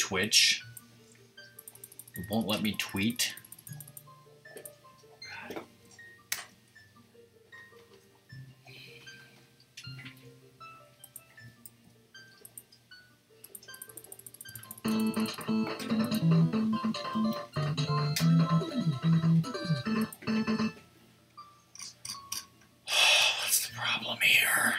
Twitch. It won't let me tweet. What's the problem here?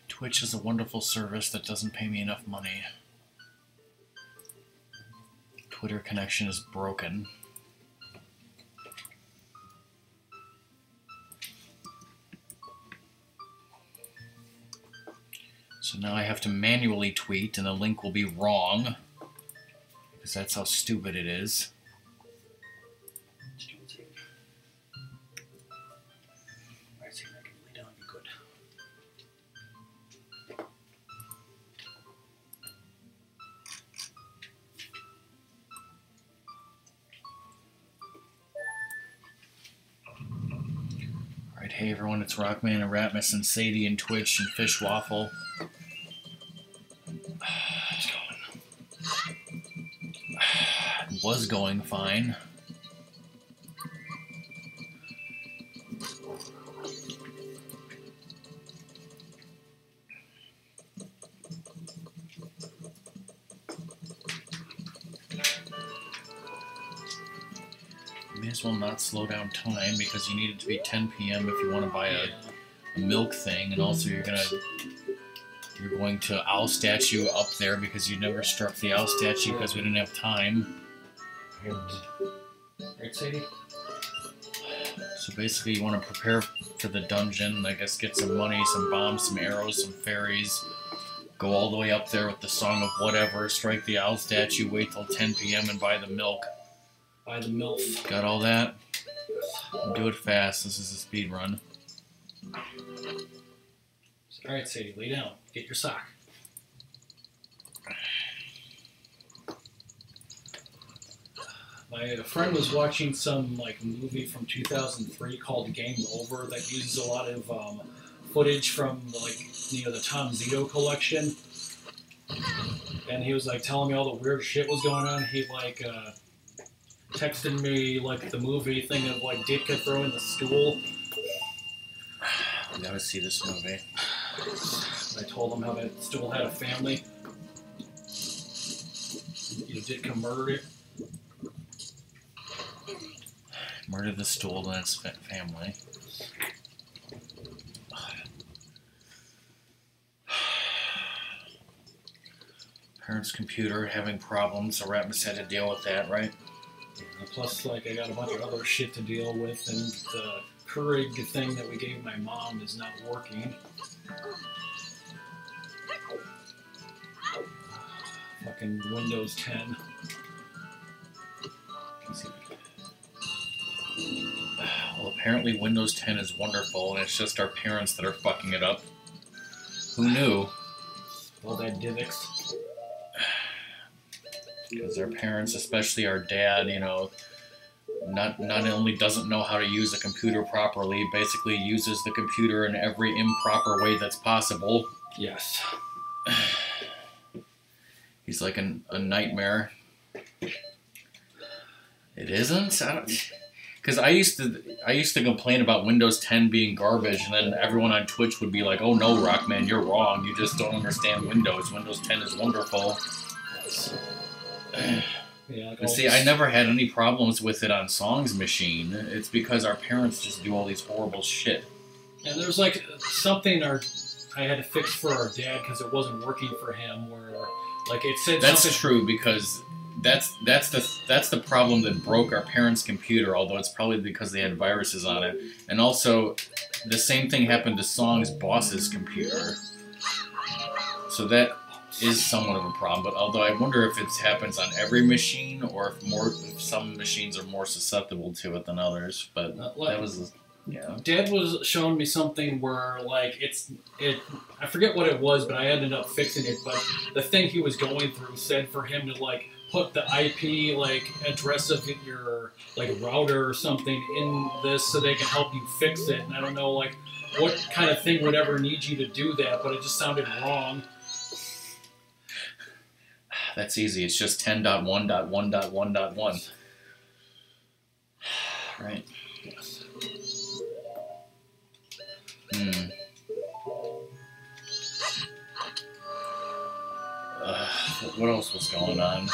Twitch is a wonderful service that doesn't pay me enough money. Twitter connection is broken. So now I have to manually tweet and the link will be wrong. Because that's how stupid it is. Hey everyone, it's Rockman and Ratmus and Sadie and Twitch and Fish Waffle. It's going. It was going fine. May as well not slow down time because you need it to be 10 p.m. if you want to buy a milk thing, and also you're going to owl statue up there because you never struck the owl statue because we didn't have time. Right, Sadie? So basically you want to prepare for the dungeon, I guess get some money, some bombs, some arrows, some fairies, go all the way up there with the song of whatever, strike the owl statue, wait till 10 p.m. and buy the milk. Buy the MILF. Got all that? Do it fast. This is a speed run. Alright, Sadie, lay down. Get your sock. My friend was watching some movie from 2003 called Game Over that uses a lot of footage from the Tom Zito collection. And he was telling me all the weird shit was going on. He texted me the movie thing of Ditka throwing the stool. I gotta see this movie. I told him how that stool had a family. Ditka murdered it. Murdered the stool and its family. Parents' computer having problems, so Ratmus had to deal with that, right? Plus, I got a bunch of other shit to deal with, and the Keurig thing that we gave my mom is not working. Fucking Windows 10. Well, apparently Windows 10 is wonderful, and it's just our parents that are fucking it up. Who knew? All that DivX. Because our parents, especially our dad, not only doesn't know how to use a computer properly, basically uses the computer in every improper way that's possible. Yes. He's like a nightmare. It isn't? Because I used to complain about Windows 10 being garbage, and then everyone on Twitch would be like, "Oh no, Rockman, you're wrong. You just don't understand Windows. Windows 10 is wonderful." Yes. Yeah, like But see, I never had any problems with it on Songs Machine. It's because our parents just do all these horrible shit. And there's like something I had to fix for our dad because it wasn't working for him. Where like it said That's something. true because that's the problem that broke our parents' computer. Although it's probably because they had viruses on it, and also the same thing happened to Song's boss's computer. So that is somewhat of a problem. But although I wonder if it happens on every machine or if some machines are more susceptible to it than others. But that was. Yeah. Dad was showing me something where like I forget what it was, but I ended up fixing it. But the thing he was going through said for him to like put the IP like address of your like router or something in this so they can help you fix it. And I don't know like what kind of thing would ever need you to do that, but it just sounded wrong. That's easy. It's just 10.1.1.1.1. Right. Yes. What else was going on?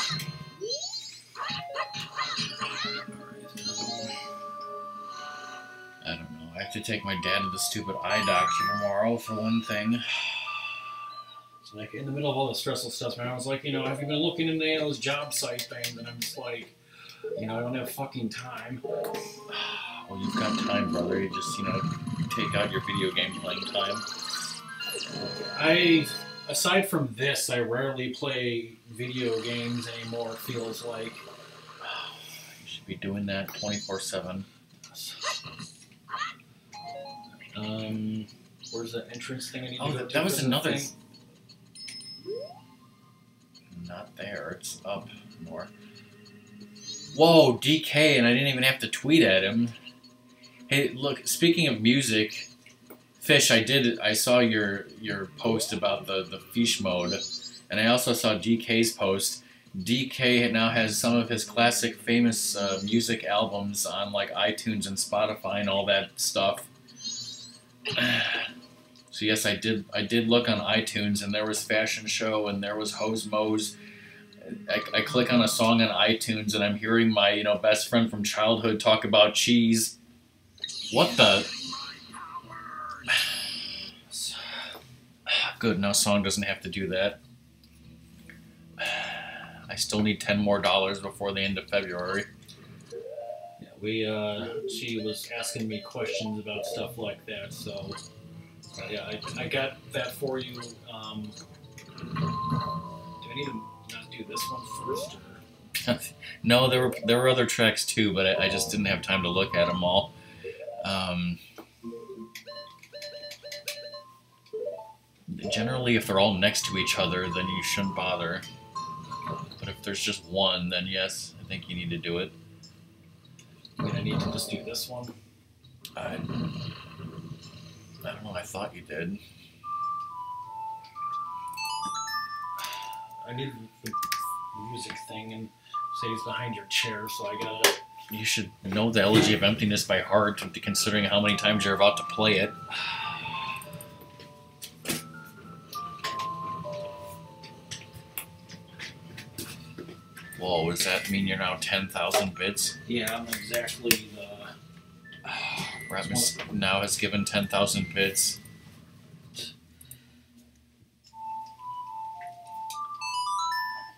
I don't know. I have to take my dad to the stupid eye doctor tomorrow, for one thing. It's like in the middle of all the stressful stuff, man. I was like, have you been looking into any of those job site things? And I'm just like, I don't have fucking time. Well, you've got time, brother. You just, take out your video game playing time. Aside from this, I rarely play video games anymore, it feels like. You should be doing that 24/7. Where's the entrance thing I need to go to? That was another thing. Not there. It's up more. Whoa, DK, and I didn't even have to tweet at him. Hey, look, speaking of music, Fish, I saw your post about the fish mode, and I also saw DK's post. DK now has some of his classic famous music albums on like iTunes and Spotify and all that stuff. So yes, I did look on iTunes, and there was Fashion Show, and there was Hose Mose. I click on a song on iTunes, and I'm hearing my best friend from childhood talk about cheese. What the? Good, now song doesn't have to do that. I still need $10 more before the end of February. Yeah, she was asking me questions about stuff like that, so yeah, I got that for you. Do I need to not do this one first? Or? No, there were other tracks too, but I just didn't have time to look at them all. Generally, if they're all next to each other, then you shouldn't bother. But if there's just one, then yes, I think you need to do it. I need to just do this one. I don't know. I thought you did. I need the music thing, and say it's behind your chair, so I gotta. You should know the Elegy of Emptiness by heart, considering how many times you're about to play it. Whoa, does that mean you're now 10,000 bits? Yeah, I'm exactly the. Ratmus now has given 10,000 bits.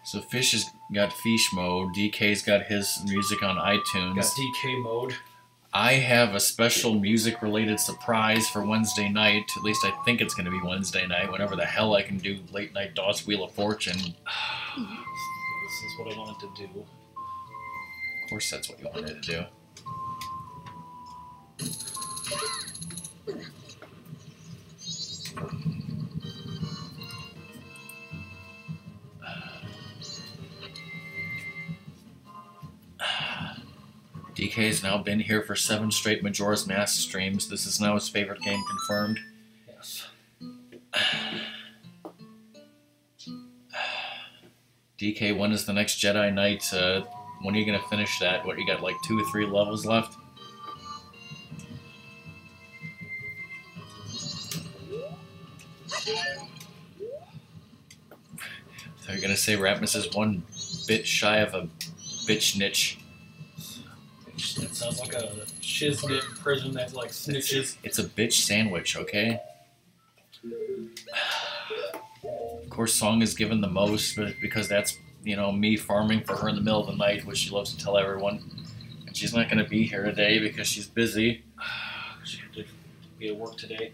So Fish has got Fish mode, DK's got his music on iTunes. Got DK mode. I have a special music-related surprise for Wednesday night. At least I think it's going to be Wednesday night, whenever the hell I can do Late Night DOS Wheel of Fortune. This is what I wanted to do. Of course that's what you wanted to do. DK has now been here for 7 straight Majora's Mask streams. This is now his favorite game confirmed. Yes. DK, when is the next Jedi Knight? When are you going to finish that? What, you got like 2 or 3 levels left? So you're going to say Ratmus is 1 bit shy of a Bitch snitch. It sounds like a shiznit prison that like snitches. It's a bitch sandwich, okay? Of course, song is given the most, but because that's, you know, me farming for her in the middle of the night, which she loves to tell everyone. And she's not going to be here today because she's busy. She had to be at work today.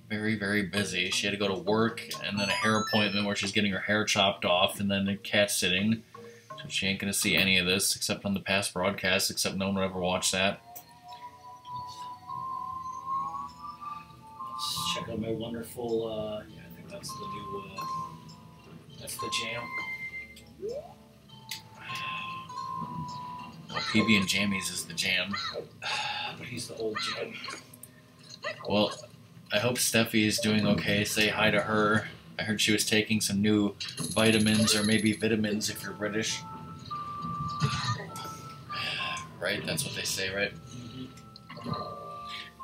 Very, very busy. She had to go to work and then a hair appointment where she's getting her hair chopped off and then cat sitting. So she ain't going to see any of this except on the past broadcasts, except no one would ever watch that. Let's check out my wonderful, yeah, I think that's the new, that's the jam. Well, PB and Jammies is the jam. But he's the old jam. Well, I hope Steffi is doing okay. Say hi to her. I heard she was taking some new vitamins, or maybe vitamins if you're British. Right? That's what they say, right? Mm-hmm.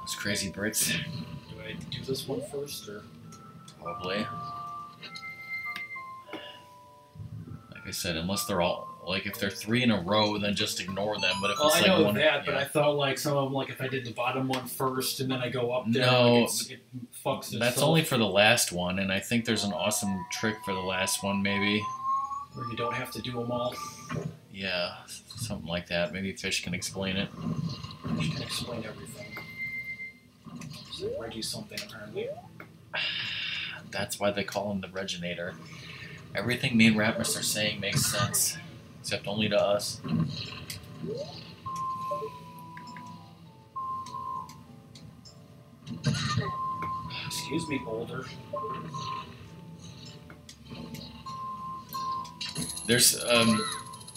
Those crazy Brits. Do I do this one first, or? Probably. Like I said, unless they're all... Like, if they're 3 in a row, then just ignore them. But if Well, it's I like know one... that, but yeah. I thought, like, some of them, like, if I did the bottom one first and then I go up there, No, like, it fucks itself. That's only for the last one, and I think there's an awesome trick for the last one, maybe. Where you don't have to do them all. Yeah, something like that. Maybe Fish can explain it. She can explain everything. So I read you something, apparently. That's why they call him the Reginator. Everything me and Ratmus are saying makes sense, except only to us. Excuse me, Boulder. There's,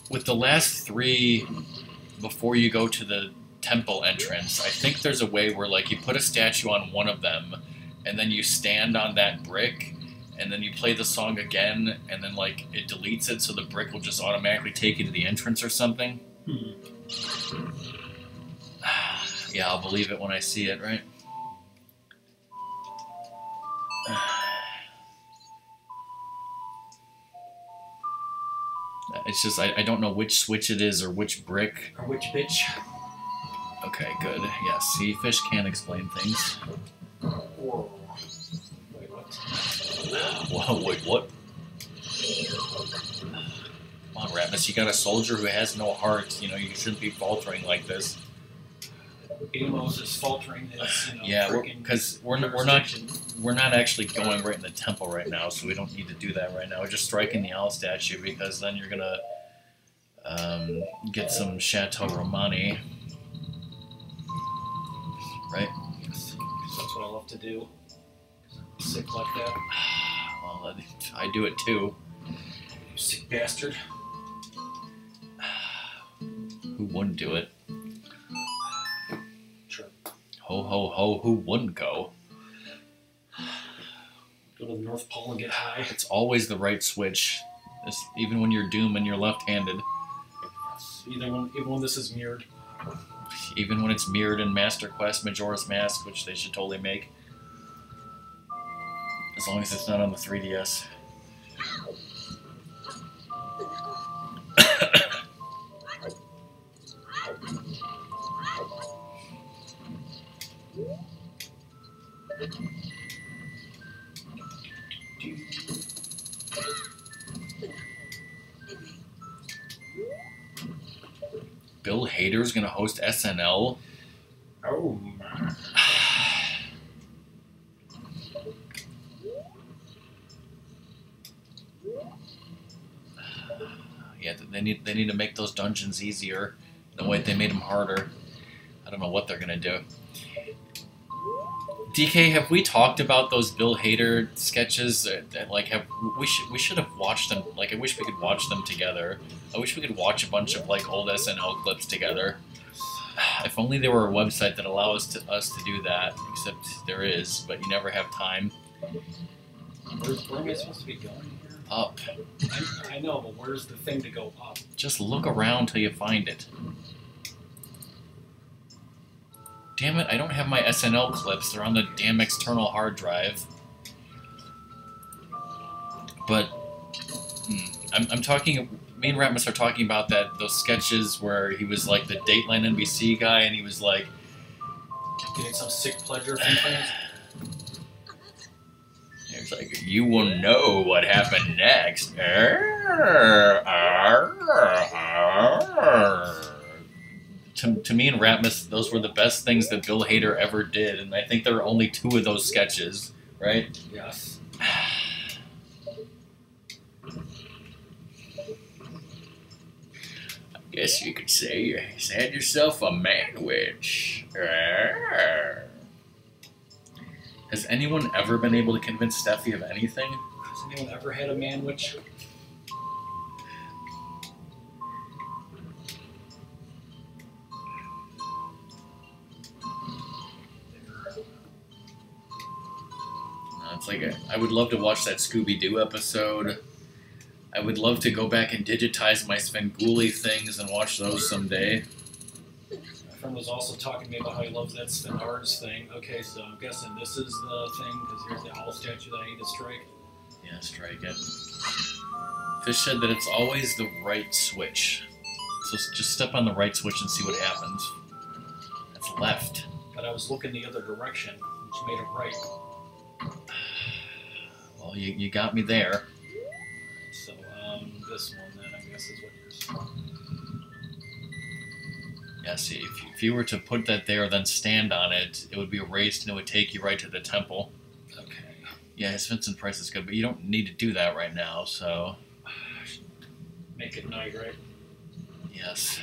with the last 3, before you go to the temple entrance, I think there's a way where, like, you put a statue on one of them, and then you stand on that brick, and then you play the song again, and then, like, it deletes it, so the brick will just automatically take you to the entrance or something. Yeah, I'll believe it when I see it, right? It's just, I don't know which switch it is or which brick. Or which bitch. Okay, good. Yeah, see, Fish can explain things. Whoa. Wait, what? Whoa, wait, what? Come on, Ratmus, you got a soldier who has no heart. You know, you shouldn't be faltering like this. Amos is faltering his, you know, Yeah, because we're not actually going right in the temple right now, so we don't need to do that right now. We're just striking the owl statue because then you're gonna get some Chateau Romani, right? That's what I love to do. I'm sick like that. Well, I do it too. You sick bastard. Who wouldn't do it? Sure. Ho, ho, ho, who wouldn't go? Go to the North Pole and get high. It's always the right switch, even when you're Doom and you're left-handed. Even when this is mirrored. Even when it's mirrored in Master Quest Majora's Mask, which they should totally make. As long as it's not on the 3DS. Bill Hader's gonna host SNL. Oh my. Yeah, they need to make those dungeons easier. The way they made them harder. I don't know what they're gonna do. DK, have we talked about those Bill Hader sketches? We should have watched them. Like, I wish we could watch them together. I wish we could watch a bunch of like old SNL clips together. If only there were a website that allows us to do that. Except there is, but you never have time. Where am I supposed to be going here? Up. I know, but where's the thing to go up? Just look around till you find it. Damn it, I don't have my SNL clips. They're on the damn external hard drive. But, I'm talking me and Ratmus are talking about those sketches where he was like the Dateline NBC guy, and he was like getting some sick pleasure from things. It's like, you will know what happened next. To me and Ratmus, those were the best things that Bill Hader ever did, and I think there are only 2 of those sketches, right? Yes. I guess you could say you had yourself a manwich. Has anyone ever been able to convince Steffi of anything? Has anyone ever had a manwich? It's like I would love to watch that Scooby-Doo episode. I would love to go back and digitize my Svengoolie things and watch those someday. My friend was also talking to me about how he loves that Svenards thing. Okay, so I'm guessing this is the thing, because here's the owl statue that I need to strike. Yeah, strike it. Fish said that it's always the right switch. So just step on the right switch and see what happens. That's left. But I was looking the other direction, which made it right. Well, you got me there. So, this one then, I guess, is what you're saying. Yeah, see, if you were to put that there, then stand on it, it would be erased and it would take you right to the temple. Okay. Yeah, his Vincent Price is good, but you don't need to do that right now, so... Make it night, right? Yes.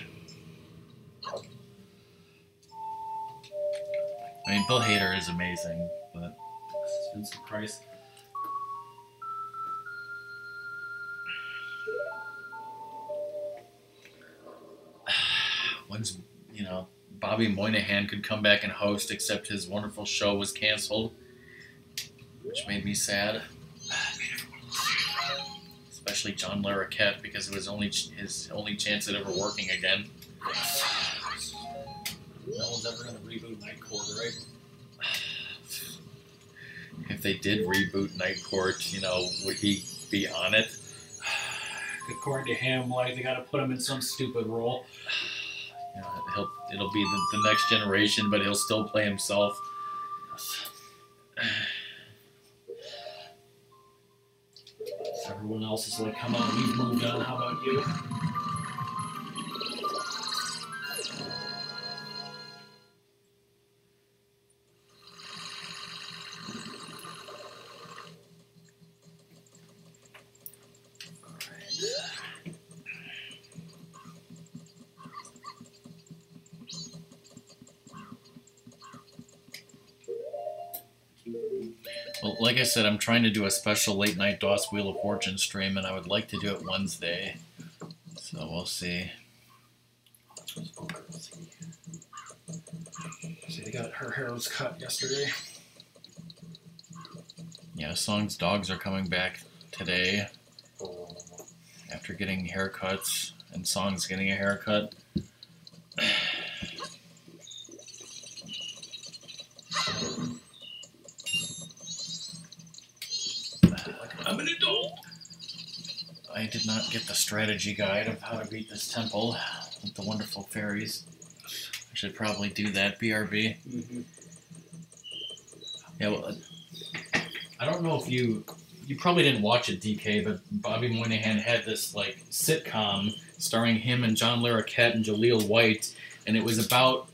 I mean, Bill Hader is amazing, but... This is Vincent Price. When's, Bobby Moynihan could come back and host, except his wonderful show was canceled, which made me sad. Especially John Larroquette, because it was his only chance at ever working again. No one's ever going to reboot Night Court, right? If they did reboot Night Court, would he be on it? According to him, they got to put him in some stupid role. It'll be the next generation, but he'll still play himself. Everyone else is like, come on, we've moved on, how about you? Well, like I said, I'm trying to do a special late night DOS Wheel of Fortune stream, and I would like to do it Wednesday. So we'll see. See, they got her hair was cut yesterday. Yeah, Song's dogs are coming back today after getting haircuts, and Song's getting a haircut. I'm an adult. I did not get the strategy guide of how to beat this temple with the wonderful fairies. I should probably do that, BRB. Mm-hmm. Yeah, well, I don't know if you probably didn't watch it, DK, but Bobby Moynihan had this sitcom starring him and John Larroquette and Jaleel White, and it was about.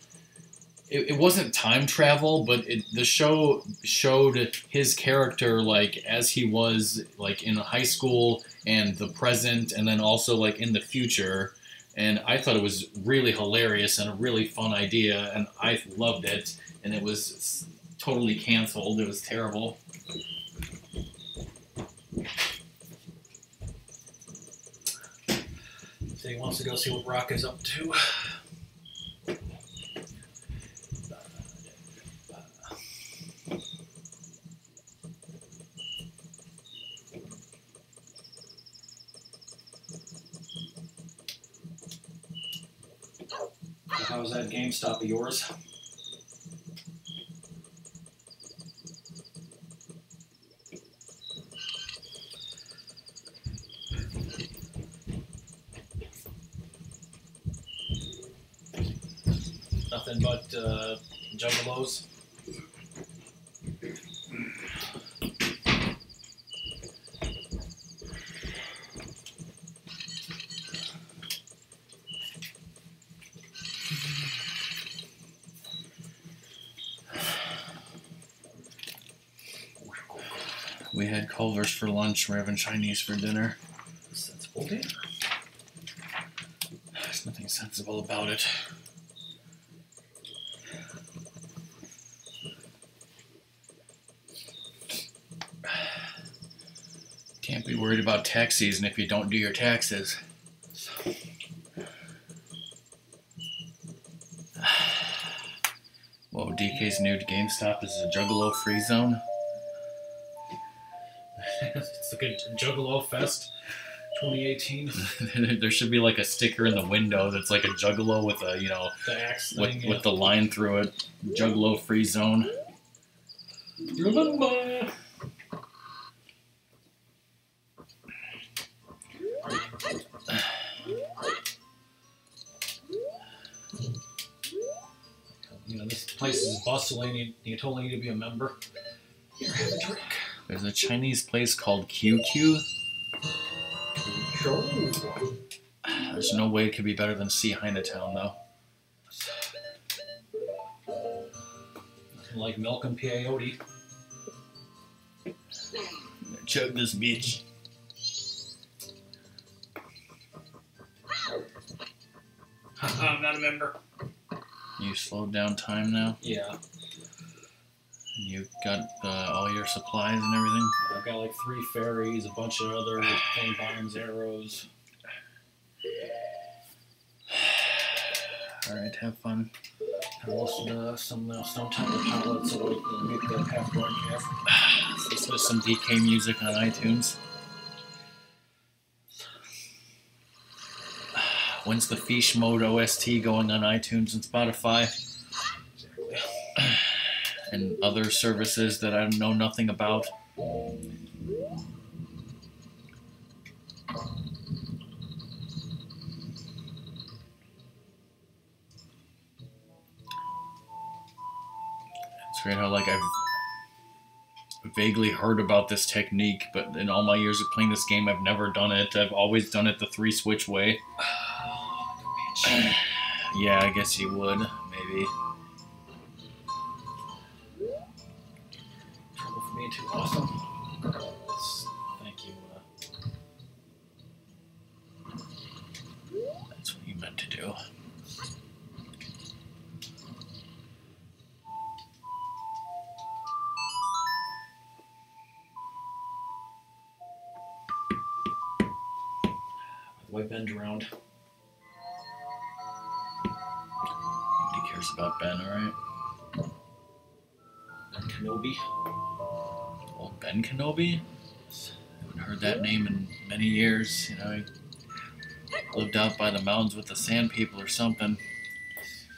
It wasn't time travel, but the show showed his character as he was in high school and the present, and then also in the future. And I thought it was really hilarious and a really fun idea, and I loved it. And it was totally canceled. It was terrible. So he wants to go see what Brock is up to. How's that GameStop of yours? nothing but juggalos. We had Culver's for lunch. We're having Chinese for dinner. Sensible dinner. There's nothing sensible about it. Can't be worried about tax season if you don't do your taxes. Whoa, DK's new to GameStop is a Juggalo free zone. It's like a Juggalo Fest 2018. There should be like a sticker in the window that's like a Juggalo with a, The axe thing, with the line through it. Juggalo free zone. Remember. This place is bustling. You totally need to be a member. Here, have a drink. There's a Chinese place called QQ. Sure. There's no way it could be better than Sea Chinatown, though. Like milk and peyote. Chug this bitch. I'm not a member. You slowed down time now? Yeah. You got all your supplies and everything? I've got like 3 fairies, a bunch of other thing bombs, arrows. Alright, have fun. I listened to some Stone Temple Pilots so we can make the half broadcast. This was some DK music on iTunes. When's the Fish Mode OST going on iTunes and Spotify? Exactly. And other services that I know nothing about? It's great how I've vaguely heard about this technique, but in all my years of playing this game, I've never done it. I've always done it the 3-switch way. Yeah, I guess you would, maybe. Trouble for me too awesome. Thank you. That's what you meant to do. Why bend around? Nobody cares about Ben, alright? Ben Kenobi. Old Ben Kenobi? Haven't heard that name in many years. He lived out by the mountains with the Sand People or something.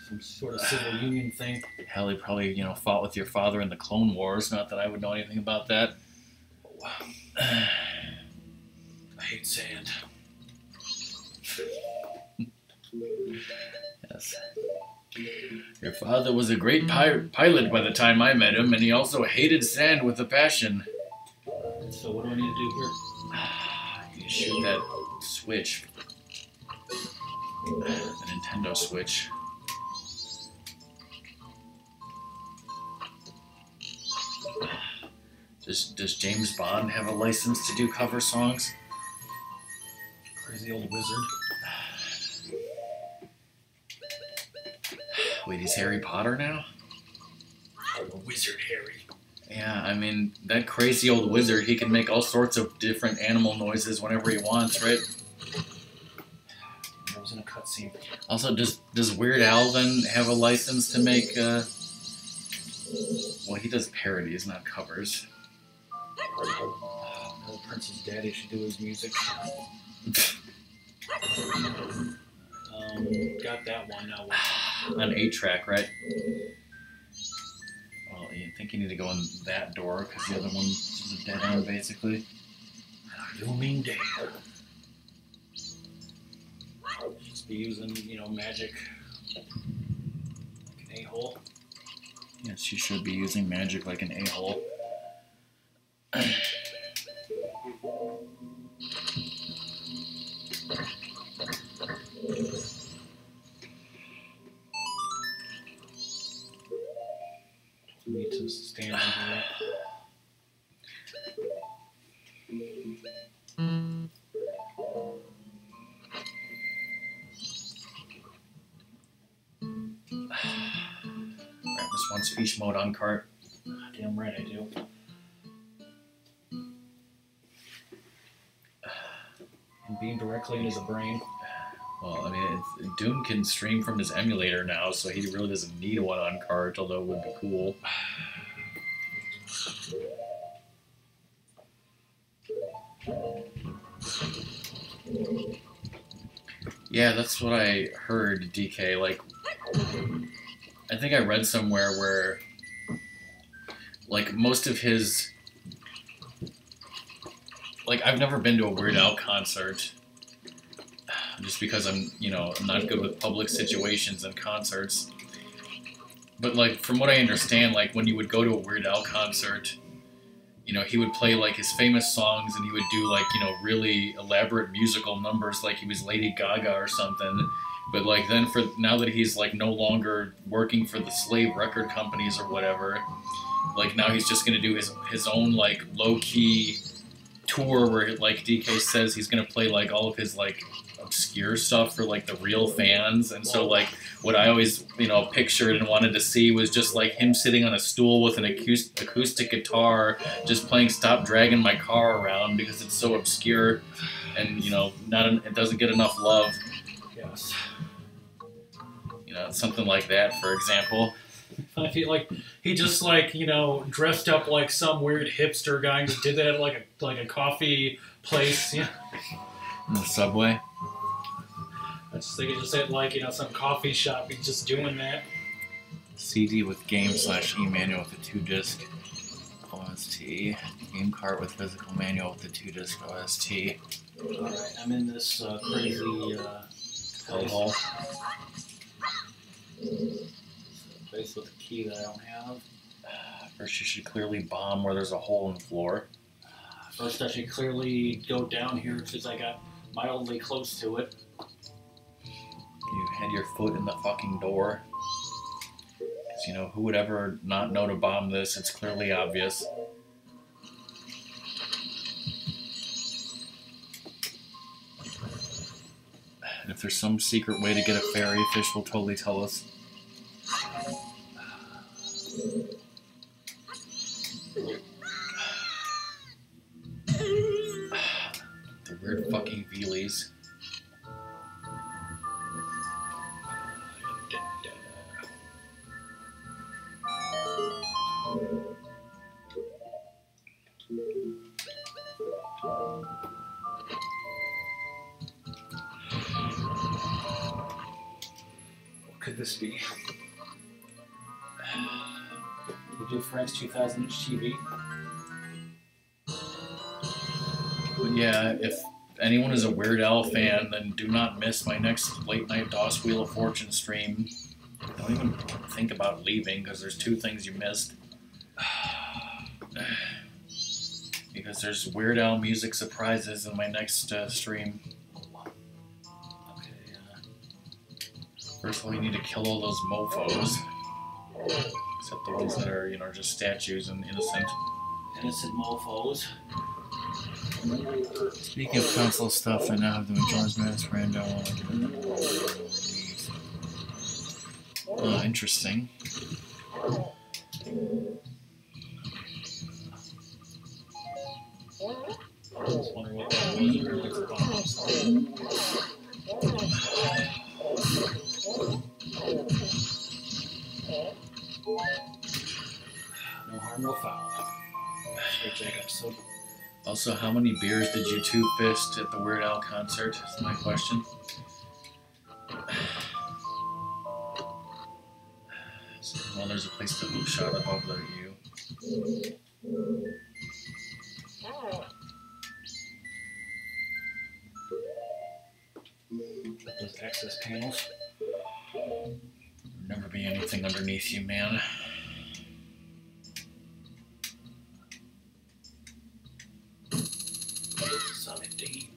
Some sort of civil union thing. Hell, he probably, fought with your father in the Clone Wars. Not that I would know anything about that. I hate sand. Yes. Your father was a great pilot by the time I met him, and he also hated sand with a passion. So what do I need to do here? You shoot that switch. The Nintendo Switch. Does James Bond have a license to do cover songs? Crazy old wizard. Wait, he's Harry Potter now? A wizard, Harry. Yeah, I mean, that crazy old wizard, he can make all sorts of different animal noises whenever he wants, right? That was in a cutscene. Also, does Weird Al then have a license to make, well, he does parodies, not covers. Old Prince's daddy should do his music. Got that one now. An 8-track, right? Well, you think you need to go in that door, because the other one is a dead end, basically. Looming day. Just be using, magic. A-hole. Yes, you should be using magic like an a-hole. Need to stand in here. Ratmus wants fish mode on cart. Damn right I do. And beam directly into the brain. Well, I mean, Doom can stream from his emulator now, so he really doesn't need one on cart, although it would be cool. Yeah, that's what I heard, DK. Like, I think I read somewhere where, like, most of his... Like, I've never been to a Weird Al concert, just because I'm, you know, I'm not good with public situations and concerts. But, like, from what I understand, like, when you would go to a Weird Al concert, you know, he would play, like, his famous songs, and he would do, like, you know, really elaborate musical numbers, like he was Lady Gaga or something. But, like, then now that he's, like, no longer working for the slave record companies or whatever, like, now he's just gonna do his own, like, low-key tour where, like, DK says he's gonna play, like, all of his, like, obscure stuff for, like, the real fans. And so, like, what I always, you know, pictured and wanted to see was just, like, him sitting on a stool with an acoustic guitar just playing Stop Dragging My Car Around, because it's so obscure and, you know, it doesn't get enough love. Yes. You know, something like that, for example. I feel like he just, like, you know, dressed up like some weird hipster guy and just did that at like a coffee place, you know. In the subway. I just think he just at, like, you know, some coffee shop, he's just doing that. CD with game/E manual with a 2-disc OST. Game cart with physical manual with the 2-disc OST. Alright, I'm in this crazy hellhole. Place with a key that I don't have. First, you should clearly bomb where there's a hole in the floor. First, I should clearly go down here since I got mildly close to it. You had your foot in the fucking door. Because, you know, who would ever not know to bomb this? It's clearly obvious. And if there's some secret way to get a fairy, Fish will totally tell us. The weird fucking Veelies. What could this be? We do Frank's 2000-inch TV. But yeah, if anyone is a Weird Al fan, then do not miss my next late night DOS Wheel of Fortune stream. Don't even think about leaving, because there's 2 things you missed. Because there's Weird Al music surprises in my next stream. Okay, First of all, you need to kill all those mofos. Except the ones that are, you know, just statues and innocent. innocent mofos. Speaking of console stuff, I now have the Majora's Mask rando. Interesting. I was wondering what that was. Really for bombs. No harm, no foul. Straight Jack episode. Also, how many beers did you two-fist at the Weird Al concert? Is my question. Well, there's a place to hook shot above there, you. Those access panels. Never be anything underneath you, man. Sonic D.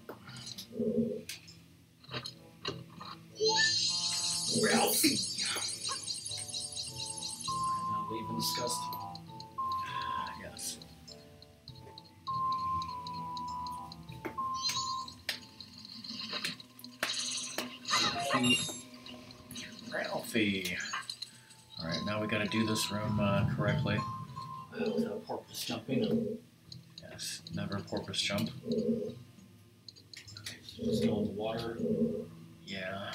Ralphie. Now leave in disgust. Yes. Ralphie. Alright, now we gotta do this room correctly. Without porpoise jumping. Yes, never porpoise jump. Okay, so just go in the water. Yeah.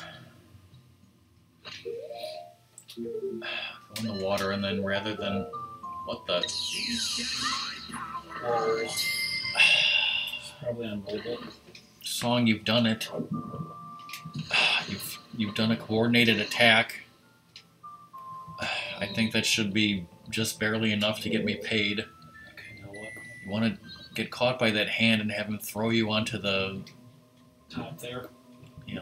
Go in the water and then rather than... What the... Whoa. It's probably on mobile. Song, you've done it. You've done a coordinated attack. I think that should be just barely enough to get me paid. Okay, now what? You want to get caught by that hand and have him throw you onto the Top there.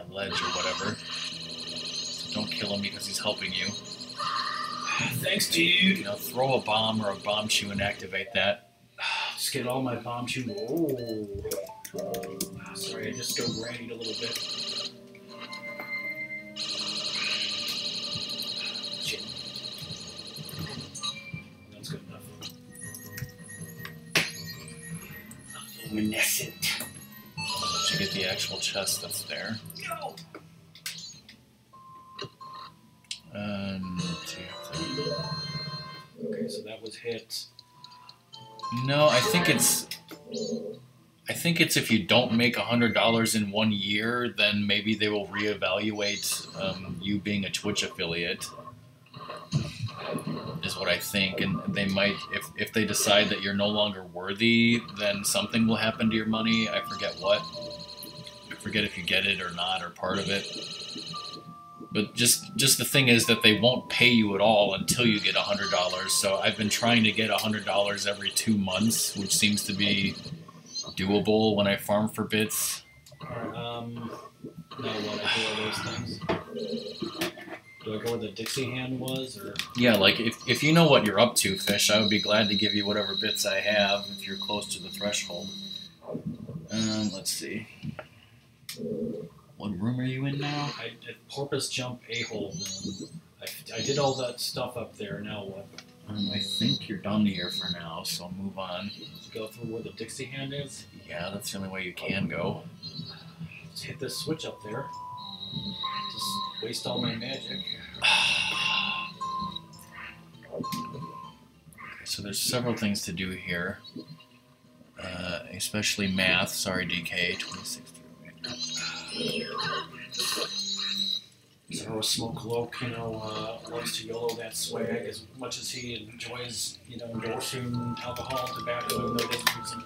ledge or whatever. So don't kill him because he's helping you. Thanks, dude. You know, throw a bomb or a bomb shoe and activate that. Just get all my bomb shoe. Oh. Sorry, I just go grannied a little bit. Shit. That's good enough. Luminescent. Did you get the actual chest that's there? Go. Okay, so that was hit. No, I think it's if you don't make $100 in 1 year, then maybe they will reevaluate you being a Twitch affiliate. Is what I think, and they might, if they decide that you're no longer worthy, then something will happen to your money. I forget what. I forget if you get it or not, or part of it. But just the thing is that they won't pay you at all until you get $100. So I've been trying to get $100 every 2 months, which seems to be doable when I farm for bits. Alright, now what? I do all those things. Do I go where the Dixie hand was, or? Yeah, like if you know what you're up to, Fish, I would be glad to give you whatever bits I have if you're close to the threshold. Let's see. What room are you in now? I did porpoise jump a-hole room. I did all that stuff up there. Now what? I think you're done here for now, so move on. Just go through where the Dixie hand is. Yeah, that's the only way you can go. Just hit this switch up there. Just waste all my magic. Okay, so there's several things to do here. Especially math. Sorry, DK. 26 through. So Smoke Loke, loves to YOLO that swag as much as he enjoys, endorsing alcohol and tobacco, even though he doesn't use them.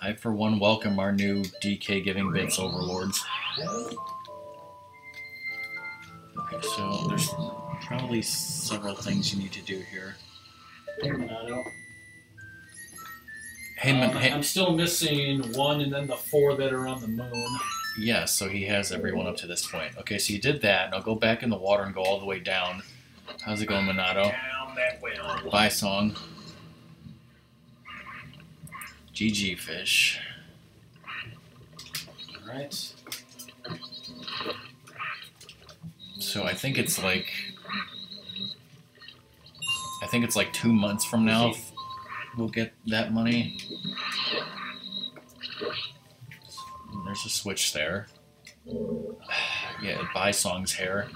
I, for one, welcome our new DK Giving Bits overlords. Okay, so there's probably several things you need to do here. Hey, I'm still missing one and then the 4 that are on the moon. yeah, so he has everyone up to this point. Okay, so you did that. Now go back in the water and go all the way down. How's it going, Minato? Down that well. Bye, Song. GG, Fish. Alright. So I think it's like 2 months from now we'll get that money. There's a switch there. Yeah, buy Song's hair.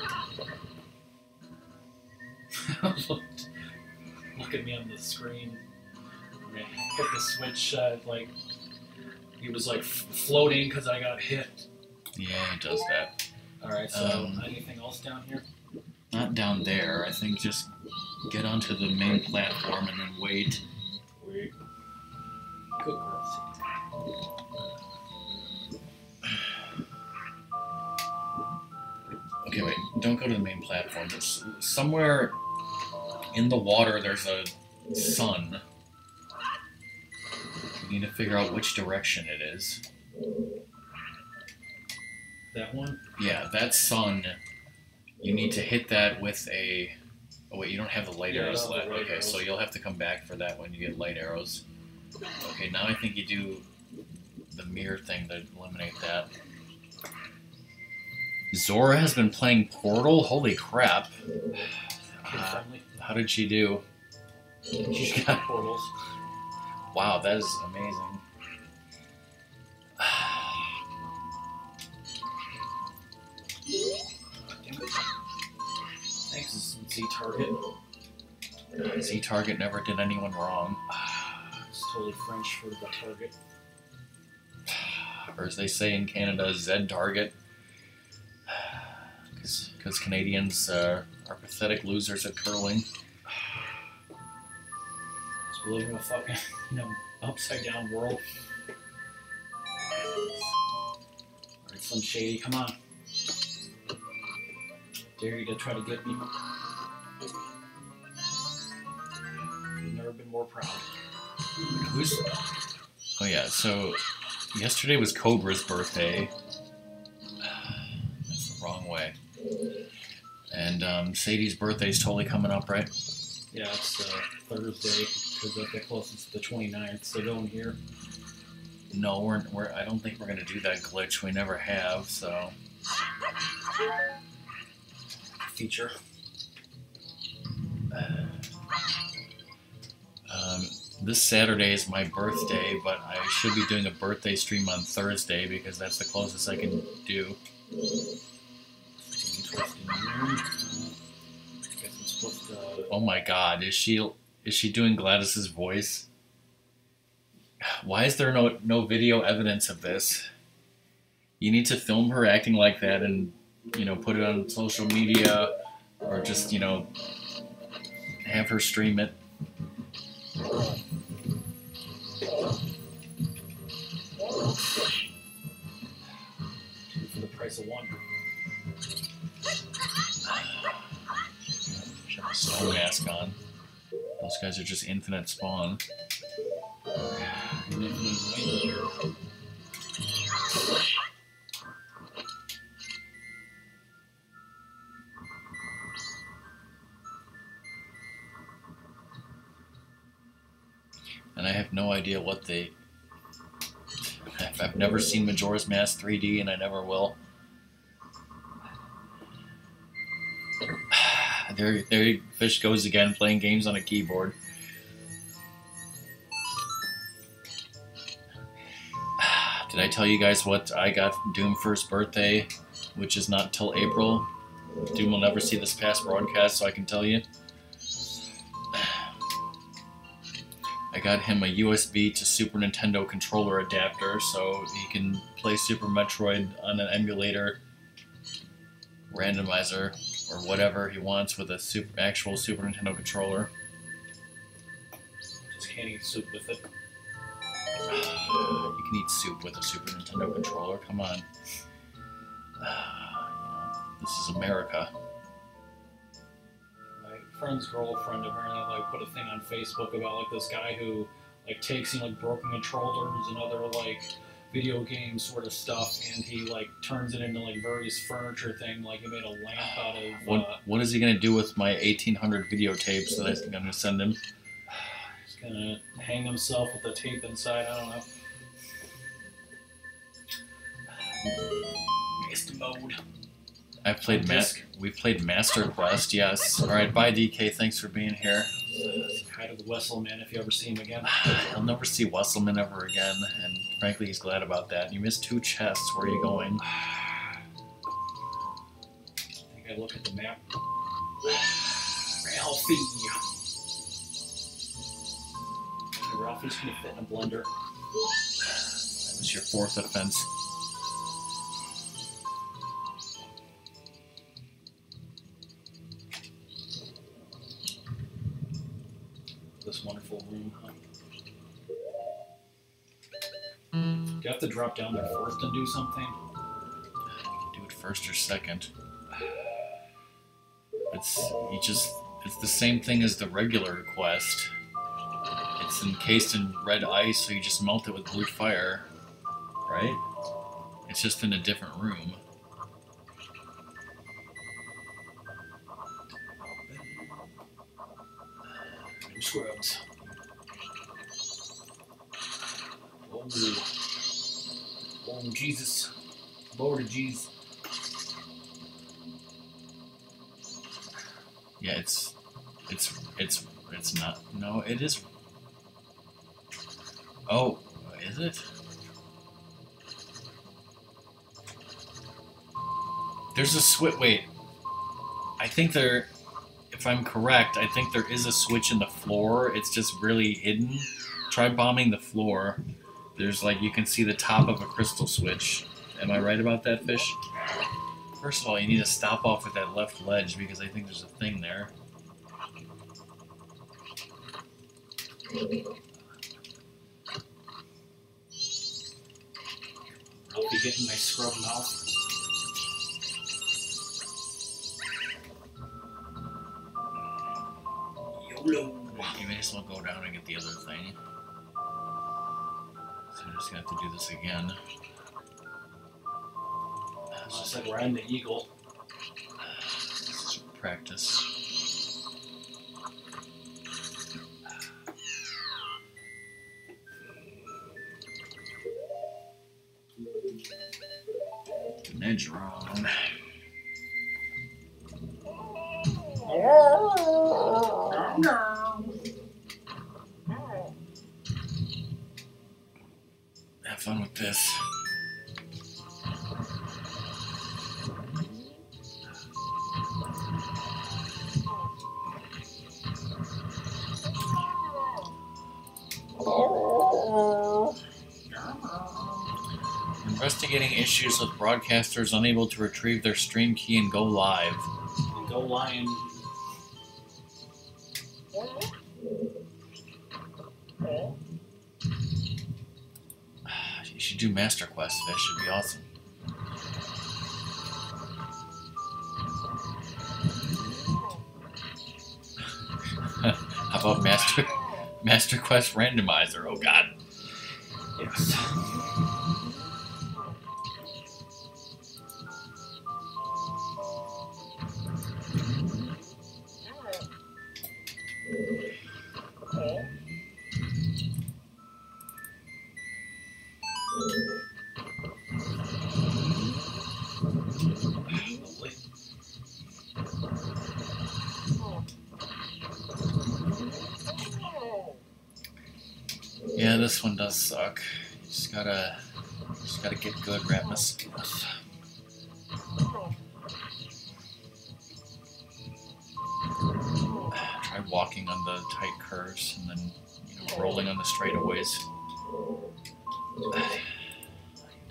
Look at me on the screen. When I hit the switch, he was floating because I got hit. Yeah, he does that. Alright, so anything else down here? Not down there. I think just get onto the main platform and then wait. Wait. Good girl. Okay, wait. Don't go to the main platform. There's somewhere in the water there's a sun. We need to figure out which direction it is. That one? Yeah, that sun. You need to hit that with a. Oh wait, you don't have the light Yeah, I arrows don't have left. the light Okay, arrows. so you'll have to come back for that when you get light arrows. Okay, now I think you do the mirror thing to eliminate that. Zora has been playing Portal. Holy crap! Kid-friendly. How did she do? She's got portals. Wow, that is amazing. Thanks, Z-Target. Z-Target never did anyone wrong. It's totally French for the target. Or as they say in Canada, Z-Target. Because Canadians are pathetic losers at curling. Just live in a fucking, upside down world. Alright, Slim Shady, come on. Dare you to try to get me. I've never been more proud. Who's... Oh yeah, so yesterday was Cobra's birthday. That's the wrong way. And Sadie's birthday's totally coming up, right? Yeah, it's Thursday, because I get closest to the 29th, so going here. No, we're I don't think we're gonna do that glitch. We never have, so... Feature. This Saturday is my birthday, but I should be doing a birthday stream on Thursday because that's the closest I can do. Interesting. I guess I'm supposed to... Oh my god, is she doing Gladys's voice? Why is there no video evidence of this? You need to film her acting like that and, put it on social media or just, have her stream it. For the price of one. Should have a snow mask on. Those guys are just infinite spawn. And I have no idea what they... I've never seen Majora's Mask 3D, and I never will. There Fish goes again, playing games on a keyboard. Did I tell you guys what I got from Doom first birthday, which is not till April? Doom will never see this past broadcast, so I can tell you. I got him a USB to Super Nintendo controller adapter so he can play Super Metroid on an emulator randomizer or whatever he wants with a actual Super Nintendo controller. Just can't eat soup with it. You can eat soup with a Super Nintendo controller, come on. This is America. My friend's girlfriend apparently put a thing on Facebook about this guy who takes broken controllers and other video game sort of stuff, and he turns it into various furniture thing. He made a lamp out of. What is he gonna do with my 1800 videotapes that I'm gonna send him? He's gonna hang himself with the tape inside. I don't know. Missed mode. We played Master Quest, yes. Alright, bye DK, thanks for being here. Hi to the Wesselman if you ever see him again. He'll never see Wesselman ever again, and frankly he's glad about that. You missed 2 chests, where are you going? I think I look at the map. Ralphie! Ralphie's gonna fit in a blender. That was your 4th offense. This wonderful room, huh? Do you have to drop down there first and do something? Do it first or second. It's the same thing as the regular quest. It's encased in red ice, so you just melt it with blue fire, right? It's just in a different room. scrubs. Oh, oh Jesus. Lord of Jesus. Yeah, it's not. No, it is. Oh, is it? There's a switch. Wait, I think there. If I'm correct, I think there is a switch in the floor. It's just really hidden. Try bombing the floor. There's like you can see the top of a crystal switch. Am I right about that, Fish? First of all, you need to stop off at that left ledge because I think there's a thing there. I'll be getting my scrub mouth. YOLO. You may as well go down and get the other thing. So I'm just gonna have to do this again. It's like riding the eagle. Just practice. Majora. Have fun with this. Investigating issues with broadcasters unable to retrieve their stream key and go live. Go lion. You should do Master Quest, Fish. It'd be awesome. How about Master Quest Randomizer? Oh God. Yes. Yeah, this one does suck. You just gotta get good, Ratmus. Try walking on the tight curves and then rolling on the straightaways.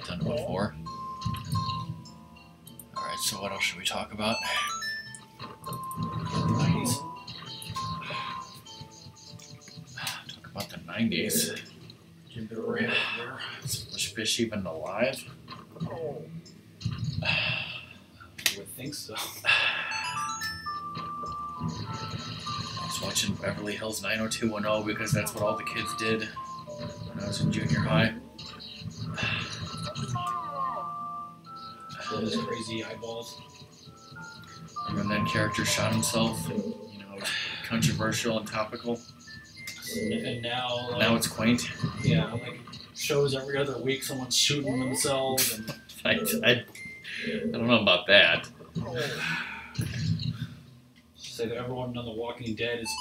Done it before. Alright, so what else should we talk about? 90s. Talk about the 90s. Was Fish even alive? I would think so. I was watching Beverly Hills 90210 because that's what all the kids did when I was in junior high. Those crazy eyeballs. And when that character shot himself, it's controversial and topical. And now, Now it's quaint. Yeah, like shows every other week someone's shooting themselves and I don't know about that. say that everyone on The Walking Dead is,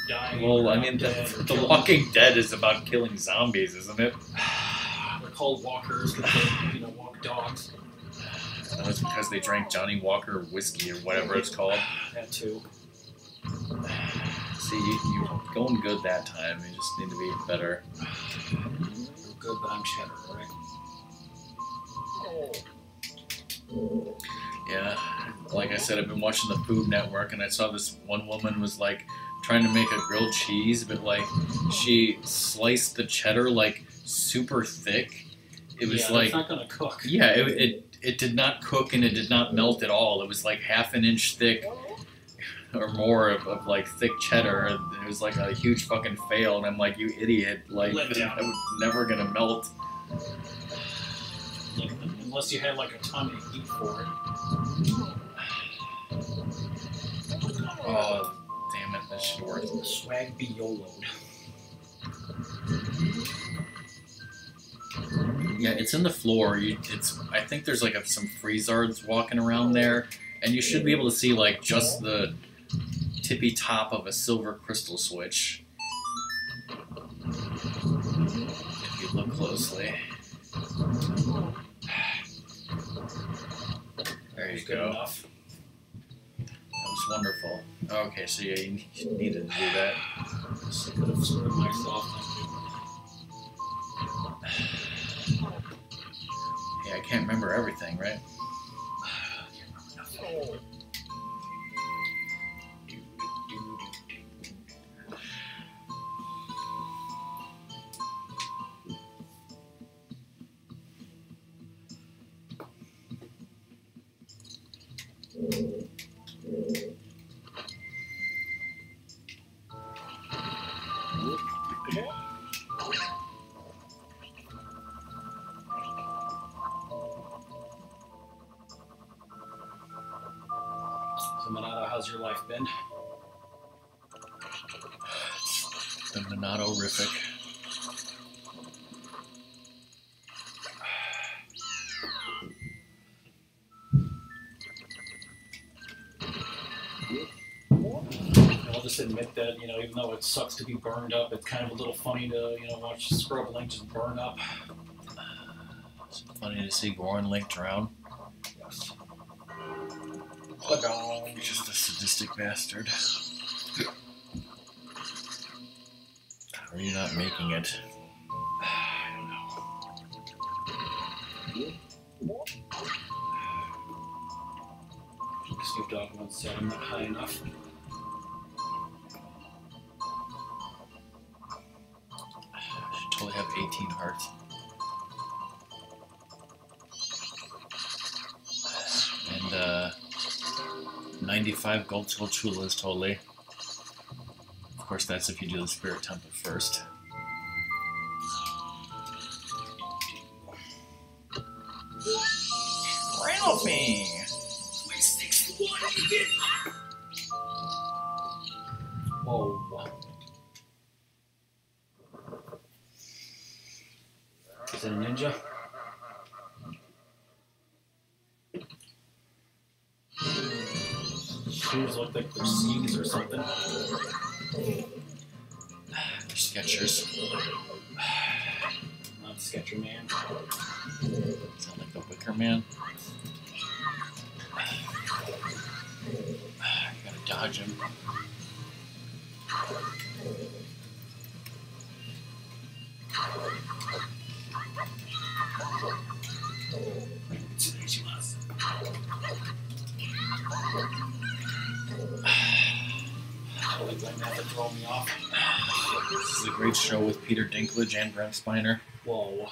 dying. Well, I mean, The Walking Dead is about killing zombies, isn't it? They're called walkers because they, walk dogs. That was because they drank Johnny Walker whiskey or whatever it's called. That too. See, you were going good that time. You just need to be better. You're good, but I'm cheddar, alright? Yeah, like I said, I've been watching the Food Network, and I saw this one woman was like trying to make a grilled cheese, but like she sliced the cheddar like super thick. It was like it's not gonna cook. Yeah, it did not cook and it did not melt at all. It was like half an inch thick or more of like thick cheddar. It was like a huge fucking fail, and I'm like, you idiot! Like that was never gonna melt. Unless you had like a ton of heat for it. Oh, damn it. That should work. Swag be YOLO'd. Yeah, it's in the floor. I think there's like some Freezards walking around there, and you should be able to see like just the tippy top of a silver crystal switch if you look closely. There you go. Enough. That was wonderful. Okay, so yeah, you needed to do that. I could have screwed myself. Yeah, I can't remember everything, right? I can't remember nothing. So, Monado, how's your life been? The Monado-rific. I'll just admit that, even though it sucks to be burned up, it's kind of a little funny to, watch Scrub Link just burn up. It's funny to see Goron Link drown. Yes. He's just a sadistic bastard. How are you not making it? I don't know. Snoop Dogg once said I'm not high enough. I should totally have 18 hearts. And 95 gold chulas totally. Of course, that's if you do the Spirit Temple first. Ralphie! My 6-1 again. Whoa. Is it a ninja? Shoes look like they're C's or something. They're Skechers. Not Sketcher Man. Sound like the Wicker Man. You gotta dodge him. Like letting that to throw me off. This is a great show with Peter Dinklage and Brent Spiner. Whoa.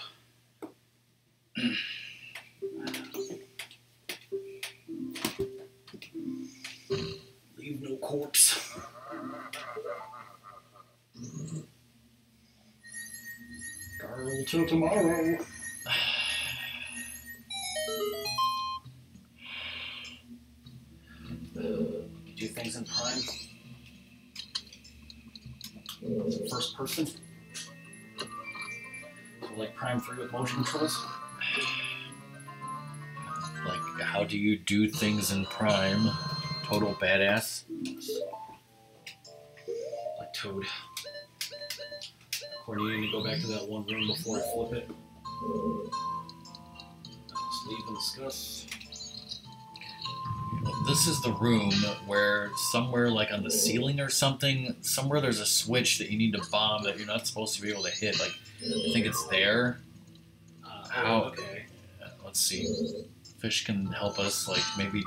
Leave no corpse. Girl till tomorrow. Do things in Prime. First person. Like Prime 3 with motion controls. Like, how do you do things in Prime? Total badass. Like Toad. Or do you need to go back to that one room before I flip it? Just leave and discuss. This is the room where somewhere like on the ceiling or something, somewhere there's a switch that you need to bomb that you're not supposed to be able to hit. Like, I think it's there. How? Okay. Let's see. Fish can help us, like, maybe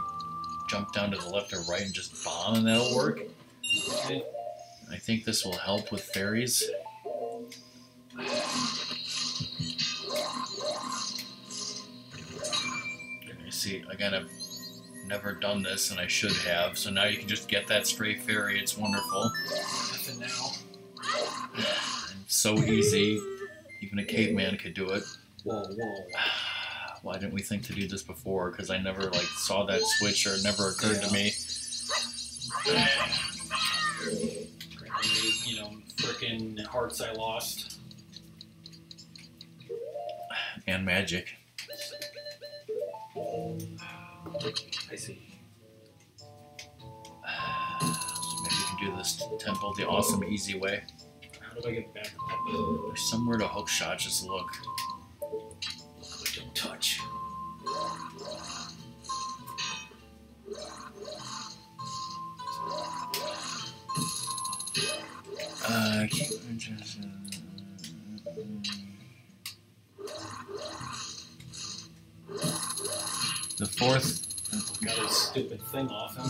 jump down to the left or right and just bomb and that'll work. Okay. I think this will help with fairies. You see, again, I've never done this and I should have, so now you can just get that stray fairy. It's wonderful. Nothing now. And so easy. Even a caveman could do it. Whoa. Why didn't we think to do this before? Because I never like saw that switch, or it never occurred to me. broken hearts I lost. And magic. I see. So maybe you can do this temple the awesome, easy way. How do I get back up? There's somewhere to hook shot, just look. But don't touch. I can't. The fourth. Got his stupid thing off him.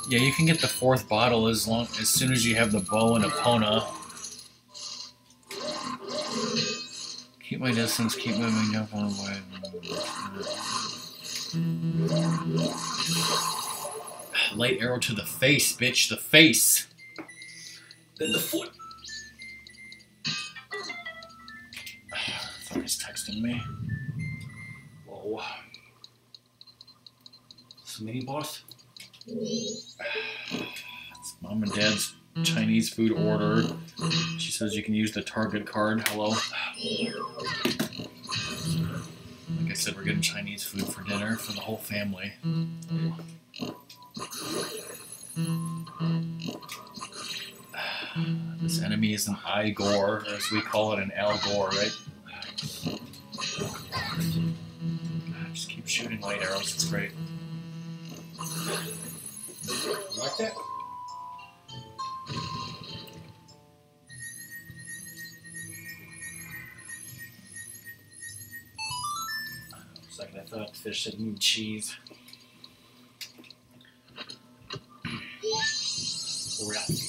Yeah, you can get the fourth bottle as soon as you have the bow and Epona. Keep my distance. Keep moving up on the way. Light arrow to the face, bitch. The face. Then the foot. I thought he's texting me. Whoa. It's a mini boss. It's Mom and Dad's Chinese food order. She says you can use the Target card. Hello. Like I said, we're getting Chinese food for dinner for the whole family. This enemy is an Igor, or as we call it, an Al Gore, right? Just keep shooting light arrows, it's great. Like that? For a second I thought the fish said need cheese. Ralphie.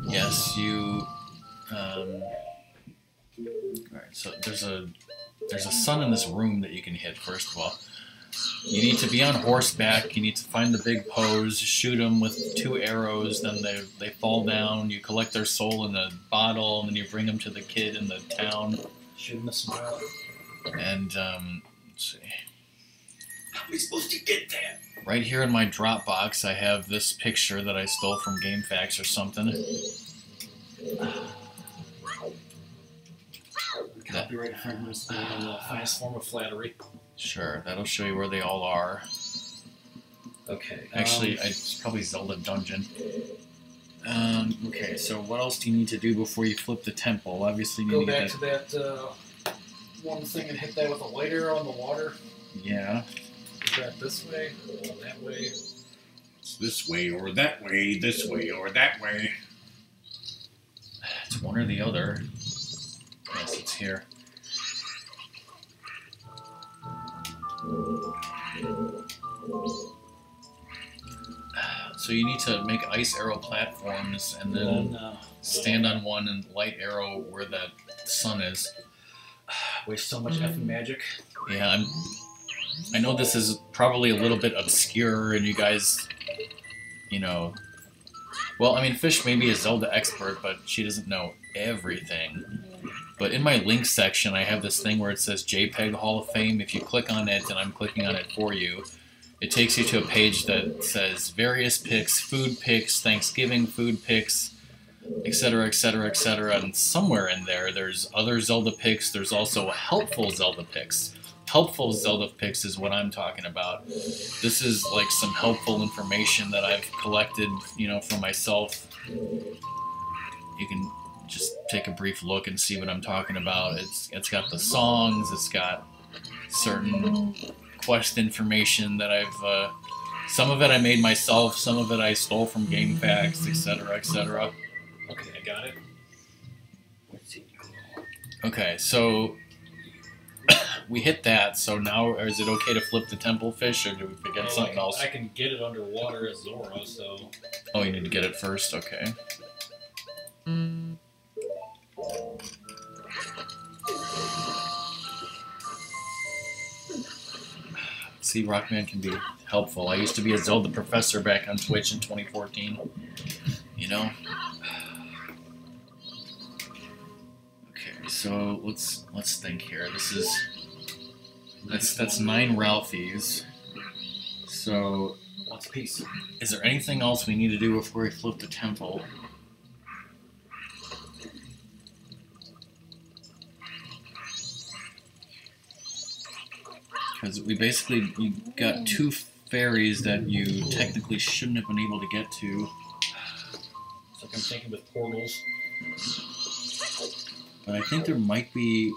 Yes, you. Alright, so there's a sun in this room that you can hit. First of all, you need to be on horseback. You need to find the big pose, shoot them with 2 arrows. Then they fall down. You collect their soul in a bottle, and then you bring them to the kid in the town. Shoot him a smile. And let's see. How are we supposed to get there? Right here in my Dropbox, I have this picture that I stole from GameFAQs or something. Copyright infringement is the finest form of flattery. Sure, that'll show you where they all are. Okay. Actually, it's probably Zelda Dungeon. Okay, so what else do you need to do before you flip the temple? Obviously, you go need to back get to that one thing and hit that with a light arrow on the water. Yeah. Is that this way or that way? It's this way or that way, this way or that way. It's one or the other. Yes, it's here. So you need to make ice arrow platforms and then stand on one and light arrow where that sun is. Waste so much effing magic. Yeah, I know this is probably a little bit obscure and you guys, you know... Well, I mean, Fish may be a Zelda expert, but she doesn't know everything. But in my links section, I have this thing where it says JPEG Hall of Fame. If you click on it, and I'm clicking on it for you, it takes you to a page that says various pics, food pics, Thanksgiving food pics, etc., etc., etc. And somewhere in there, there's other Zelda pics. There's also helpful Zelda pics. Helpful Zelda pics is what I'm talking about. This is like some helpful information that I've collected, you know, for myself. You can just take a brief look and see what I'm talking about. It's got the songs, it's got certain quest information that I've, some of it I made myself, some of it I stole from GameFAQs, etc., etc. Okay, I got it. Let's see. Okay, so we hit that, so now is it okay to flip the temple fish, or do we forget something else? I can get it underwater as Zora, so... Oh, you need to get it first? Okay. See, Rockman can be helpful. I used to be a Zelda professor back on Twitch in 2014. You know? Okay, so let's think here. This is That's 9 Ralphies. So, What's a piece? is there anything else we need to do before we flip the temple? Because we basically you got 2 fairies that you technically shouldn't have been able to get to. It's like I'm thinking with portals. But I think there might be...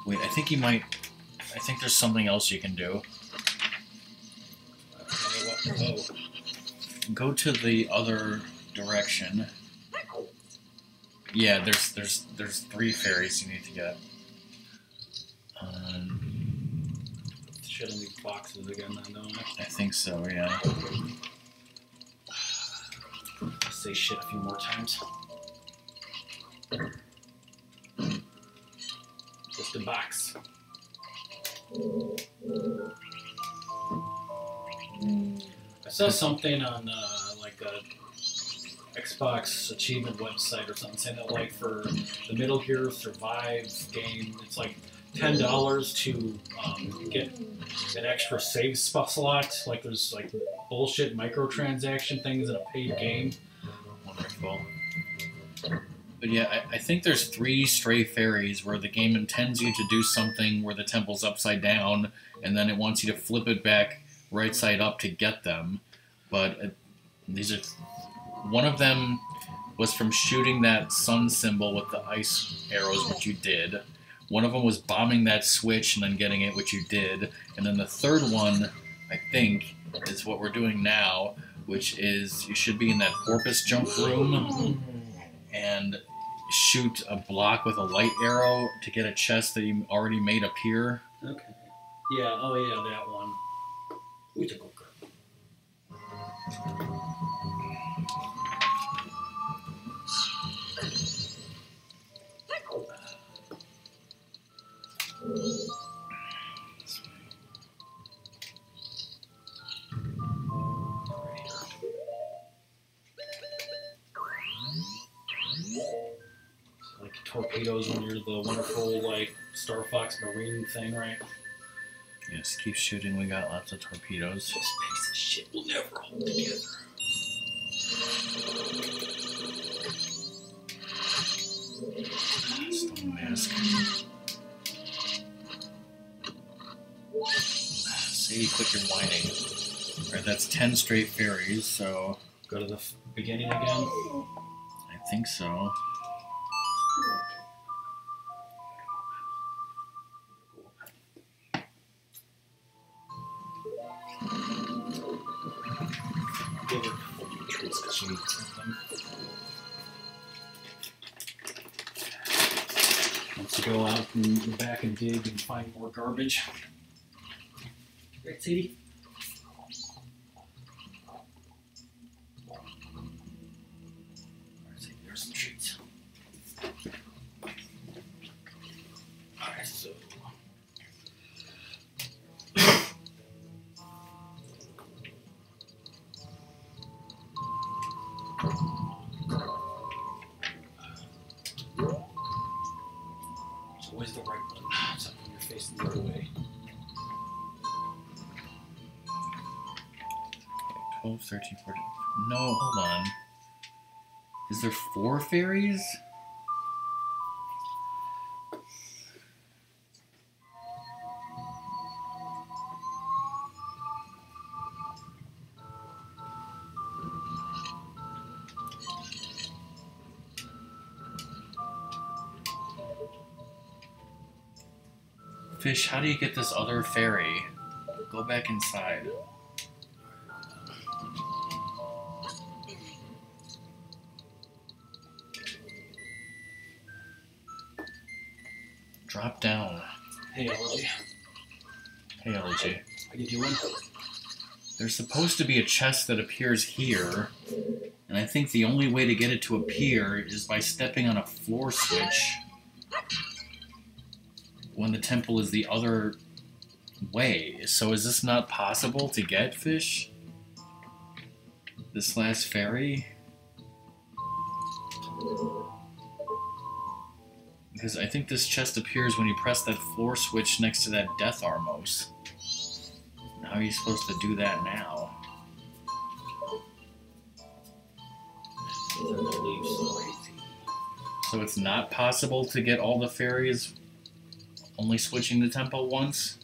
Wait, I think you might... I think there's something else you can do. Oh. Go to the other direction. Yeah, there's 3 fairies you need to get. Shit in these boxes again, then, don't I? I think so, yeah. Say shit a few more times. Just a box. I saw something on like a Xbox achievement website or something saying that like for the Metal Gear Survive game, it's like $10 to get an extra save slot. Like there's like bullshit microtransaction things in a paid game. Wonderful. But yeah, I think there's 3 stray fairies where the game intends you to do something where the temple's upside down, and then it wants you to flip it back right side up to get them. But these are... One of them was from shooting that sun symbol with the ice arrows, which you did. One of them was bombing that switch and then getting it, which you did. And then the third one, I think, is what we're doing now, which is you should be in that porpoise jump room and shoot a block with a light arrow to get a chest that you already made appear. Okay. Yeah, oh yeah, that one. Who's a good girl? Like torpedoes when you're the wonderful like Star Fox Marine thing, right? Yes, keep shooting. We got lots of torpedoes. This piece of shit will never hold together. Stone mask. Sadie, quit your whining. Alright, that's 10 straight fairies, so... Go to the beginning again. I think so. Give her treats because she needs something. Wants to go out and back and dig and find more garbage. Right, Sadie? Alright, Sadie, there's some treats. Alright, so... It's always the right one, except when you're facing the other way. 12, 13, 14... No, hold on. Is there 4 fairies? Fish, how do you get this other fairy? Go back inside. Drop down. Hey, LG. Hey, LG. How you doing? There's supposed to be a chest that appears here, and I think the only way to get it to appear is by stepping on a floor switch when the temple is the other way. So is this not possible to get, Fish? This last fairy? Because I think this chest appears when you press that floor switch next to that Death Armos. How are you supposed to do that now? So it's not possible to get all the fairies only switching the tempo once?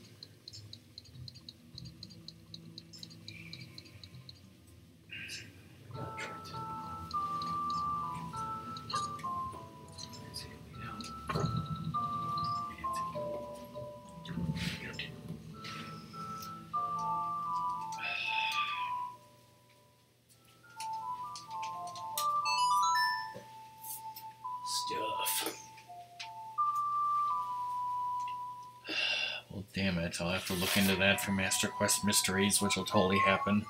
Stuff. Well, damn it. I'll have to look into that for Master Quest Mysteries, which will totally happen.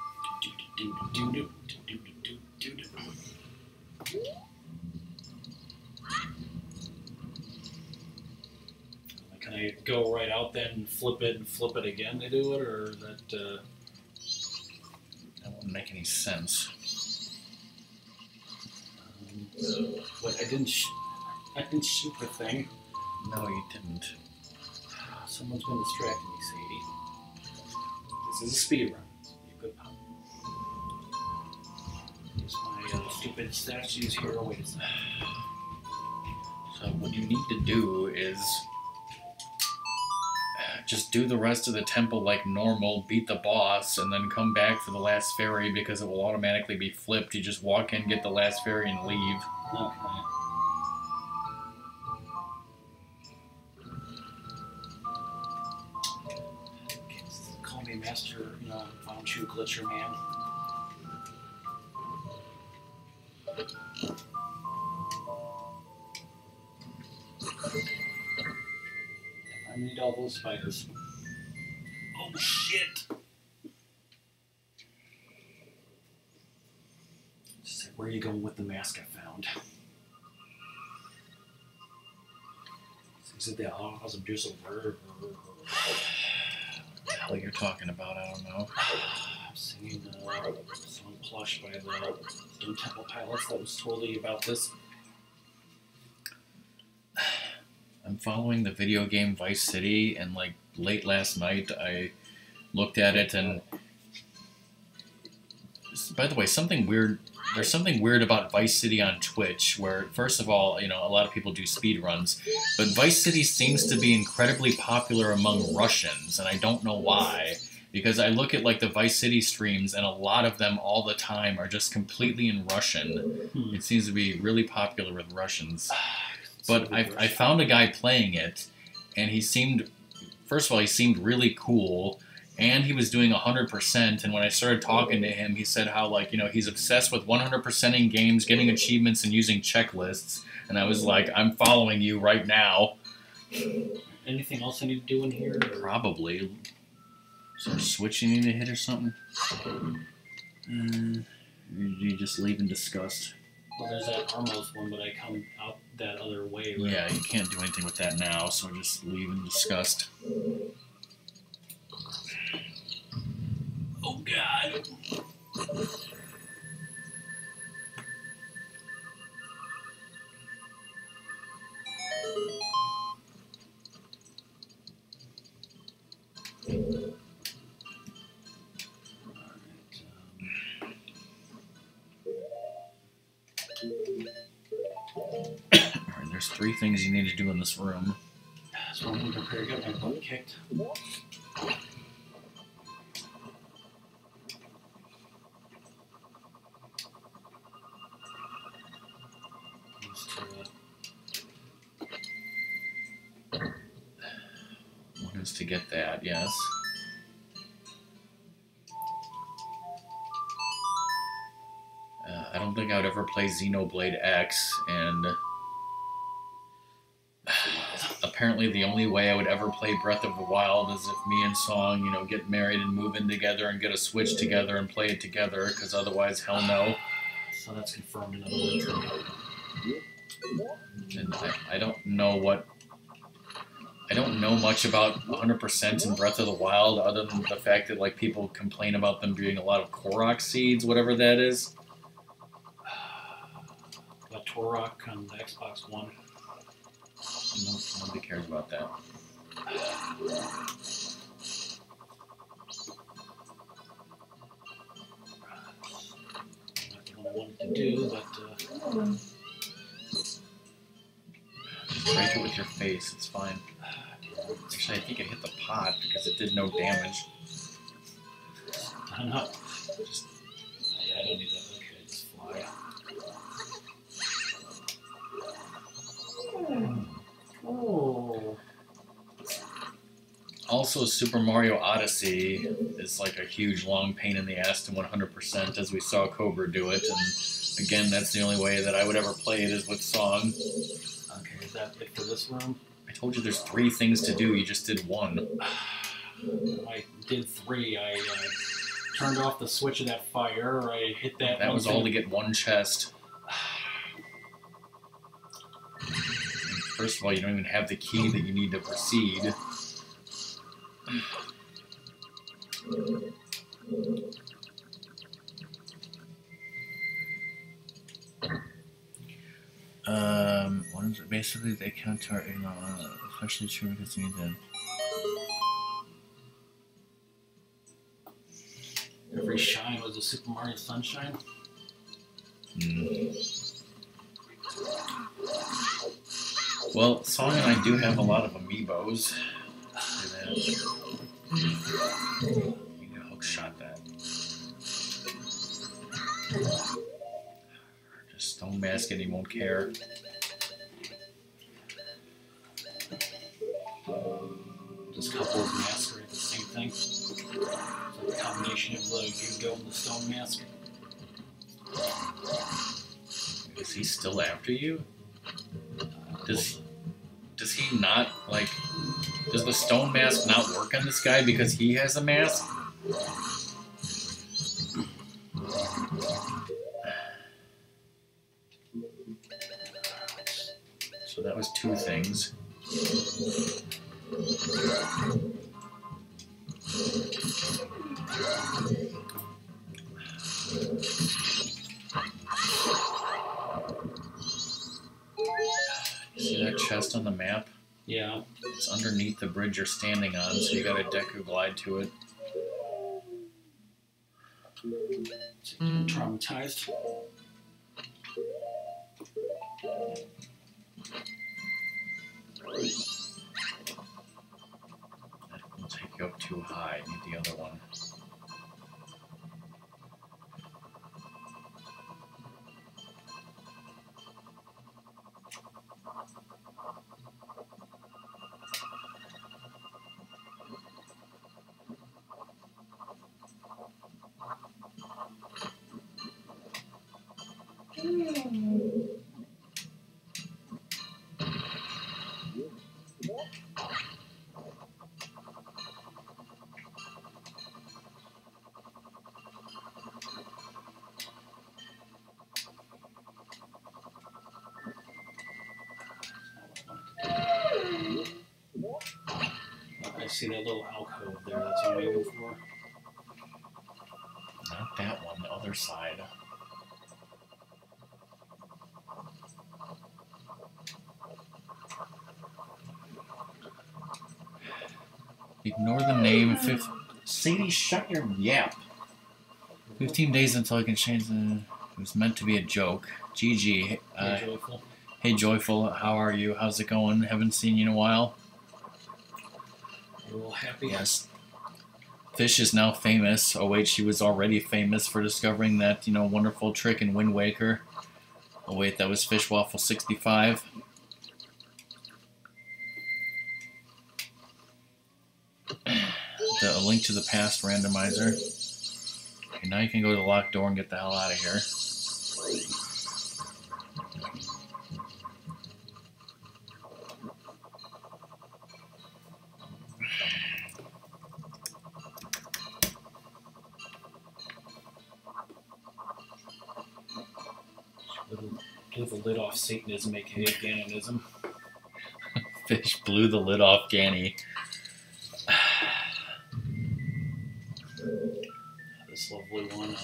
Can I go right out then and flip it again to do it, or that? That wouldn't make any sense. Wait, I didn't shoot the thing. No, you didn't. Someone's been distracting me, Sadie. This is a speed run. You could pop. Here's my stupid statues here. Oh, wait a second. So what you need to do is just do the rest of the temple like normal, beat the boss, and then come back for the last fairy because it will automatically be flipped. You just walk in, get the last fairy, and leave. Okay. Call me Master, found you glitcher man. I need all those spiders. Oh shit! Just where are you going with the mask I found? Is it the awesome juice of bird? What the hell you're talking about, I don't know. I'm singing a song Plush by the Stone Temple Pilots that was totally about this. I'm following the video game Vice City, and like late last night I looked at it, and by the way, something weird. There's something weird about Vice City on Twitch, where first of all, a lot of people do speed runs, but Vice City seems to be incredibly popular among Russians, and I don't know why. Because I look at like the Vice City streams, and a lot of them all the time are just completely in Russian. It seems to be really popular with Russians. But I found a guy playing it, and he seemed, first of all, he seemed really cool, and he was doing 100%, and when I started talking to him, he said how, like, he's obsessed with 100%ing games, getting achievements, and using checklists, and I was like, I'm following you right now. Anything else I need to do in here? Probably. Is there a switch you need to hit or something? You just leave in disgust. Well, there's that Armos one, but I come out that other way, right? Yeah, you can't do anything with that now, so just leave in disgust. Oh, God. Alright, there's 3 things you need to do in this room. So I'm going to get my butt kicked. One is to get that, yes. I don't think I would ever play Xenoblade X, and apparently the only way I would ever play Breath of the Wild is if me and Song, get married and move in together and get a Switch together and play it together, because otherwise, hell no. So that's confirmed in another trailer. And I don't know I don't know much about 100% in Breath of the Wild, other than the fact that, like, people complain about them being a lot of Korok seeds, whatever that is. The Torok on the Xbox One. Nobody cares about that. Not what I wanted to do, but Just break it with your face. It's fine. Actually, I think it hit the pot because it did no damage. I don't know. Just, yeah, I don't need that. Okay, just fly. Oh. Also, Super Mario Odyssey is like a huge, long pain in the ass to 100%, as we saw Cobra do it. And again, that's the only way that I would ever play it is with song. Okay, is that it for this room? I told you there's 3 things to do. You just did 1. I did 3. I turned off the switch of that fire. I hit that. That was all to get 1 chest. First of all, you don't even have the key that you need to proceed. What is it? Basically, they counter, especially true because you need to. Every shine was a Super Mario Sunshine. Well, Song and I do have a lot of amiibos. You need to hook shot that. Just don't mask it, he won't care. Just couples mask are the same thing. It's like a combination of the Gingo and the Stone Mask. Is he still after you? Does he not, like, does the stone mask not work on this guy because he has a mask? So that was 2 things. See that chest on the map? Yeah. It's underneath the bridge you're standing on, so you gotta Deku glide to it. Traumatized. That will take you up too high. I need the other one. I see that little alcove there. That's what I'm aiming for. Not that one, the other side. Ignore the name. Sadie, shut your yap. 15 days until I can change the. It was meant to be a joke. GG. Hey, Joyful. Hey, Joyful. How are you? How's it going? Haven't seen you in a while. You're all happy? Yes. Fish is now famous. Oh wait, she was already famous for discovering that, wonderful trick in Wind Waker. Oh wait, that was Fish Waffle 65. A Link to the Past randomizer. Okay, now you can go to the locked door and get the hell out of here. Blew the lid off Satanism, aka Ganonism. Fish blew the lid off Ganny. This lovely one.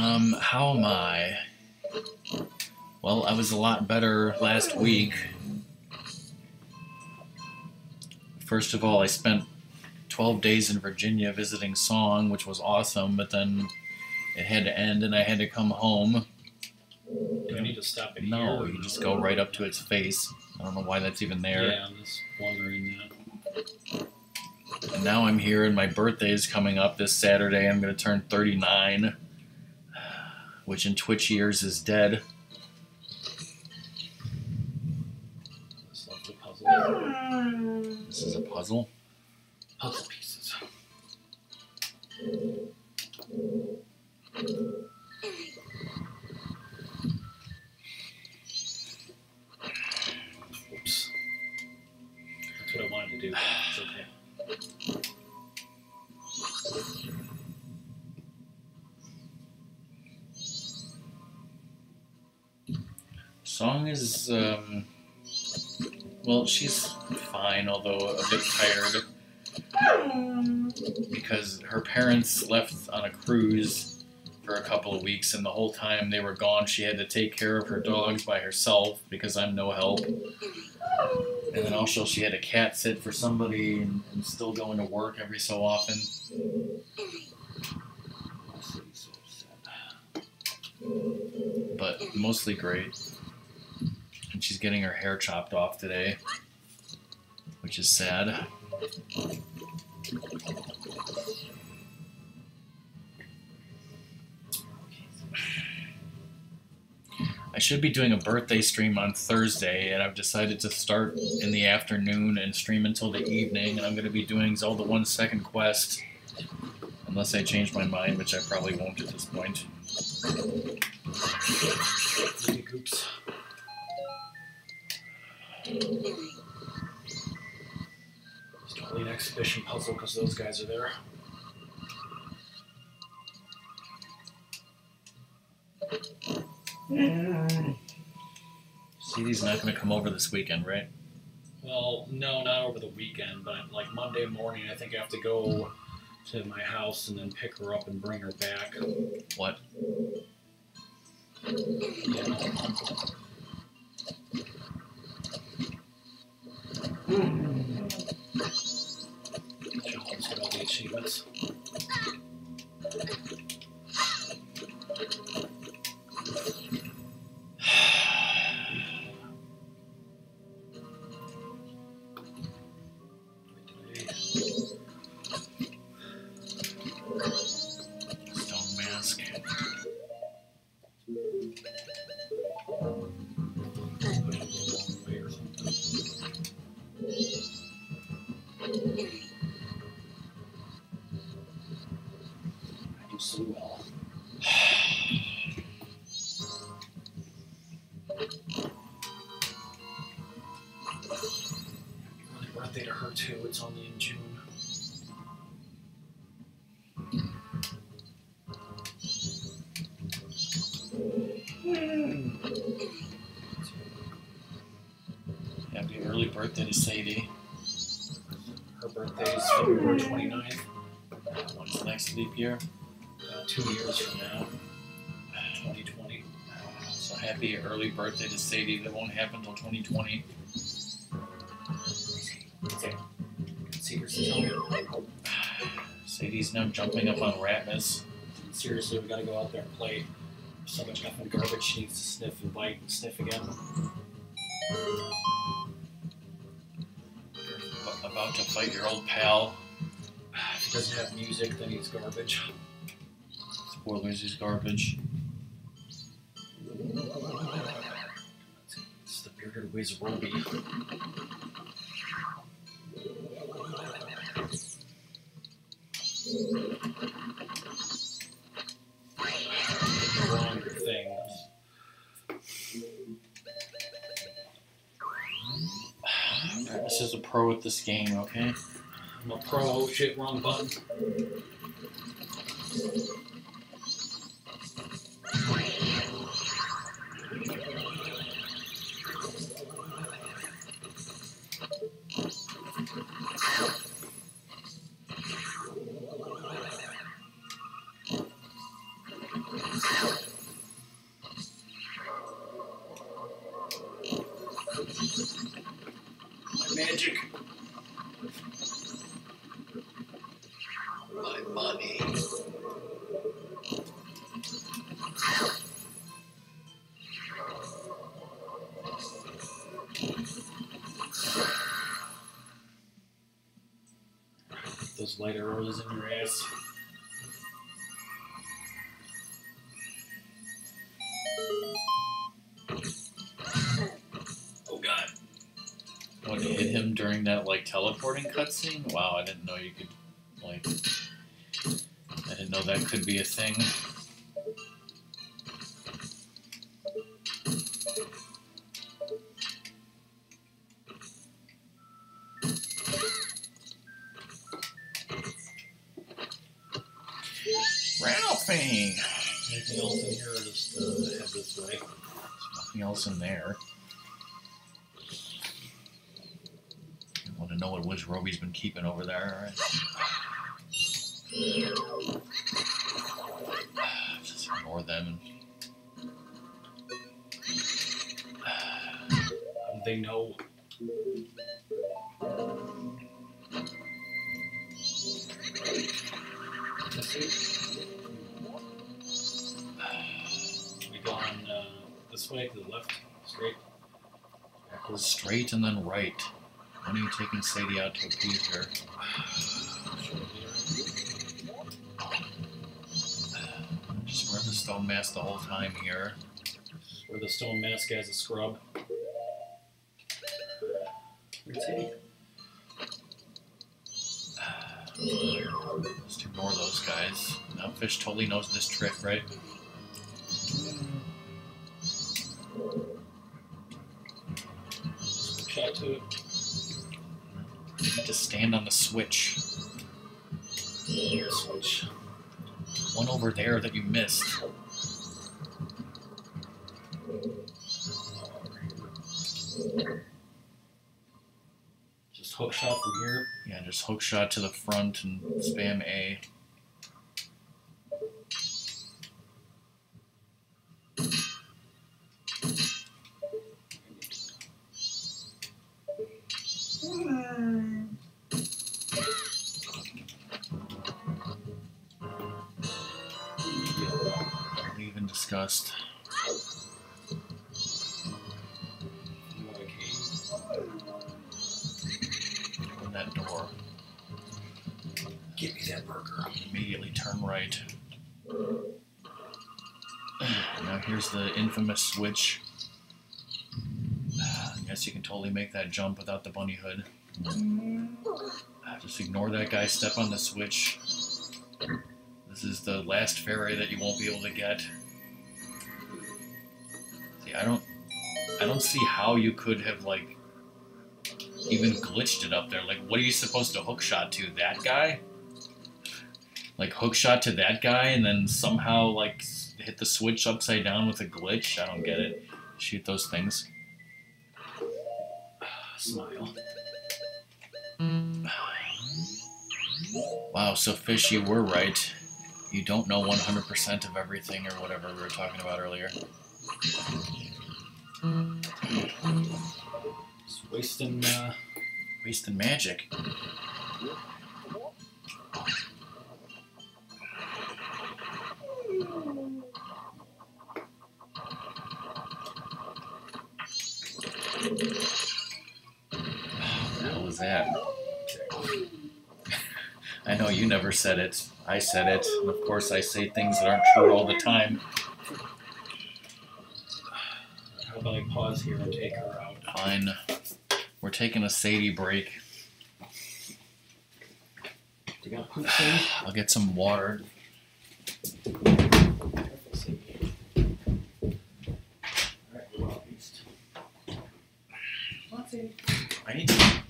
How am I? Well, I was a lot better last week. First of all, I spent 12 days in Virginia visiting Song, which was awesome, but then it had to end and I had to come home. Do I need to stop it No, here? you just go right up to its face. I don't know why that's even there. Yeah, I'm just wondering that. And now I'm here and my birthday is coming up this Saturday. I'm going to turn 39, which in Twitch years is dead. This lovely puzzle. This is a puzzle. Puzzle pieces. Oops. That's what I wanted to do. It's okay. Song is, well, she's fine, although a bit tired. Because her parents left on a cruise for a couple of weeks, and the whole time they were gone, she had to take care of her dogs by herself because I'm no help. And then also she had a cat sit for somebody and still going to work every so often. But mostly great. And she's getting her hair chopped off today, which is sad. I should be doing a birthday stream on Thursday, and I've decided to start in the afternoon and stream until the evening, and I'm going to be doing Zelda 1 Second Quest, unless I change my mind, which I probably won't at this point. Oops. It's totally an exhibition puzzle because those guys are there. CD's not going to come over this weekend, right? Well, no, not over the weekend, but like Monday morning, I think I have to go to my house and then pick her up and bring her back. What? Yeah. Let's get all the achievements. Stone mask. I do so well. Early birthday to her too. It's only in June. Happy early birthday to Sadie. Her birthday is February 29th. When's the next leap year? 2 years from now. 2020. So happy early birthday to Sadie. That won't happen until 2020. Seriously, tell me. Sadie's now jumping up on Ratmus. Seriously, we gotta go out there and play. There's so much effing garbage she needs to sniff and bite and sniff again. You're about to fight your old pal. If he doesn't have music, then he's garbage. Spoilers, he's garbage. It's the bearded whiz Roby. Wrong thing. This is a pro at this game, okay? I'm a pro. Oh shit, wrong button. money. Those light arrows in your ass. Oh god. What, hit him during that, like, teleporting cutscene? Wow, I didn't know you could, like... I didn't know that could be a thing. Ralphie! Anything else in here, or just head this way? There's nothing else in there. You want to know which Roby's been keeping over there, alright? Just ignore them. They know. We gone this way to the left, straight. Backwards, straight, and then right. When are you taking Sadie out to appease her? Just wear the stone mask the whole time here. Where the stone mask has a scrub. Where's he? Just ignore those guys. Now Fish totally knows this trick, right? Shot to it. You need to stand on the switch. Switch. One over there that you missed. Just hook shot from here. Yeah, just hook shot to the front and spam A. Leave in disgust. Open that door. Give me that burger. Immediately turn right. Now here's the infamous switch. Yes, you can totally make that jump without the bunny hood. Just ignore that guy, step on the switch. This is the last fairy that you won't be able to get. See, I don't see how you could have, like, even glitched it up there. Like, what are you supposed to hookshot to? That guy? Like, hookshot to that guy and then somehow, like, hit the switch upside down with a glitch? I don't get it. Shoot those things. Smile. Wow, so Fish, you were right. You don't know 100% of everything or whatever we were talking about earlier. Just wasting, Wasting magic. What the hell was that? I know you never said it. I said it. And of course I say things that aren't true all the time. how about I pause here and take her out? Fine. We're taking a Sadie break. You got hooks in? I'll get some water. Alright, we're out east. I need to...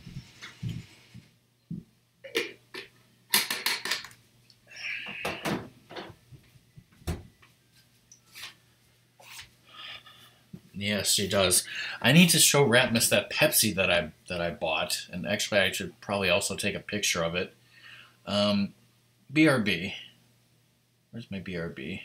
Yes, she does. I need to show Ratmus that Pepsi that I bought, and actually I should probably also take a picture of it. BRB. Where's my BRB?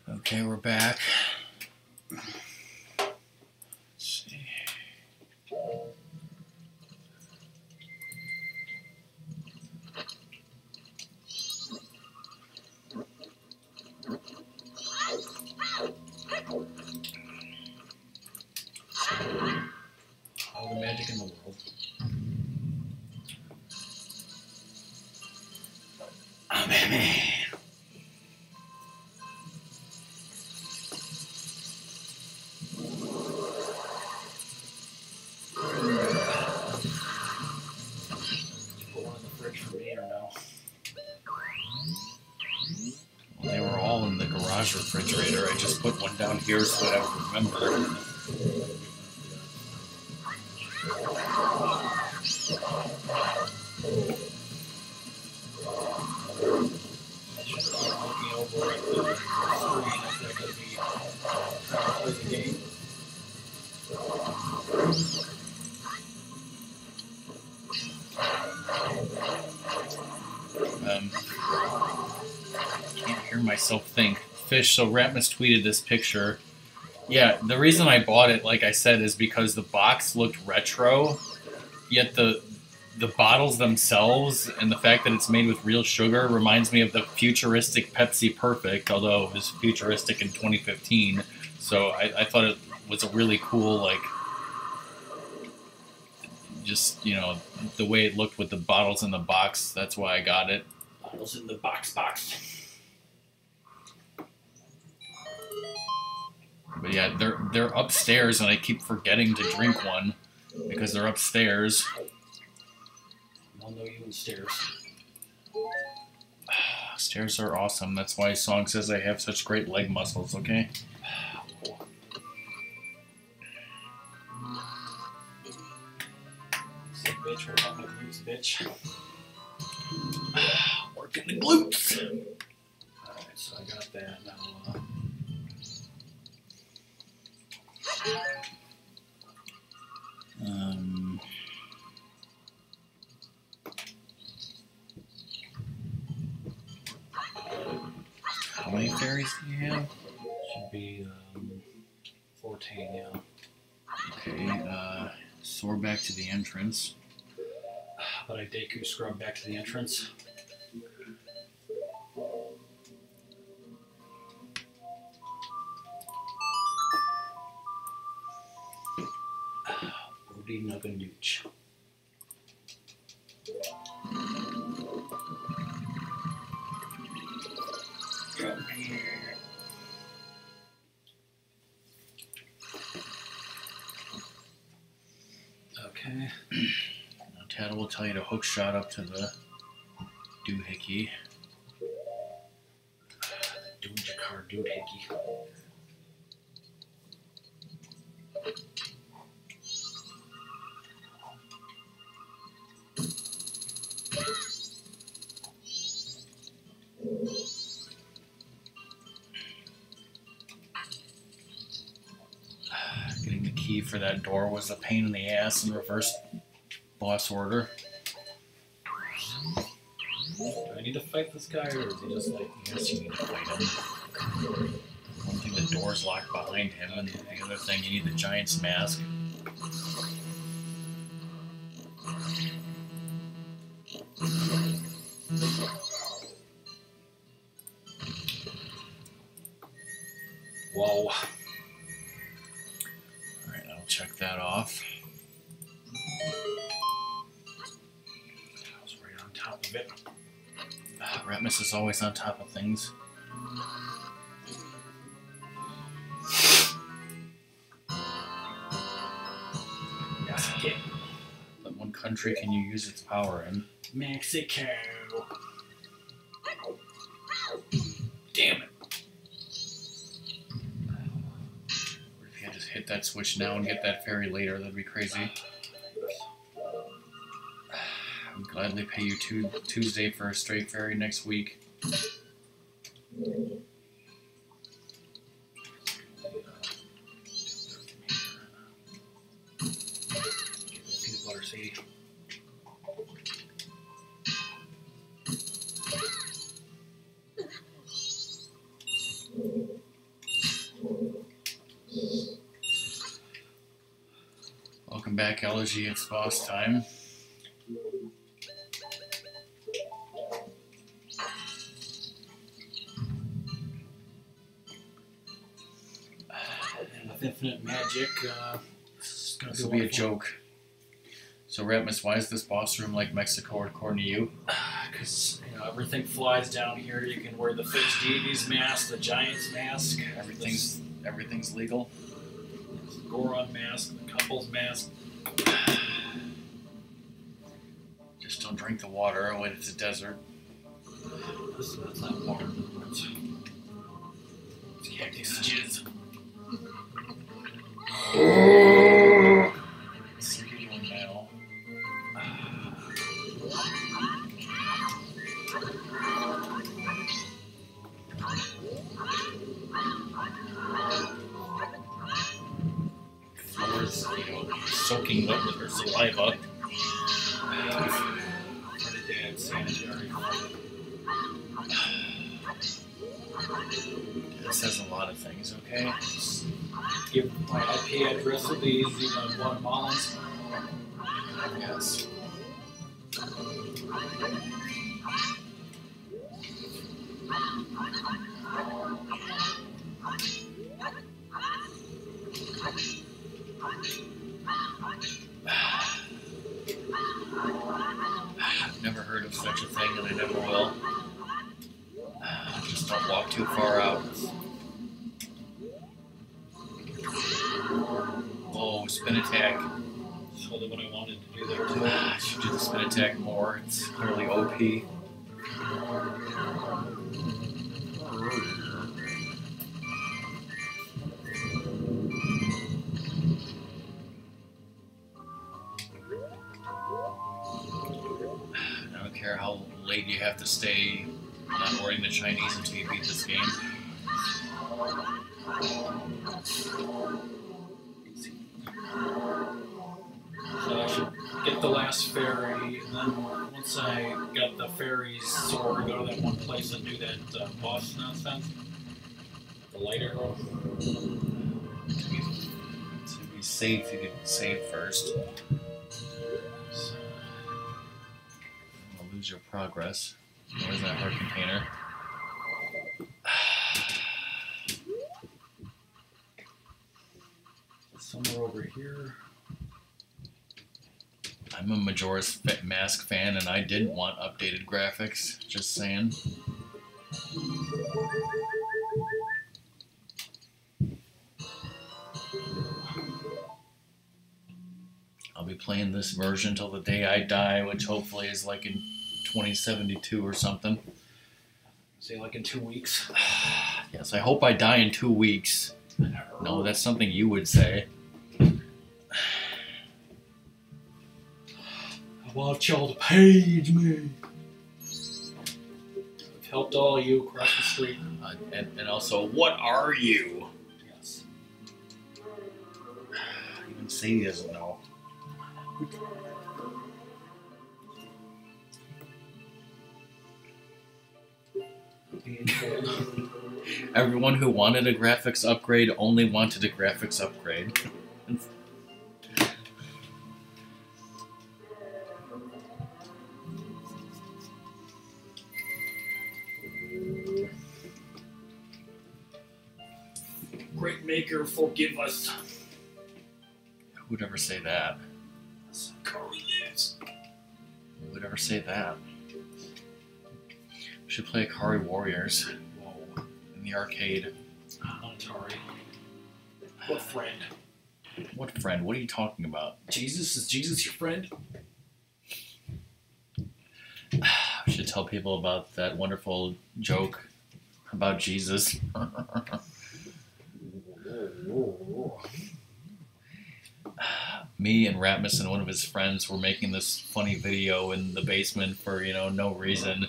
Okay, we're back. Let's see. All the magic in the world. Oh, baby. Put one in the fridge for me or no? Well, they were all in the garage refrigerator. I just put one down here so that I would remember. Looking over at the screen, is that going to be trying to play the game? Can't hear myself think. Fish, so Ratmus tweeted this picture. Yeah, the reason I bought it, like I said, is because the box looked retro, yet the bottles themselves and the fact that it's made with real sugar reminds me of the futuristic Pepsi Perfect, although it was futuristic in 2015. So I thought it was a really cool, like, just, you know, the way it looked with the bottles in the box. That's why I got it. Bottles in the box. But yeah, they're upstairs, and I keep forgetting to drink one because they're upstairs. I'll know you in stairs. Stairs are awesome. That's why Song says I have such great leg muscles, okay? Say, bitch, what about my glutes, bitch? Working the glutes! Alright, so I got that. Now, How many fairies do you have? should be 14, yeah. Okay, soar back to the entrance. But I Deku scrub back to the entrance. Booty Nuganooch. Okay. Now Tad will tell you to hook shot up to the doohickey. Jakar Doohickey. Getting the key for that door was a pain in the ass in reverse boss order. Do I need to fight this guy, or is he just like... Yes, you need to fight him. One thing, the door's locked behind him, and the other thing, you need the Giant's mask. Whoa. Alright, I'll check that off. I was right on top of it. Ratmus is always on top of things. Yes, okay. But what country can you use its power in? Mexico. Damn it. What if you had to hit that switch now and get that fairy later? That'd be crazy. I'm Gladly pay you Tuesday for a straight ferry next week. Peanut butter seed. Welcome back, Elegy. It's boss time. And with infinite magic, This will be a joke. So, Ratmus, why is this boss room like Mexico according to you? Because everything flies down here. You can wear the fixed deity's mask, the giant's mask. Everything's legal. The Goron mask, the couple's mask. Just don't drink the water. Oh, wait, it's a desert. That's not water. It's cactus jizz. Sleepy one now. Floors, soaking wet with her saliva. Sanitary. It says a lot of things, okay? Give my IP address to these, Guatemalans. Yes. I've never heard of such a thing, and I never will. Just don't walk too far out. Whoa, spin attack. That's totally what I wanted to do there, too. I should do the spin attack more. It's clearly OP. I don't care how late you have to stay not ordering the Chinese until you beat this game. So I should get the last ferry, and then once I got the ferry's sword, go to that one place and do that boss nonsense. The light arrow. To be safe, you could save first. So, I'll lose your progress. Where's that heart container? Somewhere over here. I'm a Majora's Mask fan, and I didn't want updated graphics. Just saying. I'll be playing this version till the day I die, which hopefully is like in 2072 or something. Say like in 2 weeks. Yes, I hope I die in 2 weeks. No, that's something you would say. I want y'all to page me. I've helped all of you across the street. And also, what are you? Yes. Even Sadie doesn't know. Everyone who wanted a graphics upgrade only wanted a graphics upgrade. Great Maker, forgive us. Who would ever say that? Who would ever say that? We should play Akari Warriors. Whoa. In the arcade. On Atari. What friend? What friend? What are you talking about? Jesus? Is Jesus your friend? We should tell people about that wonderful joke about Jesus. me and Ratmus and one of his friends were making this funny video in the basement for, no reason.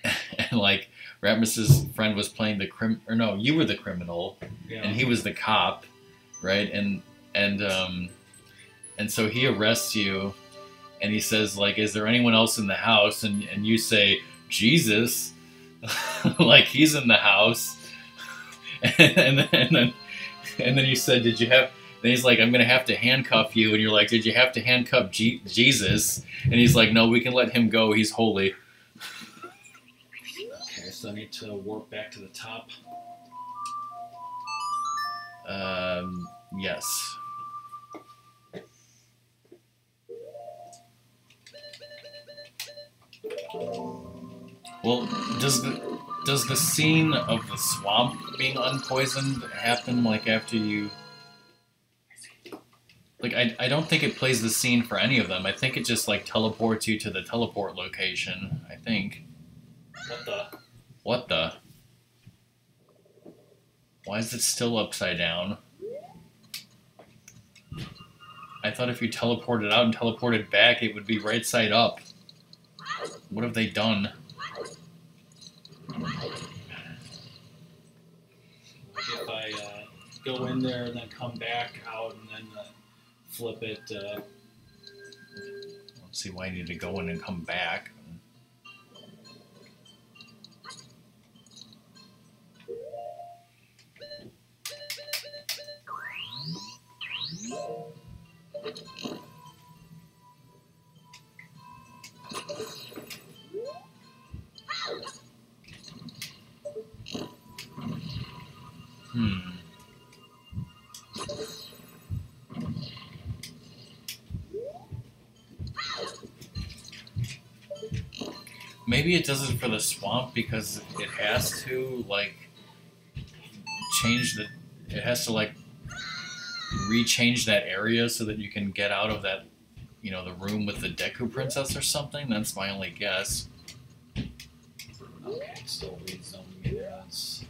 And like Ratmus's friend was playing you were the criminal, Yeah. and he was the cop, right? And so he arrests you, and he says like, "Is there anyone else in the house?" And you say, "Jesus," like he's in the house, and then you said, "Did you have?" Then he's like, "I'm gonna have to handcuff you," and you're like, "Did you have to handcuff Jesus?" And he's like, "No, we can let him go. He's holy." Okay, so I need to warp back to the top. Yes. Well, does the scene of the swamp being unpoisoned happen like after you? Like I don't think it plays the scene for any of them. I think it just like teleports you to the teleport location. I think. What the? Why is it still upside down? I thought if you teleported out and teleported back, it would be right side up. What have they done? If I go in there and then come back out and then flip it. Let's see why I need to go in and come back. Maybe it does it for the swamp because it has to like it has to like rechange that area so that you can get out of that, the room with the Deku Princess or something. That's my only guess. Okay, still rezoning me there. That's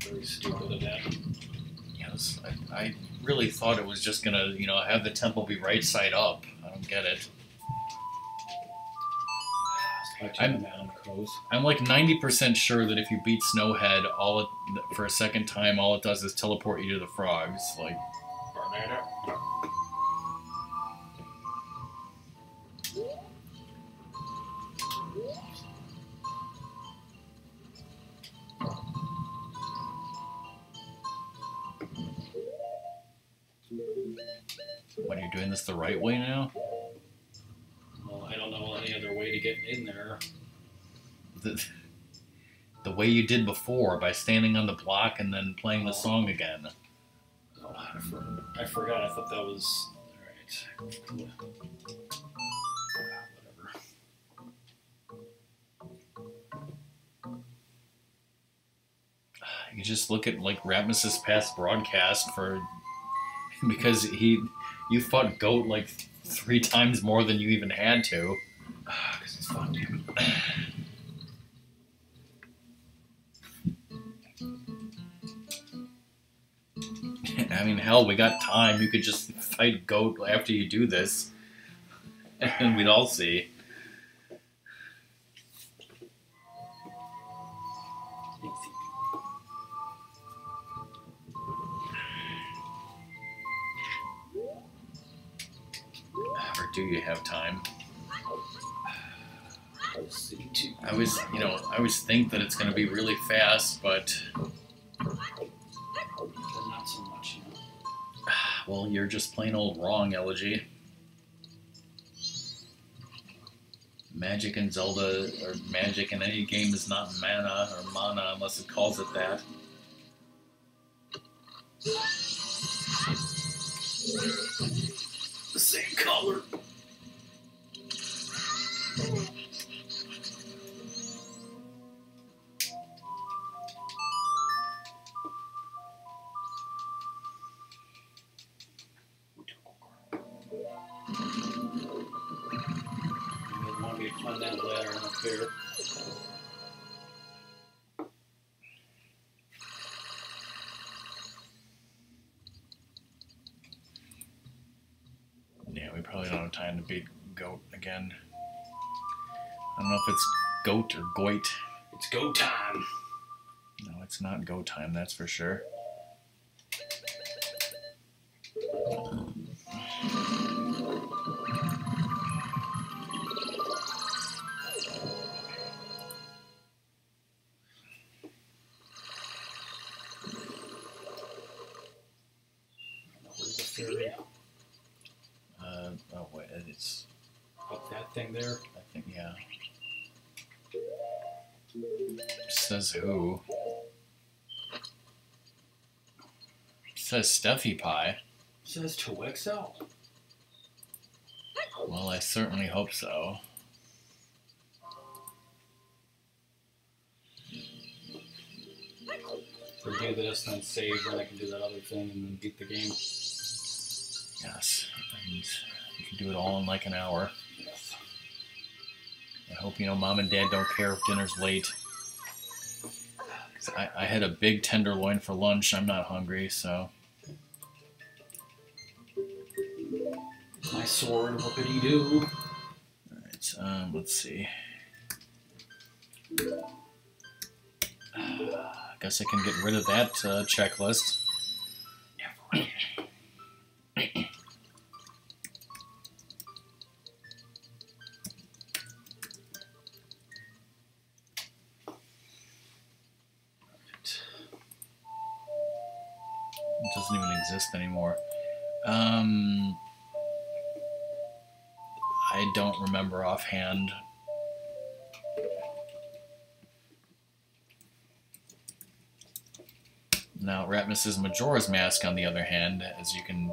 very stupid of that. Yes, I really thought it was just gonna, have the temple be right side up. I don't get it. I'm like 90% sure that if you beat Snowhead, for a second time, all it does is teleport you to the frogs. Like, what, are you doing this the right way now? Well, I don't know any other way to get in there. The way you did before, by standing on the block and then playing the song again. Oh, I forgot. I thought that was... Alright. You just look at like Ratmus's past broadcast because you fought Goat like 3 times more than you even had to. Because he's fun, dude. I mean, hell, we got time. You could just fight Goat after you do this, and we'd all see. Or do you have time? I always think that it's going to be really fast, but not so much, Well, you're just plain old wrong, Elegy. Magic in Zelda, or magic in any game, is not mana or mana unless it calls it that. The same color. You want me to climb that ladder up there? no time to beat Goat again. I don't know if it's Goat or Goit. It's go time. No, it's not go time, that's for sure. Where's the fairy? Oh wait, it's... Up that thing there? I think, yeah. Says who? Says Steffi Pie. Says to Excel. Well, I certainly hope so. Or do this, then save, when I can do that other thing, and then beat the game. Yes, and you can do it all in like an hour. Yes. I hope, you know, Mom and Dad don't care if dinner's late. 'Cause I had a big tenderloin for lunch. I'm not hungry, so... My sword, whoopity-doo. Alright, let's see. I guess I can get rid of that checklist. Never again. It doesn't even exist anymore. I don't remember offhand. Now, Ratmus's Majora's Mask, on the other hand, as you can,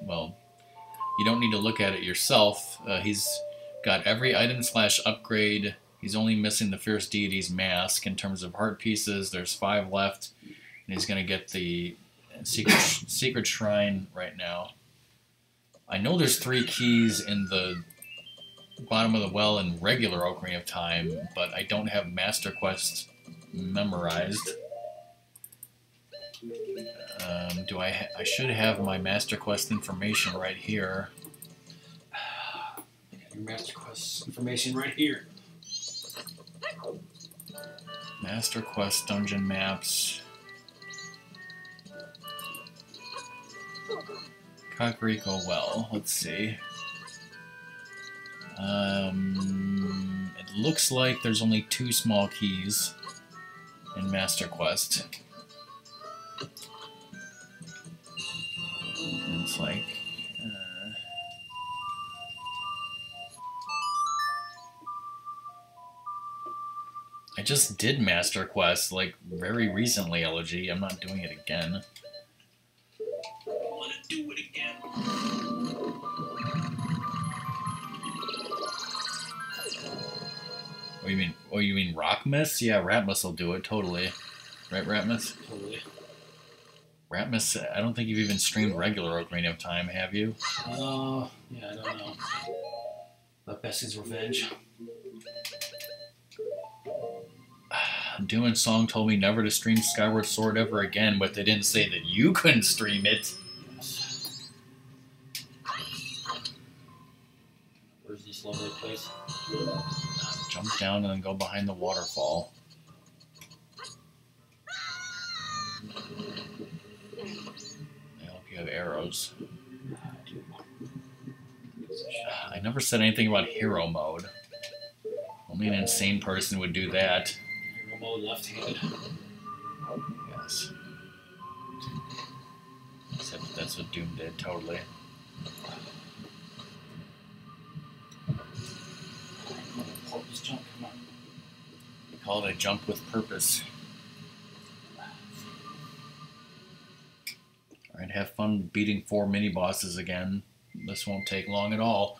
well, you don't need to look at it yourself. He's got every item / upgrade. He's only missing the Fierce Deity's mask. In terms of heart pieces, there's 5 left, and he's going to get the secret shrine right now. I know there's 3 keys in the bottom of the well in regular Ocarina of Time, but I don't have Master Quest memorized. I should have my Master Quest information right here. I got your Master Quest information right here. Master Quest dungeon maps. Kakariko Well, let's see. It looks like there's only 2 small keys in Master Quest. It's like... I just did Master Quest, like, very recently, Elegy. I'm not doing it again. I want to do it again. Oh, you mean Rockmus? Yeah, Ratmus will do it, totally. Right, Ratmus? Totally. Ratmus, I don't think you've even streamed regular Ocarina of Time, have you? Yeah, I don't know. But Bessie's Revenge. Doom and Song told me never to stream Skyward Sword ever again, but they didn't say that you couldn't stream it. Yes. Where's this lovely place? Jump down and then go behind the waterfall. I hope you have arrows. I do. I never said anything about hero mode. Only an insane person would do that. Hero mode left-handed. Yes. Except that's what Doom did, totally. Porpoise jump, come on. They call it a jump with purpose. Alright, have fun beating 4 mini-bosses again. This won't take long at all.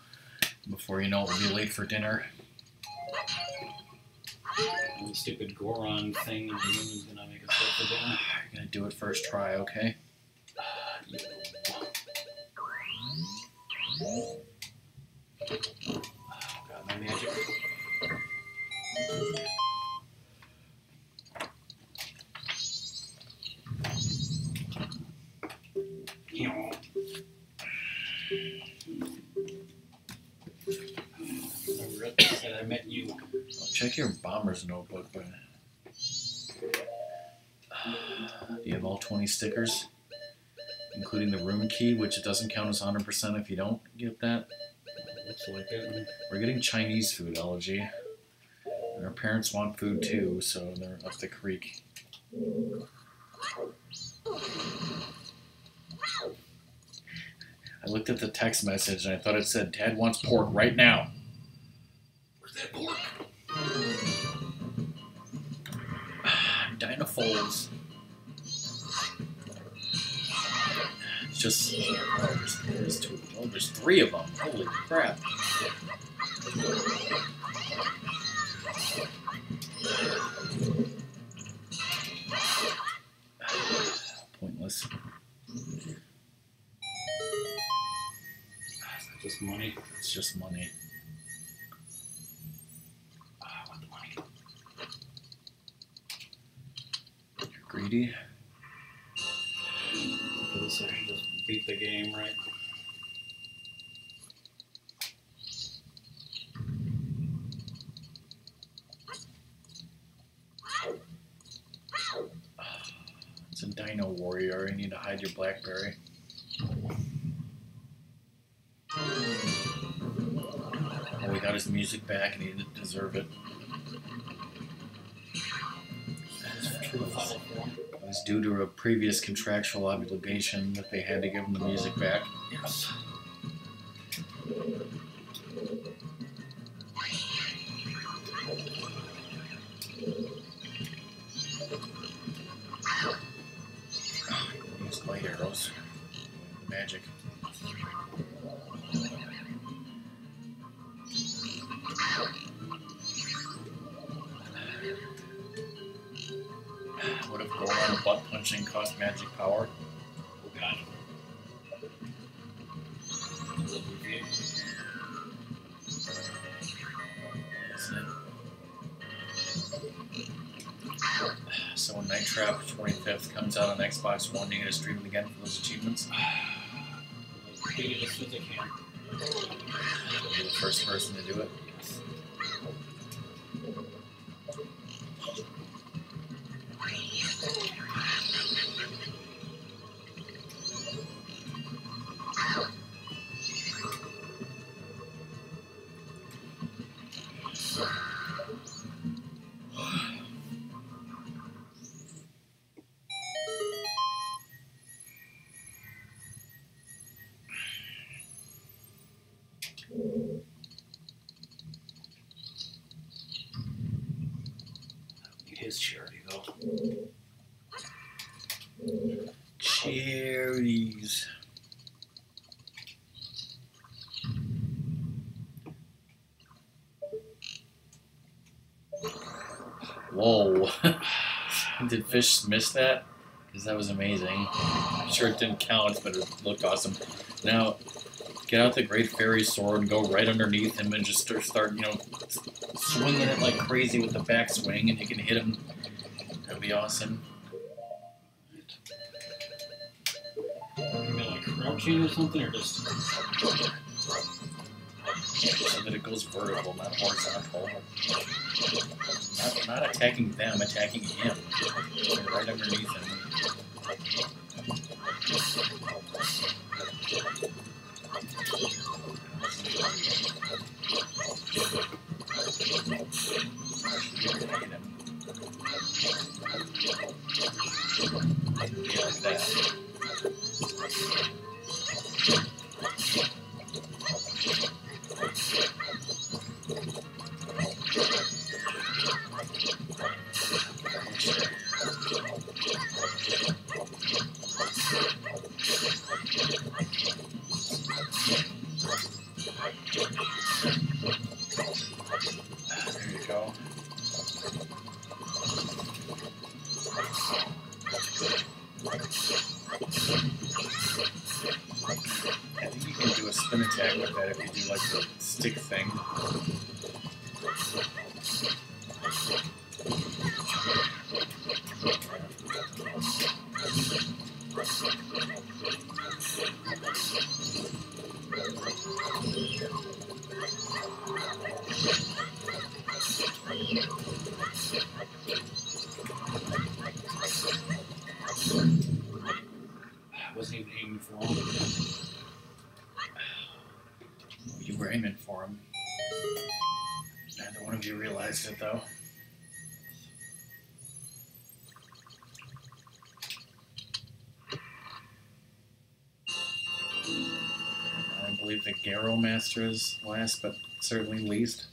Before you know it, we'll be late for dinner. And the stupid Goron thing is gonna make us late for dinner. You're gonna do it first try, okay? Oh god, my magic. check your bomber's notebook, but do you have all 20 stickers? Including the room key, which it doesn't count as 100% if you don't get that. Looks like it. We're getting Chinese food allergy. And our parents want food too, so they're up the creek. I looked at the text message and I thought it said, Dad wants pork right now. Where's that pork? Dinofolds. It's just, there's two. Oh, there's 3 of them. Holy crap. Pointless. Just money. It's just money. I want the money. You're greedy. For this, I should just beat the game, right? It's a Dino Warrior. You need to hide your Blackberry. Oh, we got his music back and he didn't deserve it. True final form. It was due to a previous contractual obligation that they had to give him the music back. Yes. Use light arrows. Magic. What if Goron butt punching cost magic power? Oh god. Isn't it? So when Night Trap 25th comes out on Xbox One, you're going to stream it again for those achievements? Beat it as soon as I can. You're the first person to do it? His charity, though. Cherries. Whoa. Did Fish miss that? Because that was amazing. I'm sure it didn't count, but it looked awesome. Now, get out the Great Fairy Sword and go right underneath him and just start, swinging it like crazy with the backswing, and you can hit him. That'd be awesome. You mean like crouching or something, or just... So that it goes vertical, not horizontal. Not attacking them, attacking him. Right underneath him. Yeah, like that. There you go. I think you can do a spin attack with that if you do like the stick thing. I wasn't even aiming for him. You were aiming for him. Neither one of you realized it, though. I believe the Garrow Master is last, but certainly least.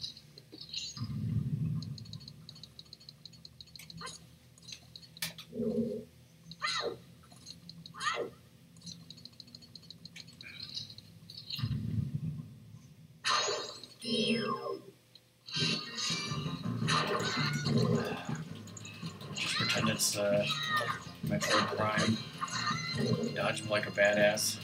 Just pretend it's Metroid Prime. Dodge him like a badass.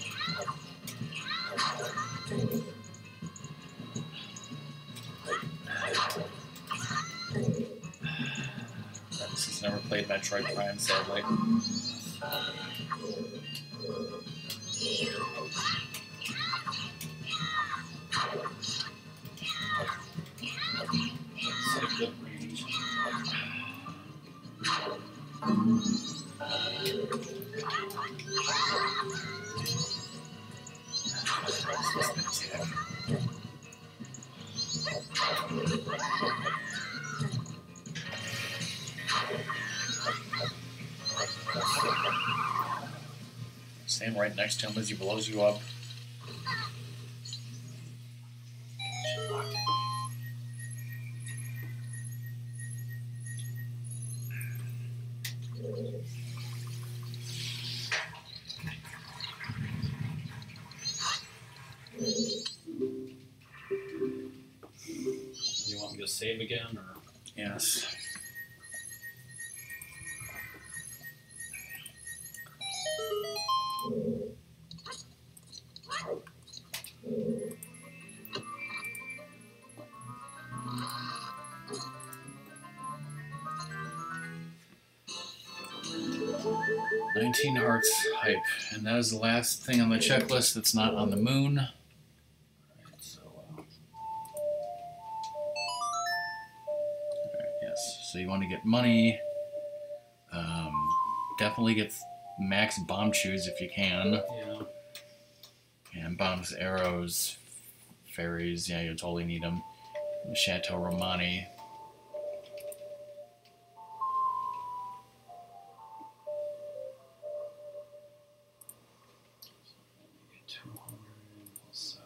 Ratmus has never played Metroid Prime, sadly. It's like good range. Stand right next to him as he blows you up. You want me to save again, or? Yes. "19 hearts hype," and that is the last thing on the checklist that's not on the moon. Right, so, Yes, so you want to get money. Definitely get max bomb chews if you can. yeah. And bombs, arrows, fairies, yeah, you totally need them. Chateau Romani. Get 200 plus,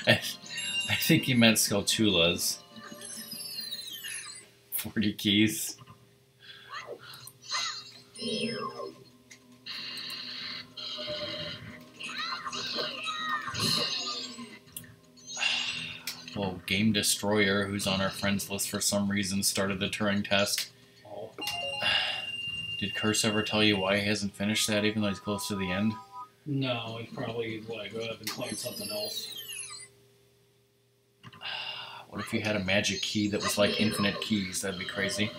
I think he meant Skulltulas. 40 keys. Well, Game Destroyer, who's on our friends list for some reason, started the Turing test. oh. Did Curse ever tell you why he hasn't finished that, even though he's close to the end? No, he'd probably like go up and playing something else. What if you had a magic key that was like infinite keys? That'd be crazy.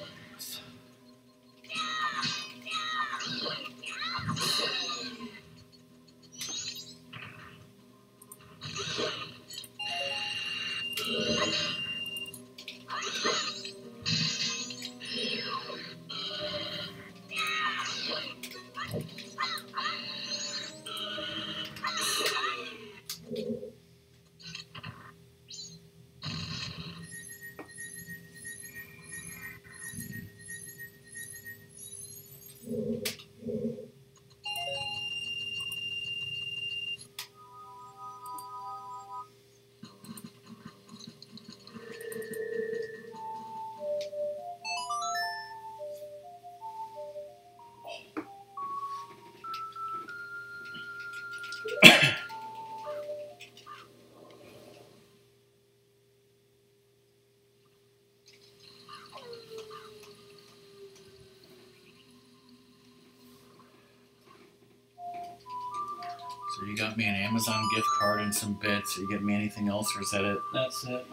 So you got me an Amazon gift card and some bits. Are you getting me anything else, or is that it? That's it.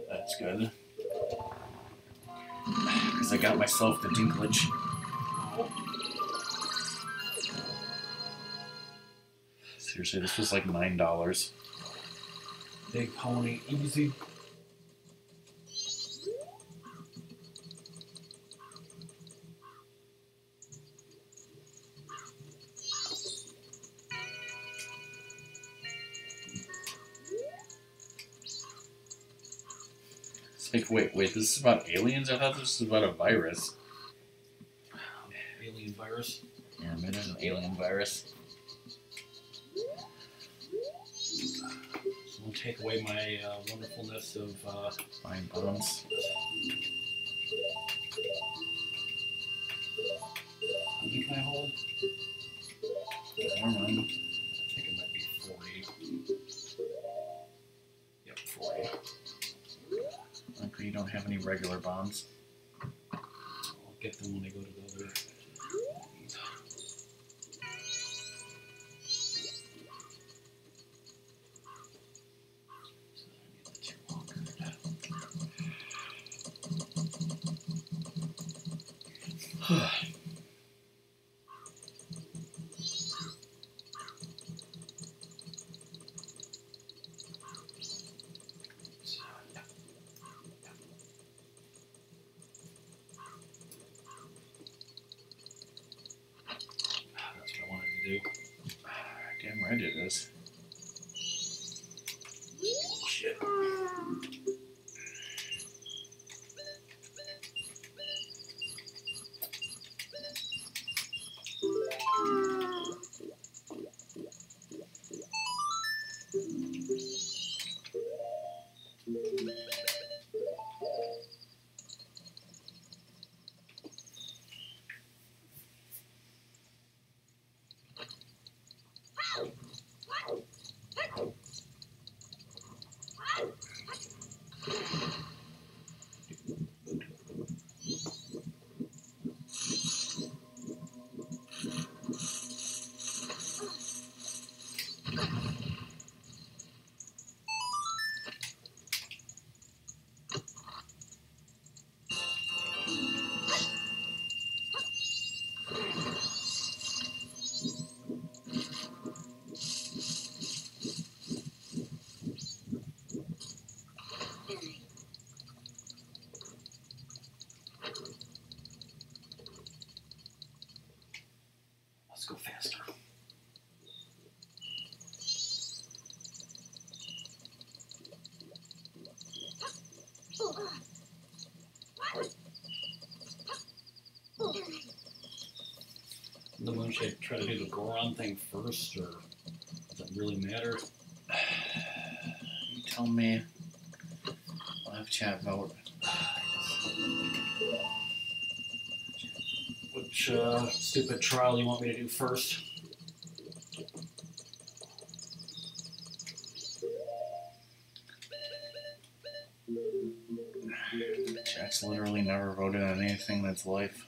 That's good. Because I got myself the dinklage. Seriously, this was like $9. Big pony, easy. It's like, wait, this is about aliens? I thought this was about a virus. Alien virus. Yeah, maybe there's an alien virus. So we'll take away my wonderfulness of Fine bombs. how many can I hold? I don't know. I think it might be 40. Yep, 40. Okay, you don't have any regular bombs. I'll get them when I go to the other. That's what I wanted to do. Damn right it is. Shit. Let's go faster. The moon should try to do the Goron thing first, or does it really matter? You tell me. I'll have chat vote. Which stupid trial you want me to do first? Chat's literally never voted on anything that's life.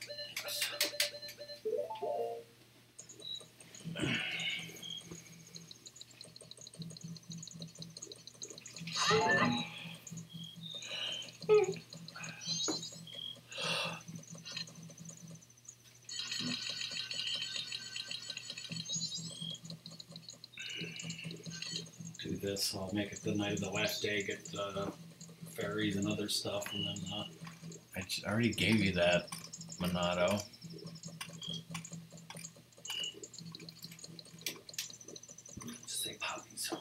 Do this. I'll make it the night of the last day. Get fairies and other stuff, and then I already gave you that, Monado. just say poppies.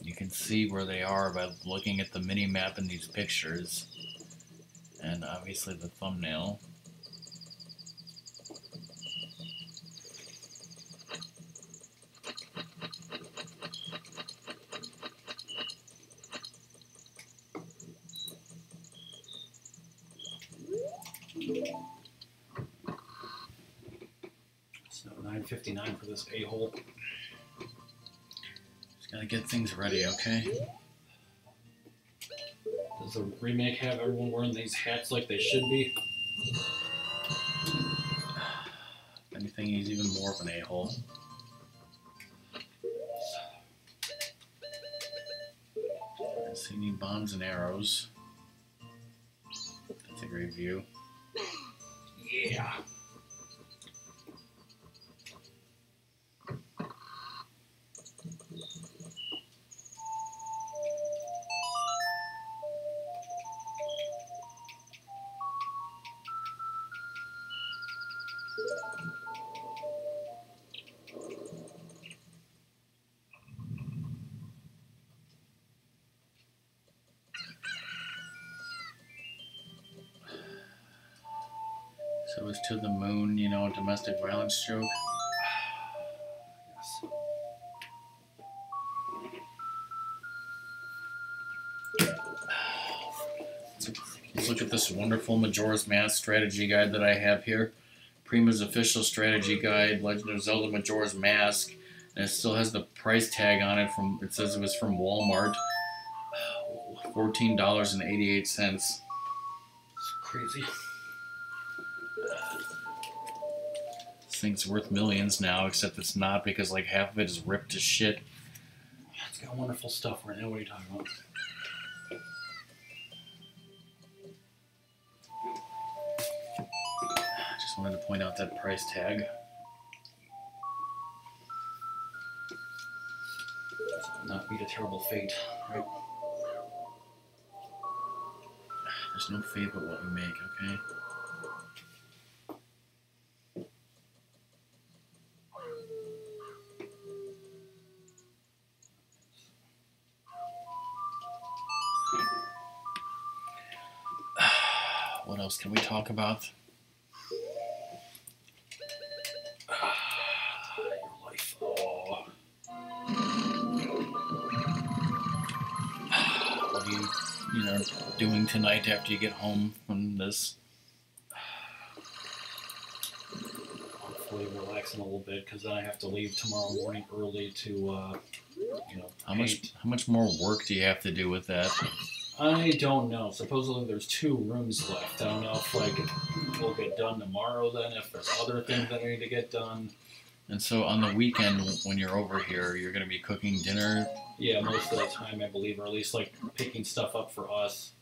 You can see where they are by looking at the mini map in these pictures, and obviously the thumbnail. So 9:59 for this a-hole. Gotta get things ready, okay? Does the remake have everyone wearing these hats like they should be? If anything, he's even more of an a-hole. So you need bombs and arrows. That's a great view. Yeah. So it was to the moon, you know, a domestic violence joke. Let's look at this wonderful Majora's Mask strategy guide that I have here. Prima's official strategy guide, Legend of Zelda Majora's Mask, and it still has the price tag on it. It says it was from Walmart, $14.88. It's crazy. This thing's worth millions now, except it's not because like half of it is ripped to shit. It's got wonderful stuff right now. What are you talking about? Just wanted to point out that price tag. Not beat a terrible fate, right? There's no fate but what we make, okay? What else can we talk about? Your life. Oh. What are you doing tonight after you get home from this? Hopefully relaxing a little bit because then I have to leave tomorrow morning early to, How much more work do you have to do with that? I don't know. Supposedly there's 2 rooms left. I don't know if we'll get done tomorrow then, if there's other things that I need to get done. And so on the weekend when you're over here, you're going to be cooking dinner? Yeah, most of the time I believe, or at least like picking stuff up for us.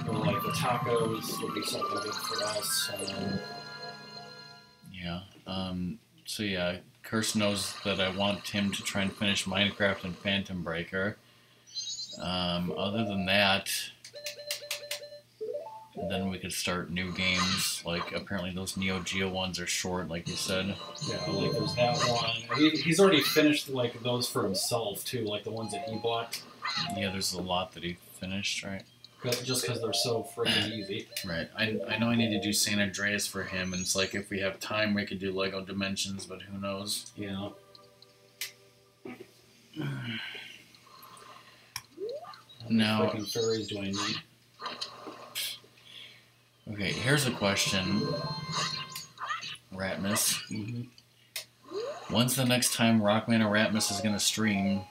Like the tacos would be something good for us. Yeah. So yeah, Kirst knows that I want him to try and finish Minecraft and Phantom Breaker. Other than that, then we could start new games. Like apparently those Neo Geo ones are short, like you said. Yeah, like there's that one. He's already finished like those for himself too, like the ones that he bought. Yeah, there's a lot that he finished, right? Just because they're so freaking easy. Right. I know I need to do San Andreas for him, and it's like if we have time, we could do Lego Dimensions, but who knows? Yeah. Now, freaking fairies do I need? Okay, here's a question, Ratmus. Mm-hmm. When's the next time Rockman or Ratmus is going to stream?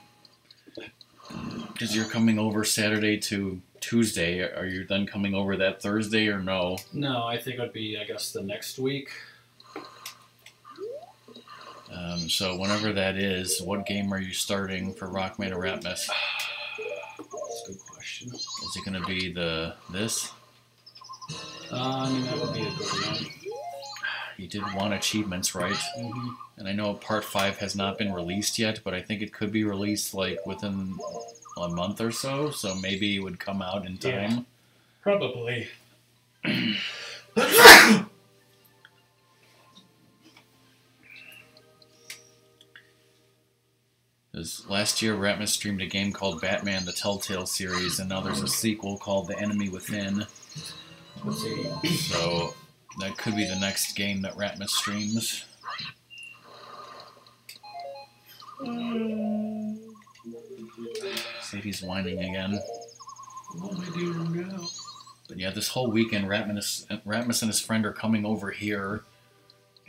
Because you're coming over Saturday to Tuesday. Are you then coming over that Thursday or no? No, I think it would be, I guess, the next week. So whenever that is, what game are you starting for Rockman or Ratmus? That's a good question. Is it going to be this? I mean, that would be a good one. You did want achievements, right? Mm-hmm. And I know Part 5 has not been released yet, but I think it could be released like within a month or so, so maybe it would come out in time. Yeah, probably. Because last year, Ratmus streamed a game called Batman: The Telltale Series, and now there's a sequel called The Enemy Within. Let's see. So that could be the next game that Ratmus streams. he's whining again. What am I doing now? But yeah, this whole weekend, Ratmus and his friend are coming over here.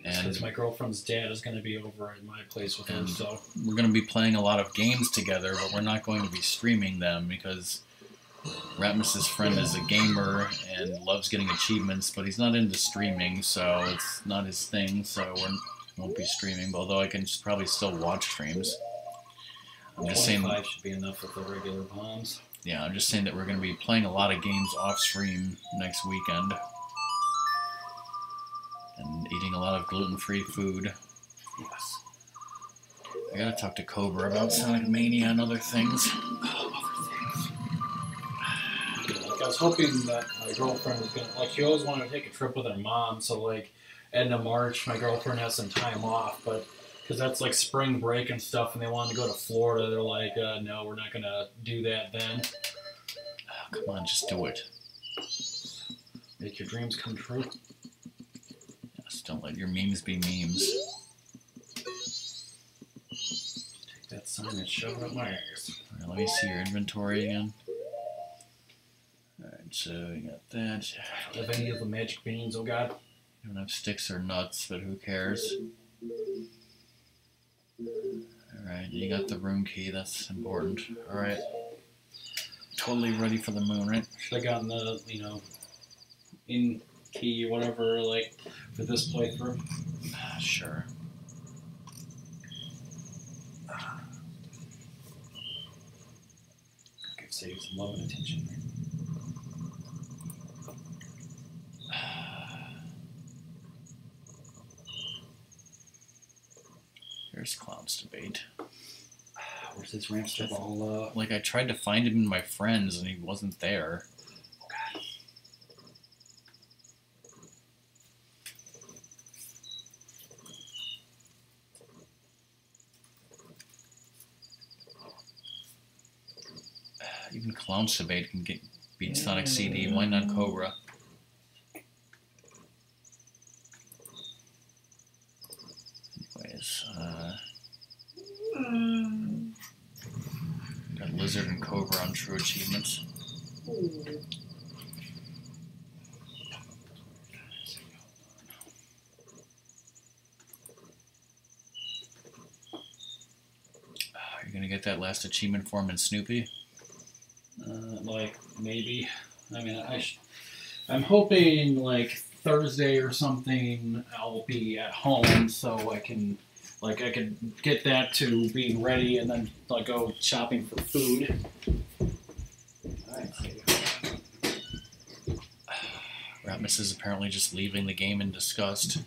And Since my girlfriend's dad is going to be over at my place with her, so we're going to be playing a lot of games together, but we're not going to be streaming them because Ratmus's friend is a gamer and loves getting achievements, but he's not into streaming, so it's not his thing, so we won't be streaming, although I can probably still watch streams. I'm just saying 25 should be enough with the regular bombs. Yeah, I'm just saying that we're going to be playing a lot of games off stream next weekend. And eating a lot of gluten-free food. Yes. I gotta talk to Cobra about Sonic Mania and other things. Like, I was hoping that my girlfriend was gonna, like, she always wanted to take a trip with her mom, so, like, end of March, my girlfriend has some time off, but, because that's, like, spring break and stuff, and they wanted to go to Florida, they're like, no, we're not gonna do that then. Oh, come on, just do it. Make your dreams come true. Just don't let your memes be memes. Take that sign and shove it up my ass. Alright, let me see your inventory again. Alright, so we got that. I don't have any of the magic beans, oh god. You don't have sticks or nuts, but who cares? Alright, you got the room key, that's important. Alright. Totally ready for the moon, right? Should have gotten the, you know, in key, whatever, like, for this playthrough. Sure. I could save some love and attention. Here's Clown's debate. Where's this Ramster ball? Like, I tried to find him in my friends and he wasn't there. Oh god. Even Clown's debate can beat Sonic CD. Why not Cobra? Anyways, got Lizard and Cobra on true achievements. You're gonna get that last achievement for him in Snoopy? Like, maybe. I mean, I'm hoping, like, Thursday or something I'll be at home so I can get that to being ready and then, like, go shopping for food. Alright. Ratmus is apparently just leaving the game in disgust.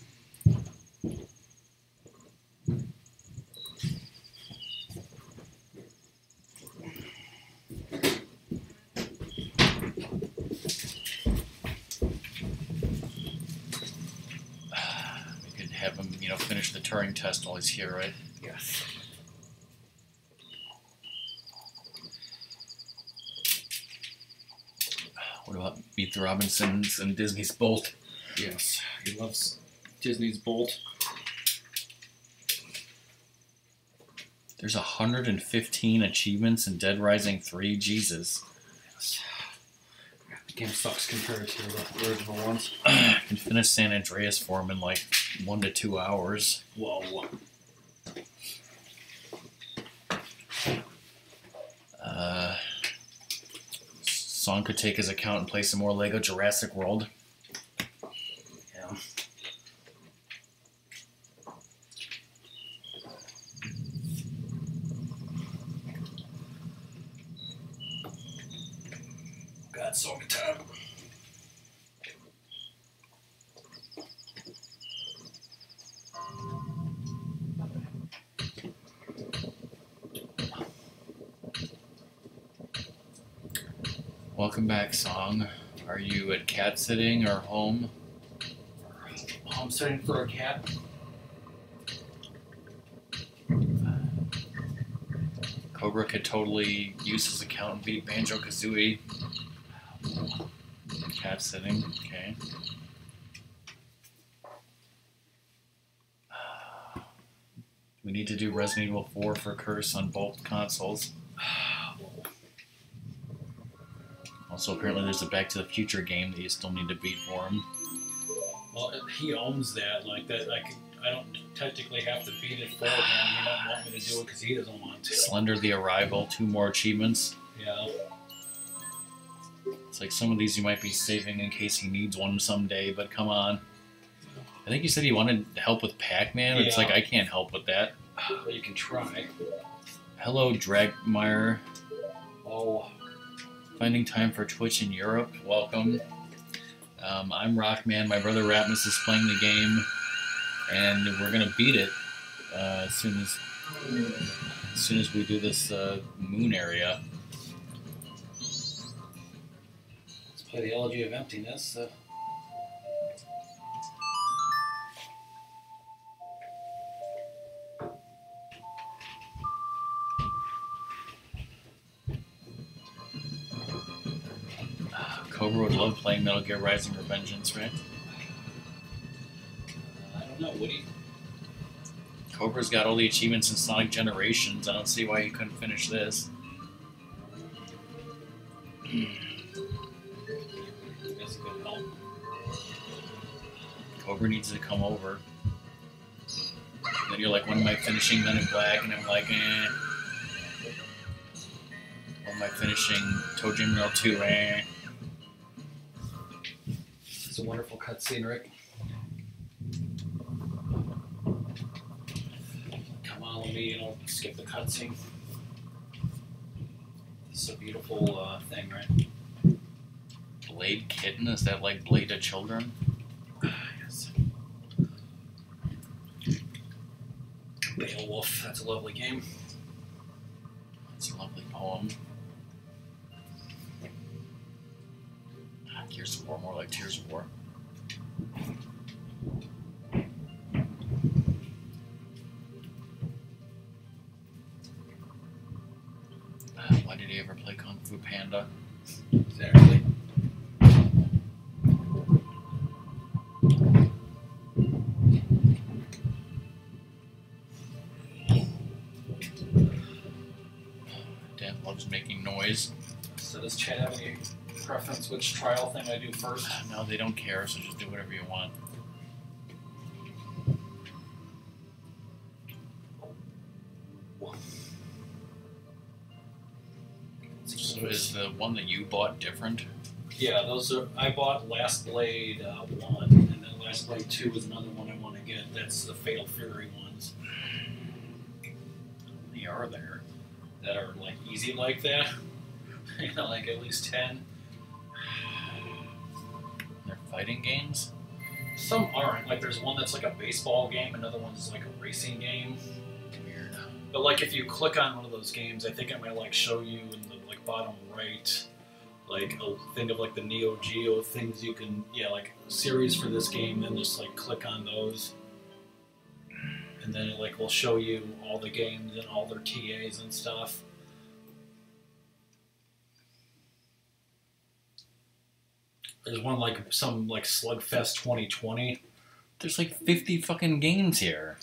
Have him, finish the Turing test while he's here, right? Yes. What about Meet the Robinsons and Disney's Bolt? Yes. He loves Disney's Bolt. There's 115 achievements in Dead Rising 3. Jesus. Yes. The game sucks compared to the original ones. I can finish San Andreas for him in like 1 to 2 hours. Whoa. Song could take his account and play some more Lego Jurassic World. Yeah. God, song time. Welcome back, Song. Are you at cat sitting or home? I'm sitting for a cat. Cobra could totally use his account and beat Banjo-Kazooie. Cat sitting, okay. We need to do Resident Evil 4 for Curse on both consoles. Also, apparently there's a Back to the Future game that you still need to beat for him. Well, he owns that. Like that, I don't technically have to beat it for him. He don't want me to do it because he doesn't want to. Slender the Arrival, 2 more achievements. Yeah. It's like some of these you might be saving in case he needs one someday, but come on. I think you said he wanted help with Pac-Man. Yeah. It's like, I can't help with that. Well, you can try. Hello, Dragmire. Oh. Finding time for Twitch in Europe. Welcome. I'm Rockman. My brother Ratmus is playing the game, and we're gonna beat it as soon as we do this moon area. Let's play the Elegy of Emptiness. Cobra would love playing Metal Gear Rising Revengeance, right? I don't know, would he? Cobra's got all the achievements in Sonic Generations. I don't see why he couldn't finish this. That's a good help. Cobra needs to come over. And then you're like, when am I finishing Men in Black? And I'm like, eh. When am I finishing Toe Jam Earl 2? Eh. It's a wonderful cutscene, Rick. Come on, let me, skip the cutscene. This is a beautiful thing, right? Blade Kitten? Is that like Blade of Children? Yes. Beowulf, that's a lovely game. It's a lovely poem. Gears of War, more like Tears of War. Why did he ever play Kung Fu Panda? Exactly. Dad loves making noise. So does Chad have any preference which trial thing I do first? No, they don't care, so just do whatever you want. So is the one that you bought different? Yeah, those are. I bought Last Blade 1, and then Last Blade 2 is another one I want to get. That's the Fatal Fury ones. How many are there? That are like easy like that. Like at least 10. They're fighting games? Some aren't. Like there's one that's like a baseball game, another one's like a racing game. Weird. But like if you click on one of those games, I think it might like show you in the like bottom right, like a thing of like the Neo Geo things you can, like a series for this game. Then just like click on those, and then it like will show you all the games and all their TAs and stuff. There's one like some like Slugfest 2020. There's like 50 fucking games here.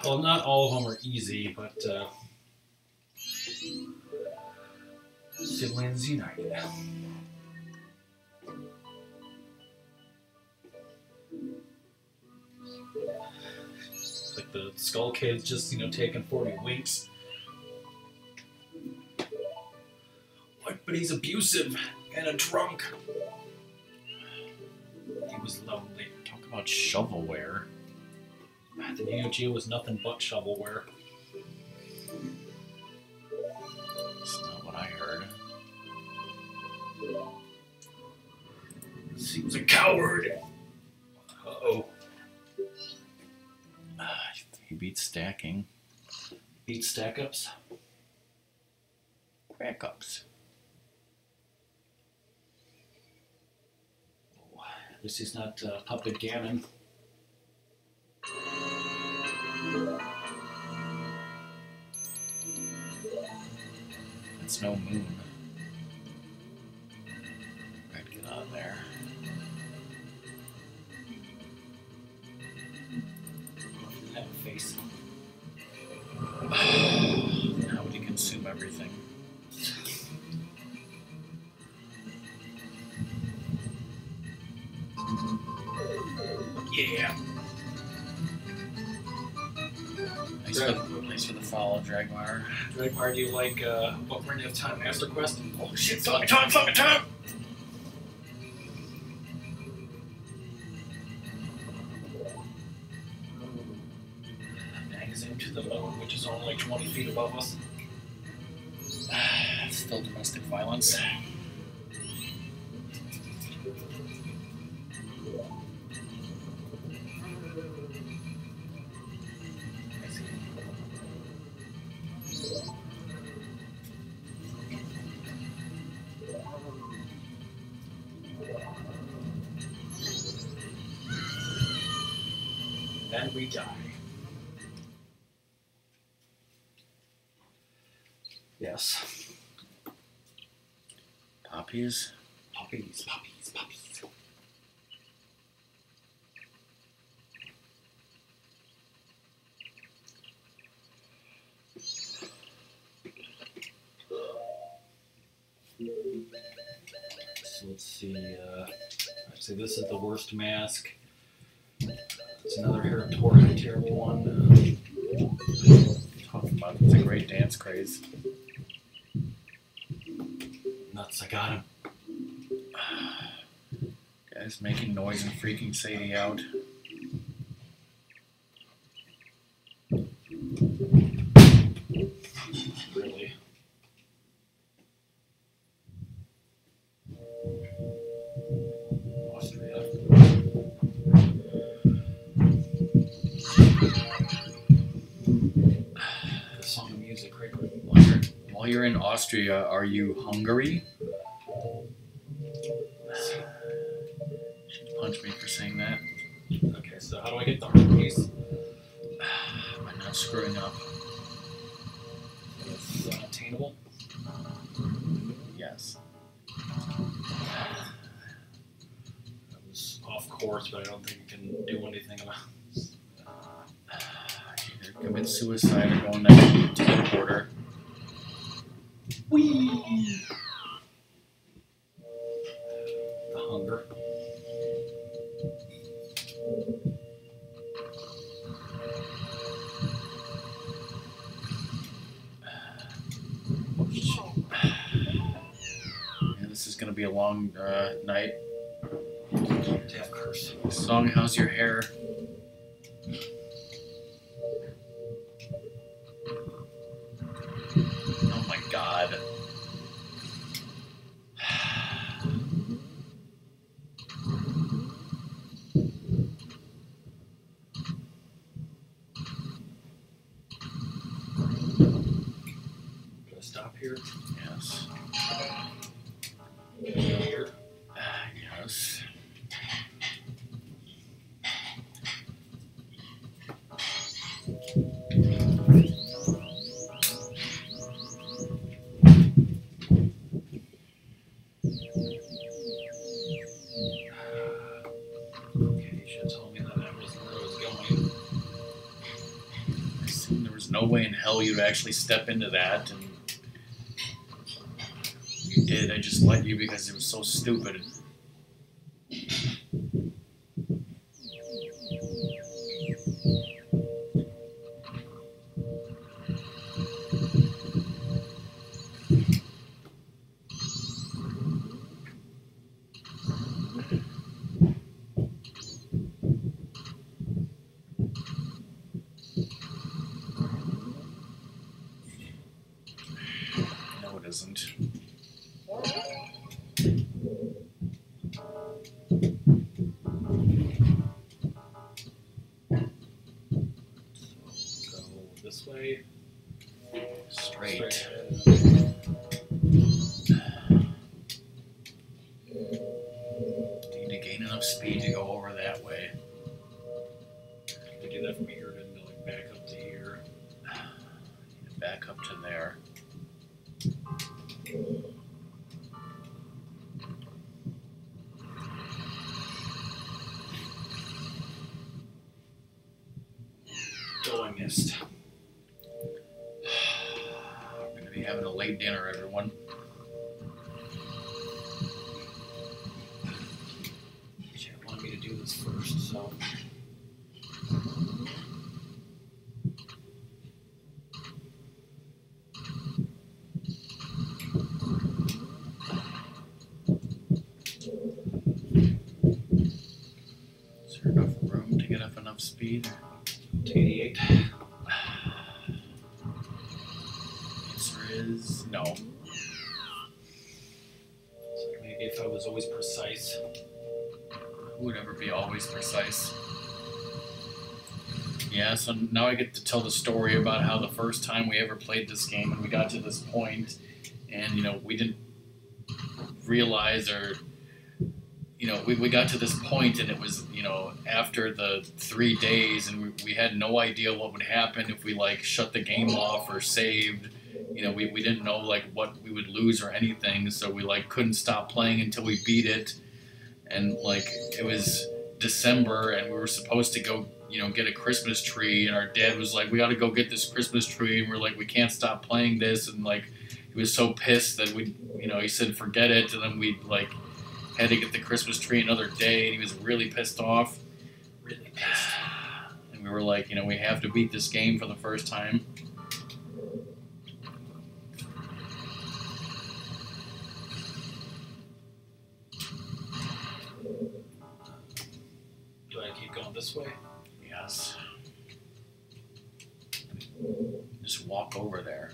Well, not all of them are easy, but Siblings United. Like the Skull Kid's just taking 40 winks. What? But he's abusive and a drunk. He was lonely. Talk about shovelware. The Neo Geo was nothing but shovelware. That's not what I heard. He was a coward. Uh-oh. He beats stacking. Beat stack-ups. Crack-ups. At least he's not Puppet Gammon. It's no moon. Right, get out of there. That face. How would you consume everything? Yeah. Nice for the follow, Dragmar. Dragmar, do you like Ocarina of Time Master Quest? Oh shit, fucking time! Magazine to the moon, which is only like 20 feet above us. Still domestic violence. Then we die. Yes. Poppies? Puppies. So let's see, I'd say this is the worst mask. It's another terrible one. Talking about it's a great dance craze. Nuts, I got him. Guys making noise and freaking Sadie out. Really? Austria. The song of music, right? While you're in Austria, are you Hungary? She'd punch me for saying that. Okay, so how do I get the heart piece? By not screwing up. It's unattainable. Yes. That was off course, but I don't think you can do anything about it. Either commit suicide or go in that teleporter. Whee! The hunger. Yeah, this is gonna be a long night. Death curse. Song, how's your hair? Oh my god. Do I stop here? Yes. Here. Yes. Okay, you should have told me that wasn't where I was going. I assumed there was no way in hell you'd actually step into that, and you did. I just let you because it was so stupid. No, it isn't. So go this way. Straight. ahead. Need to gain enough speed to go over that way. To do that from here to like back up to here. Need to back up to there. Oh, I missed. We're gonna be having a late dinner, everyone. Chat wanted me to do this first, so. Is there enough room to get up enough speed? To 88. Answer is no. So maybe if I was always precise. Who would ever be always precise? Yeah, so now I get to tell the story about how the first time we ever played this game and we got to this point and, you know, we didn't realize or, you know, we got to this point and it was, you know, after the 3 days and we had no idea what would happen if we, like, shut the game off or saved. You know, we didn't know, like, what we would lose or anything, so we, like, couldn't stop playing until we beat it. And, like, it was December and we were supposed to go, you know, get a Christmas tree, and our dad was like, we got to go get this Christmas tree, and we're like, we can't stop playing this, and, like, he was so pissed that we, you know, he said forget it, and then we, like, had to get the Christmas tree another day, and he was really pissed off. Really pissed. And we were like, you know, we have to beat this game for the first time. Do I keep going this way? Yes. Just walk over there.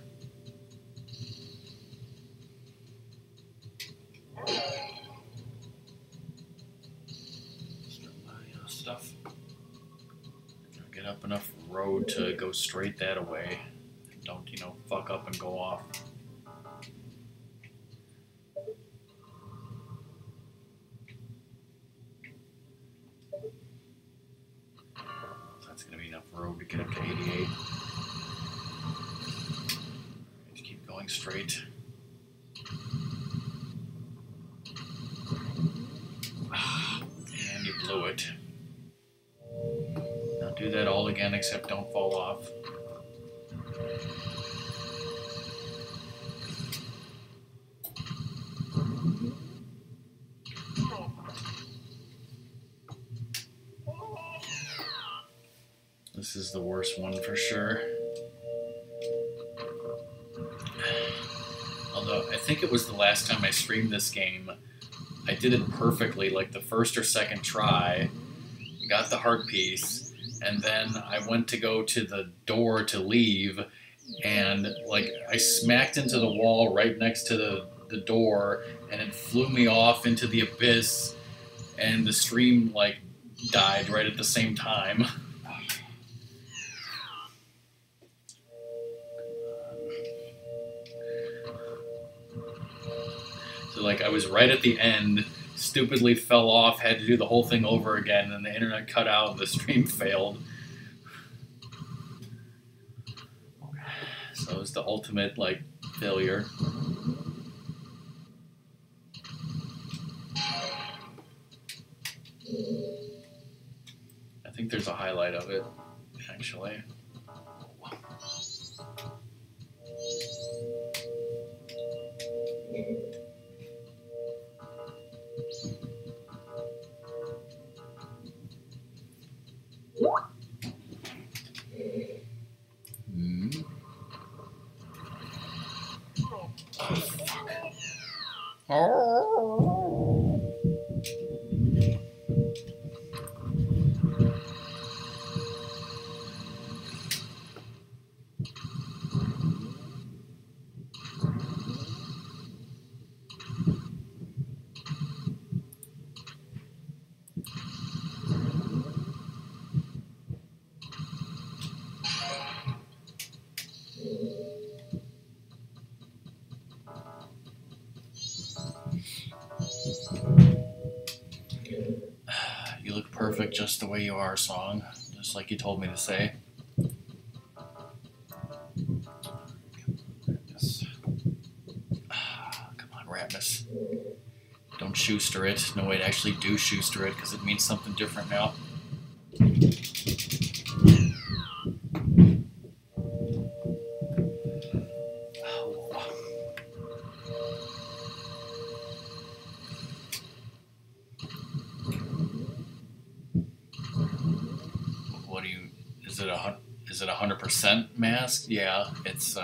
Start my stuff. Get up enough road to go straight that way. Don't, you know, fuck up and go off. That's going to be enough road to get up to 88. Just keep going straight. And you blew it. Now do that all again, except don't fall off. This is the worst one for sure. Although, I think it was the last time I streamed this game, I did it perfectly, like the first or second try, got the heart piece, and then I went to go to the door to leave, and, like, I smacked into the wall right next to the door, and it flew me off into the abyss, and the stream, like, died right at the same time. So, like, I was right at the end, stupidly fell off, had to do the whole thing over again, and the internet cut out and the stream failed. So it was the ultimate, like, failure. I think there's a highlight of it, actually. You look perfect just the way you are, song. Just like you told me to say. Yes. Come on, Ratmus. Don't Schuster it. No way to actually do Schuster it, because it means something different now. Is it 100% mask? Yeah, it's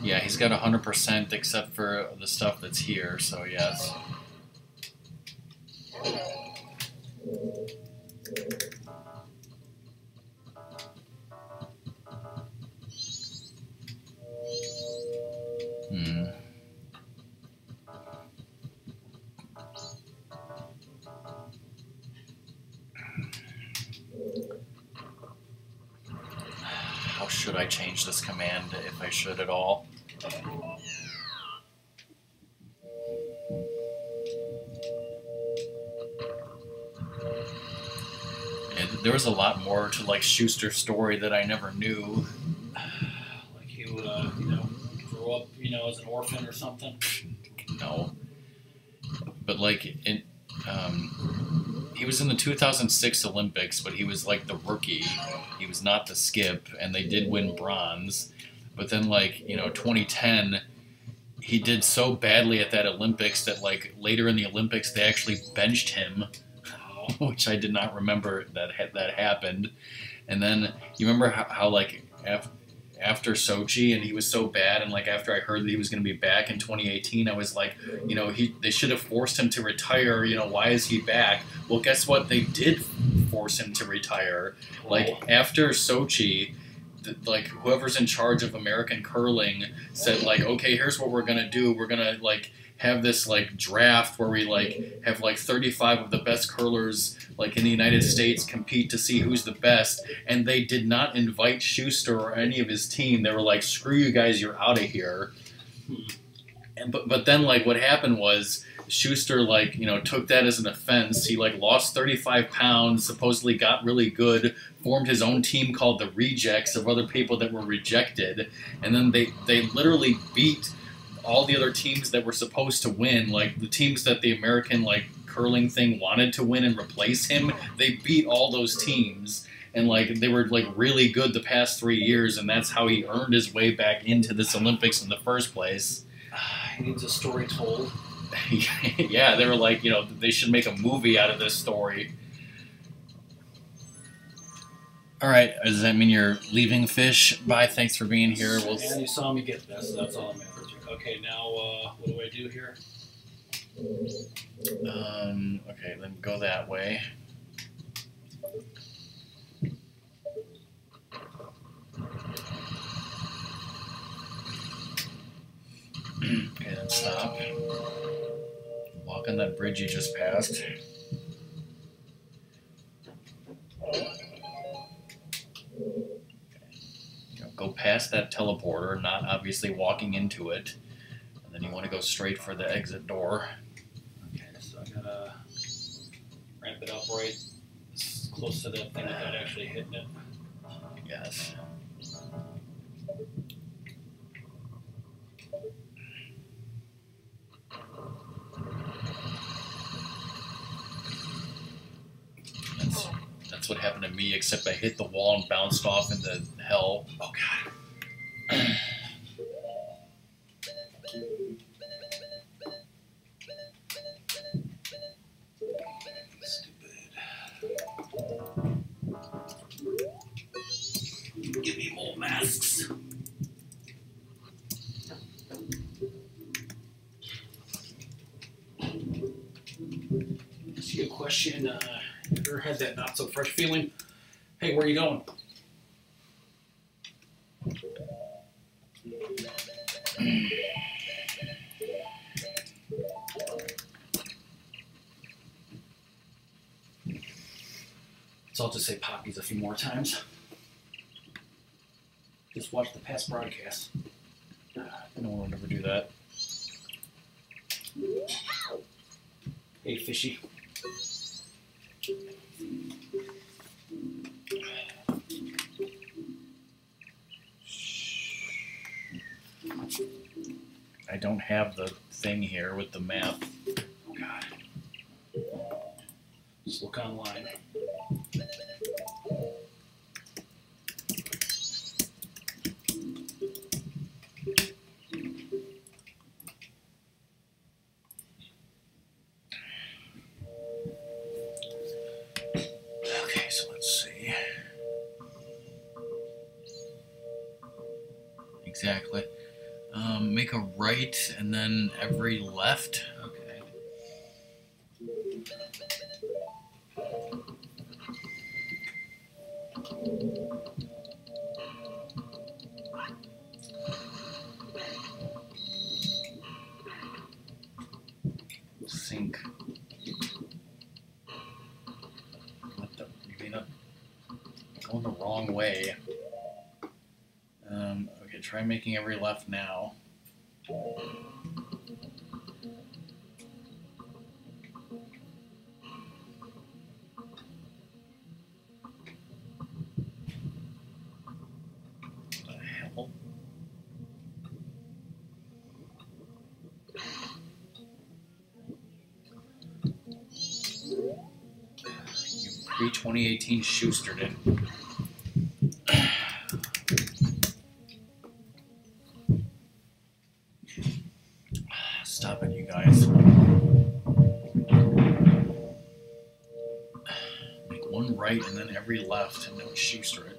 yeah, he's got 100% except for the stuff that's here. So yes. Hmm. How should I change this command, if I should at all? And there was a lot more to like Schuster's story that I never knew. Like he would, grew up, as an orphan or something. No, but like he was in the 2006 Olympics, but he was like the rookie. He was not the skip, and they did win bronze. But then, like 2010, he did so badly at that Olympics that like later in the Olympics they actually benched him, which I did not remember that happened. And then you remember how like after Sochi and he was so bad, and like after I heard that he was going to be back in 2018, I was like, they should have forced him to retire. Why is he back? Well, guess what? They did force him to retire. Like after Sochi, like whoever's in charge of American curling said like, okay, here's what we're gonna do. We're gonna like have this like draft where we like have like 35 of the best curlers like in the United States compete to see who's the best, and they did not invite Schuster or any of his team. They were like, screw you guys, you're out of here. And but then like what happened was Schuster like took that as an offense. He like lost 35 pounds, supposedly got really good, formed his own team called the Rejects of other people that were rejected, and then they literally beat all the other teams that were supposed to win, like the teams that the American like curling thing wanted to win and replace him. They beat all those teams, and like they were like really good the past 3 years, and that's how he earned his way back into this Olympics in the first place. He needs a story told. Yeah, they were like, they should make a movie out of this story. All right, does that mean you're leaving, Fish? Bye, thanks for being here. And you saw me get this, so that's all that matters. Okay, now what do I do here? Okay, then go that way. Okay, then stop. Walk on that bridge you just passed. Go past that teleporter, not obviously walking into it. And then you want to go straight for the exit door. Okay, so I gotta ramp it up right close to that thing without actually hitting it. Yes. That's what happened to me, except I hit the wall and bounced off into hell. Oh, God. Stupid. Give me more masks. Ask you a question. Ever had that not so fresh feeling? Hey, where are you going? So I'll just say poppies a few more times. Just watch the past broadcasts. No one would ever do that. Hey, fishy. I don't have the thing here with the map. Oh, God. Just look online. Okay, so let's see. right and then every left. Okay. Sync. What the? You mean I'm going the wrong way? Okay, try making every left now. What the hell? You pre-2018 Schustered it. Stop it, you guys. Make one right and then every left and then Schuster it.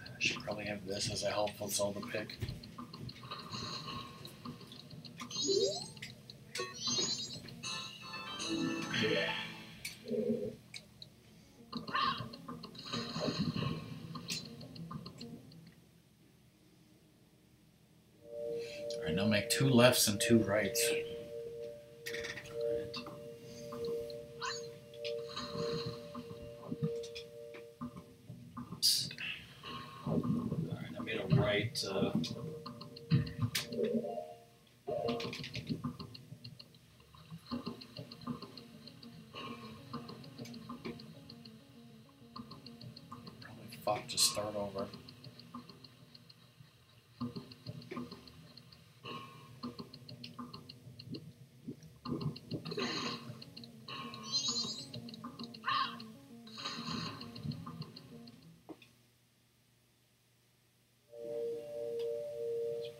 I should probably have this as a helpful Zelda pick. Alright, now make 2 lefts and 2 rights. Oops. Alright, I made a right. Probably fuck, just start over.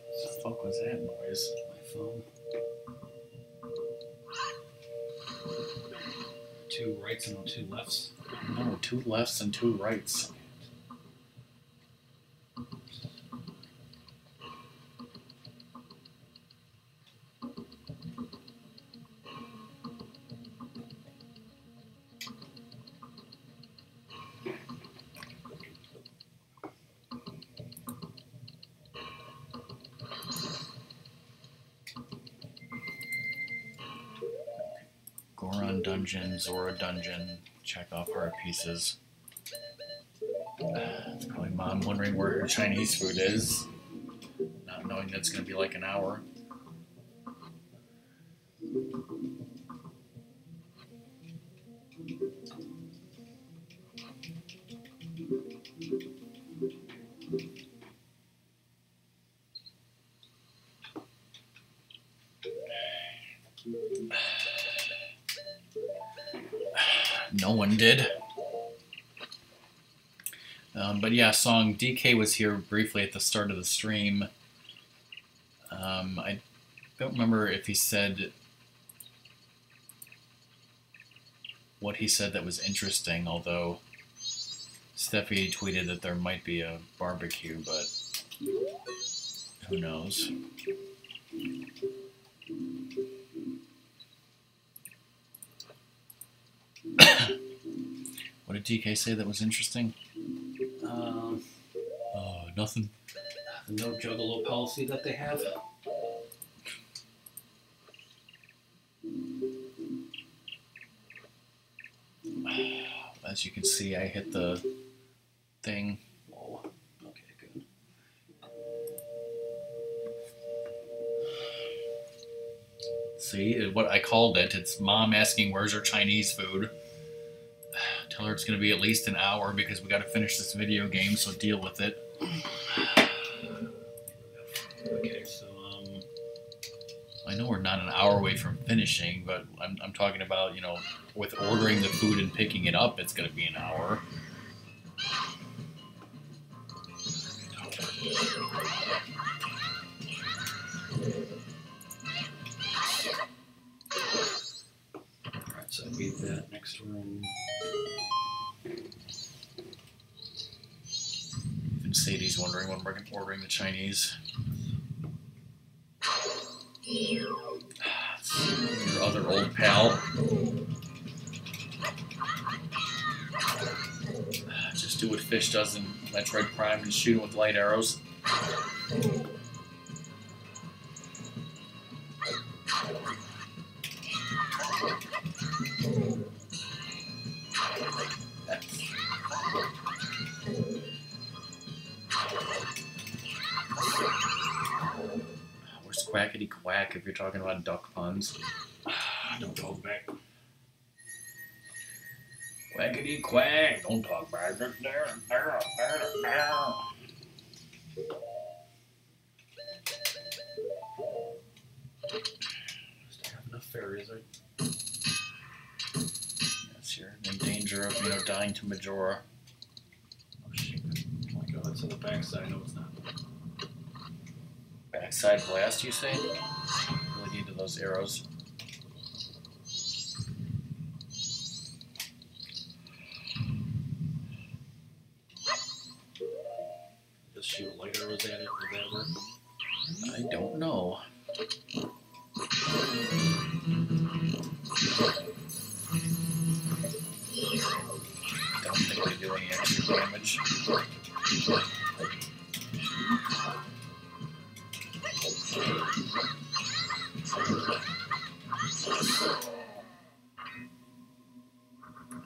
What the fuck was that noise? My phone. 2 rights and 2 lefts. No, 2 lefts and 2 rights. Goron dungeon, Zora dungeon, check off heart pieces. It's probably mom wondering where her Chinese food is, not knowing that it's going to be like an hour. No one did. But yeah, song DK was here briefly at the start of the stream. I don't remember if he said what he said that was interesting, although Steffi tweeted that there might be a barbecue, but who knows. What did DK say that was interesting? Nothing. The no juggalo policy that they have. As you can see, I hit the thing. Whoa. Okay, good. See, what I called it. It's mom asking where's her Chinese food. Tell her it's going to be at least an hour because we got to finish this video game, so deal with it. Okay, so I know we're not an hour away from finishing, but I'm talking about, you know, with ordering the food and picking it up, it's going to be an hour. Alright, so I beat that next room. Even Sadie's wondering when we're ordering the Chinese. Your other old pal. Just do what Fish does in Metroid Prime and shoot him with light arrows. Where's Quackity Quack if you're talking about duck puns? Don't talk back. Quackity Quack! Don't talk back. There. Just have enough fairies, right? Yes, you're in danger of, dying to Majora. Oh shit. Oh my god, it's on the backside. No, it's not. Backside blast, you say? Really needed those arrows. Just shoot light arrows at it. Would that work? I don't know. Don't think they do any extra damage.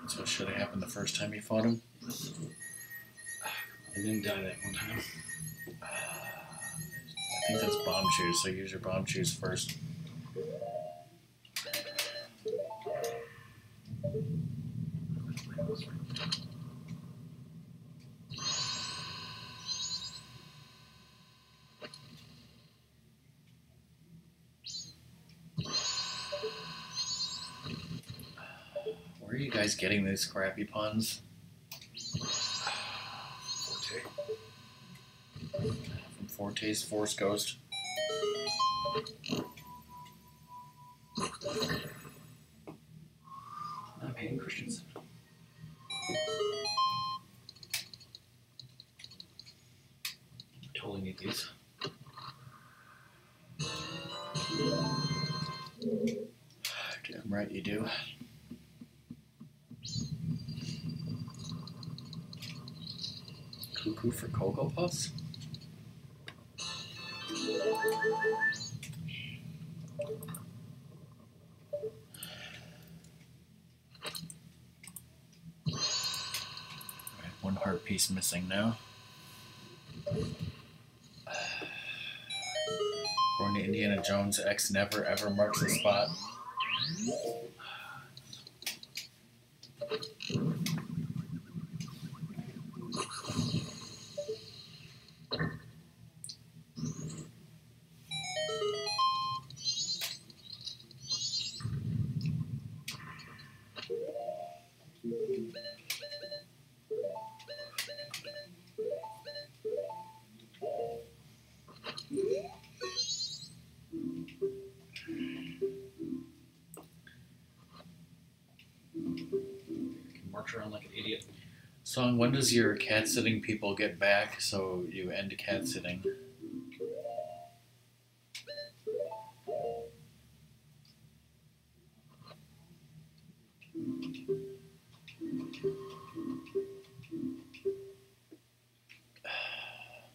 That's what should have happened the first time you fought him. I didn't die that one time. I think that's bomb shoes, so use your bomb shoes first. Where are you guys getting these crappy puns? Forte. From Forte's Force Ghost. I'm Hayden Christensen. Totally need these. Damn right you do. Cuckoo for Cocoa Puffs? Alright, one heart piece missing now. According to Indiana Jones, X never ever marks the spot. March around like an idiot. Song, when does your cat sitting people get back so you end cat sitting?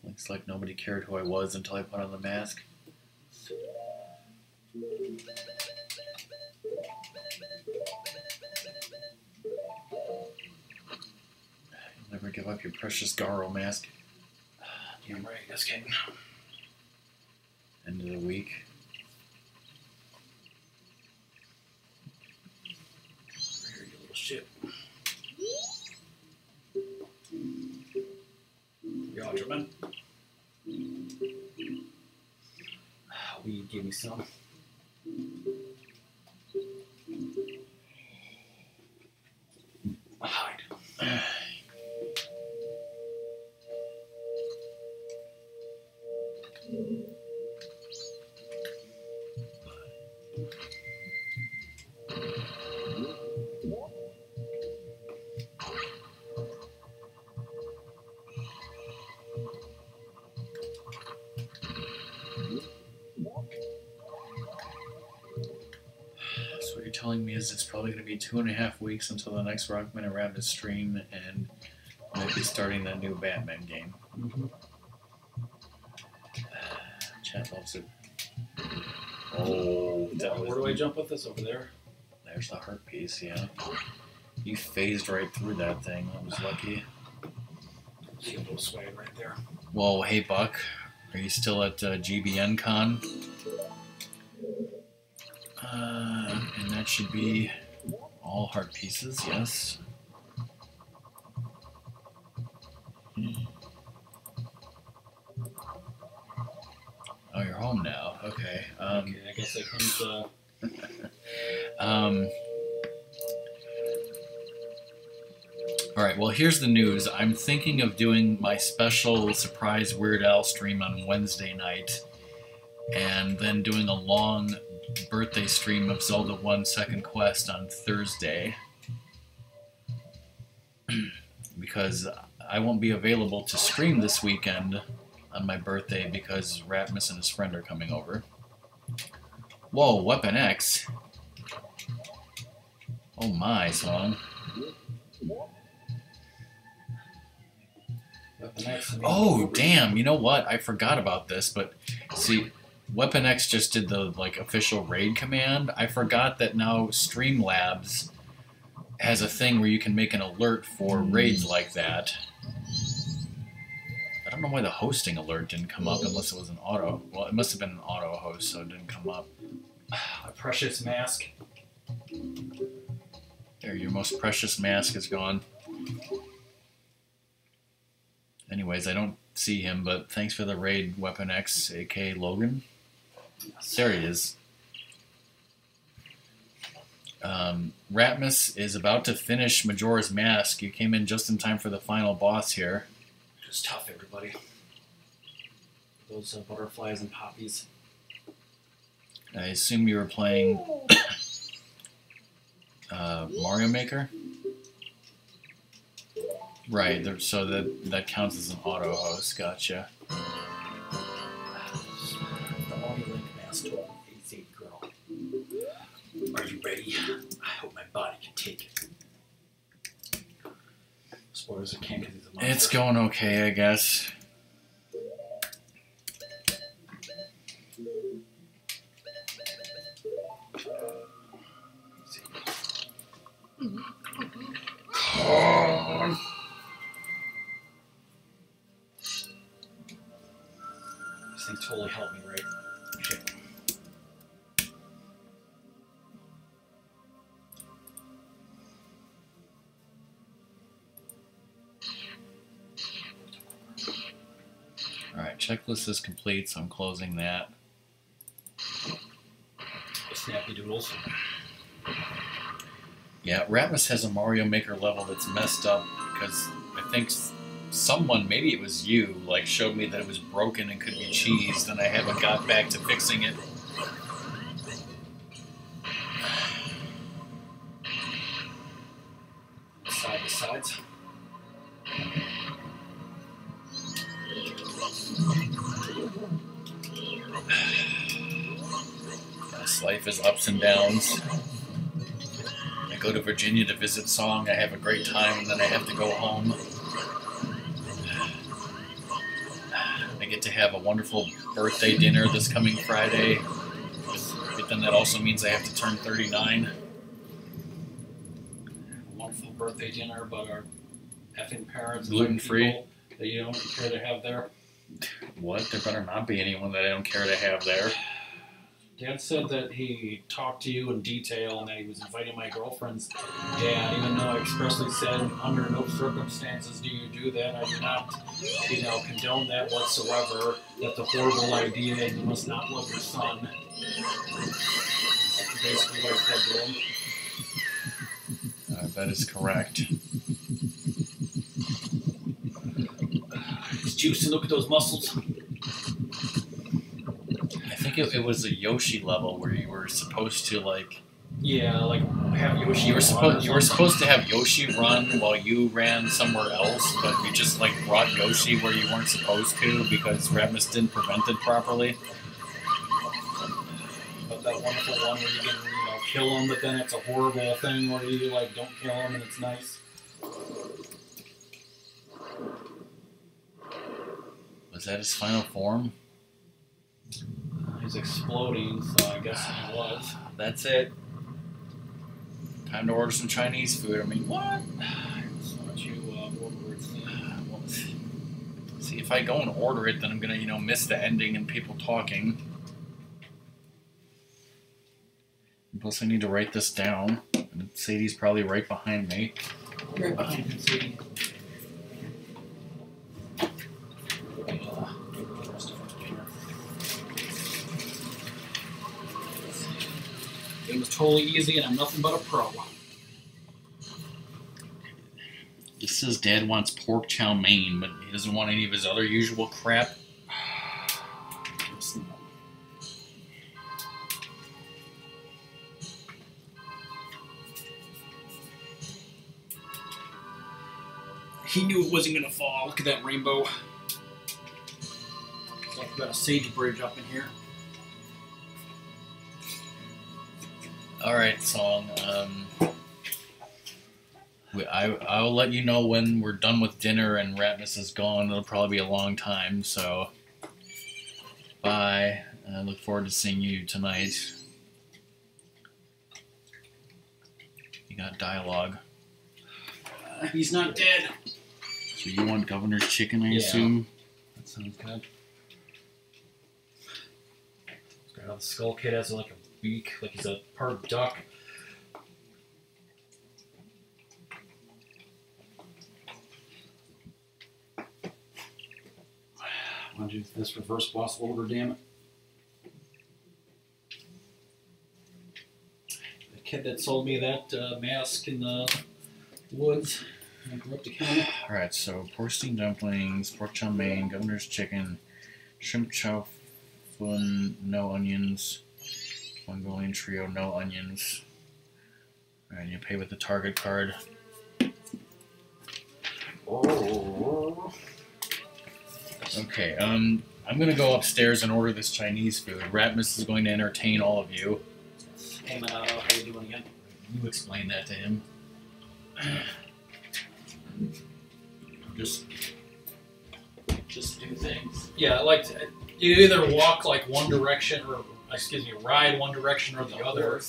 Looks like nobody cared who I was until I put on the mask. Never give up your precious Garo mask. Damn right, just kidding. End of the week. Here, you little shit. Yeah, German. Weed gave me some. Hide. So what you're telling me is it's probably going to be 2.5 weeks until the next Rockman and Ratmus stream, and we'll be starting that new Batman game. Mm-hmm. Chat loves it. Oh, that was... Where do I jump with this? Over there? There's the heart piece, yeah. You phased right through that thing. That was lucky. See a little swag right there. Whoa, hey Buck. Are you still at GBN Con? And that should be all heart pieces, yes. Oh, you're home now. Okay. Okay, I guess I can't. All right. Well, here's the news. I'm thinking of doing my special surprise Weird Al stream on Wednesday night, and then doing a long birthday stream of Zelda 1 Second Quest on Thursday, because I won't be available to stream this weekend on my birthday because Ratmus and his friend are coming over. Whoa, Weapon X. Oh my, Song. Weapon X. Oh, damn, you know what? I forgot about this, but see, Weapon X just did the official raid command. I forgot that now Streamlabs has a thing where you can make an alert for raids like that. I don't know why the hosting alert didn't come up unless it was an auto. Well, it must have been an auto host, so it didn't come up. A precious mask. There, your most precious mask is gone. Anyways, I don't see him, but thanks for the raid, Weapon X, aka Logan. There he is. Ratmus is about to finish Majora's Mask. You came in just in time for the final boss here. It's tough, everybody. Those butterflies and poppies. I assume you were playing Mario Maker? Right, so that counts as an auto host. Gotcha. The only link mask told me, girl. Are you ready? I hope my body can take it. Spoilers, I can't because he's a monster. It's going okay, I guess. This thing totally helped me, right? Shit. Alright, checklist is complete, so I'm closing that. Snappy doodles. Yeah, Ratmus has a Mario Maker level that's messed up because I think someone, maybe it was you, showed me that it was broken and could be cheesed, and I haven't got back to fixing it. Side to sides. This life is ups and downs. I go to Virginia to visit Song, I have a great time, and then I have to go home. I get to have a wonderful birthday dinner this coming Friday, but then that also means I have to turn 39. Wonderful birthday dinner, but our effing parents, Gluten-free? That you don't care to have there. What? There better not be anyone that I don't care to have there. Dad said that he talked to you in detail and that he was inviting my girlfriend's dad, even though I expressly said under no circumstances do you do that. I do not, condone that whatsoever. That's a horrible idea and you must not love your son. That's basically what I said to him. That is correct. It's juicy, look at those muscles. I think it was a Yoshi level where you were supposed to have Yoshi. You were supposed to have Yoshi run while you ran somewhere else, but you just brought Yoshi where you weren't supposed to because Ratmus didn't prevent it properly. But that wonderful one where you can kill him, but then it's a horrible thing where you like don't kill him and it's nice. Was that his final form? He's exploding, so I guess he was. That's it. Time to order some Chinese food. I mean, what? So why don't you order it? Well, see, if I go and order it, then I'm gonna, miss the ending and people talking. And plus, I need to write this down. And Sadie's probably right behind me. Right behind you, Sadie. It was totally easy, and I'm nothing but a pro. This says Dad wants pork chow mein, but he doesn't want any of his other usual crap. He knew it wasn't going to fall. Look at that rainbow. It's like we've got a sage bridge up in here. Alright, song. I'll let you know when we're done with dinner and Ratmus is gone. It'll probably be a long time, so bye. I look forward to seeing you tonight. You got dialogue. He's not dead. So you want Governor's chicken, I Yeah. assume? That sounds good. The Skull Kid has like a beak, like he's a part duck. Want to do this reverse boss order, damn it. The kid that sold me that mask in the woods, I grew up to kill him. Alright, so pork steamed dumplings, pork chow mein, Governor's chicken, shrimp chow fun, no onions, Mongolian trio, no onions. Alright, you pay with the Target card. Oh. Okay, I'm gonna go upstairs and order this Chinese food. Ratmus is going to entertain all of you. Hey, how are you doing again? You explain that to him. Just do things. Yeah, like you either walk like one direction, or ride one direction or the other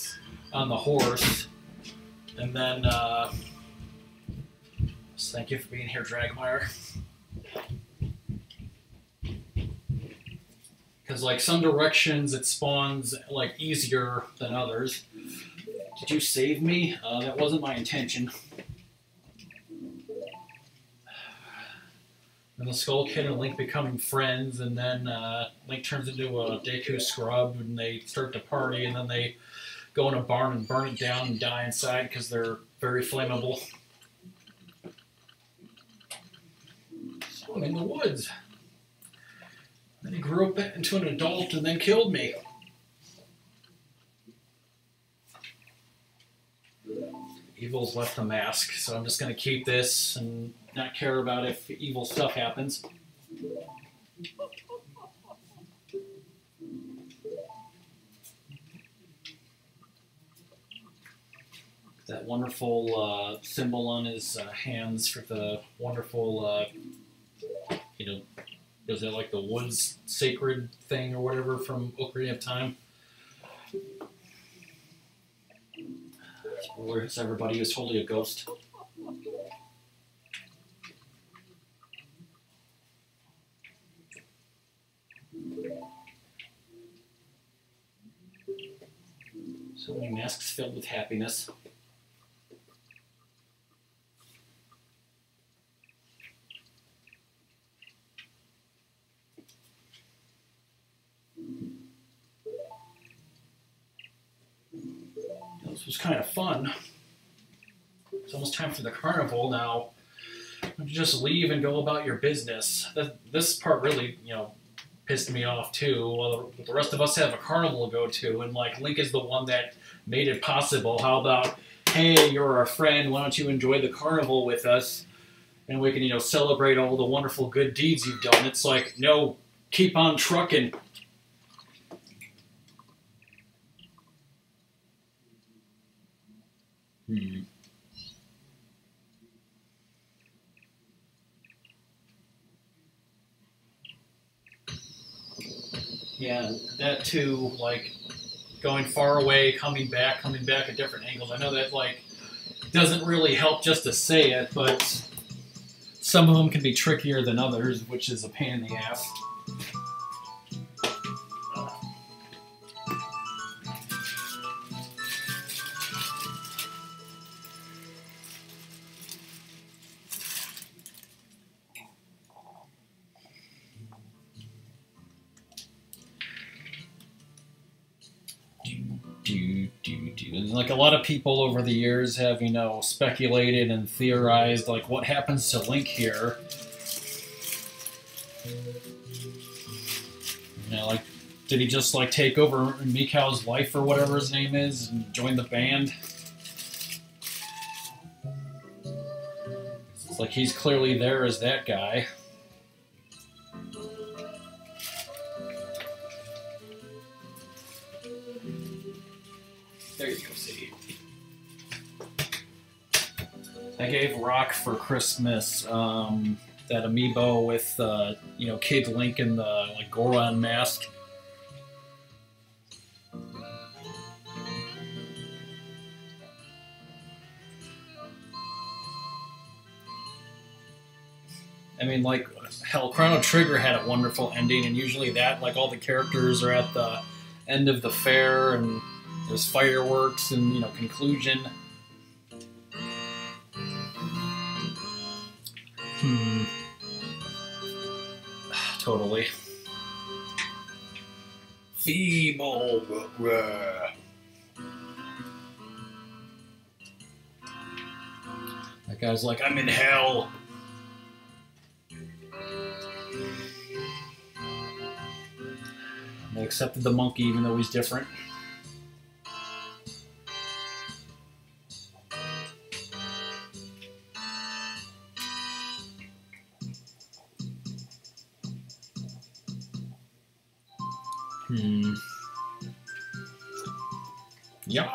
on the horse, and then just thank you for being here, Dragmire. Because like some directions it spawns like easier than others. Did you save me? That wasn't my intention. And the Skull Kid and Link becoming friends, and then Link turns into a Deku scrub, and they start to party, and then they go in a barn and burn it down and die inside because they're very flammable. So I'm in the woods. Then he grew up into an adult and then killed me. Evil's left the mask, so I'm just going to keep this and not care about if evil stuff happens. That wonderful symbol on his hands for the wonderful, is that like the woods sacred thing or whatever from Ocarina of Time? Spoilers, everybody, is totally a ghost. So many masks filled with happiness. This was kind of fun. It's almost time for the carnival now. Why don't you just leave and go about your business? This part really, pissed me off too. Well, the rest of us have a carnival to go to, and like Link is the one that made it possible. How about, hey, you're our friend, why don't you enjoy the carnival with us? And we can, celebrate all the wonderful good deeds you've done. It's like, no, keep on trucking. Hmm. Yeah, that too, like going far away, coming back at different angles. I know that like doesn't really help just to say it, but some of them can be trickier than others, which is a pain in the ass. And like a lot of people over the years have, speculated and theorized like what happens to Link here. Like did he just like take over Mikau's life or whatever his name is and join the band? It's like he's clearly there as that guy. There you go, see. I gave Rock for Christmas that amiibo with Kid Link in the like Goron mask. I mean, like, hell, Chrono Trigger had a wonderful ending, and usually that, like, all the characters are at the end of the fair, and there's fireworks and, conclusion. Totally. Feeble. That guy's like, I'm in hell. They accepted the monkey even though he's different. Yeah.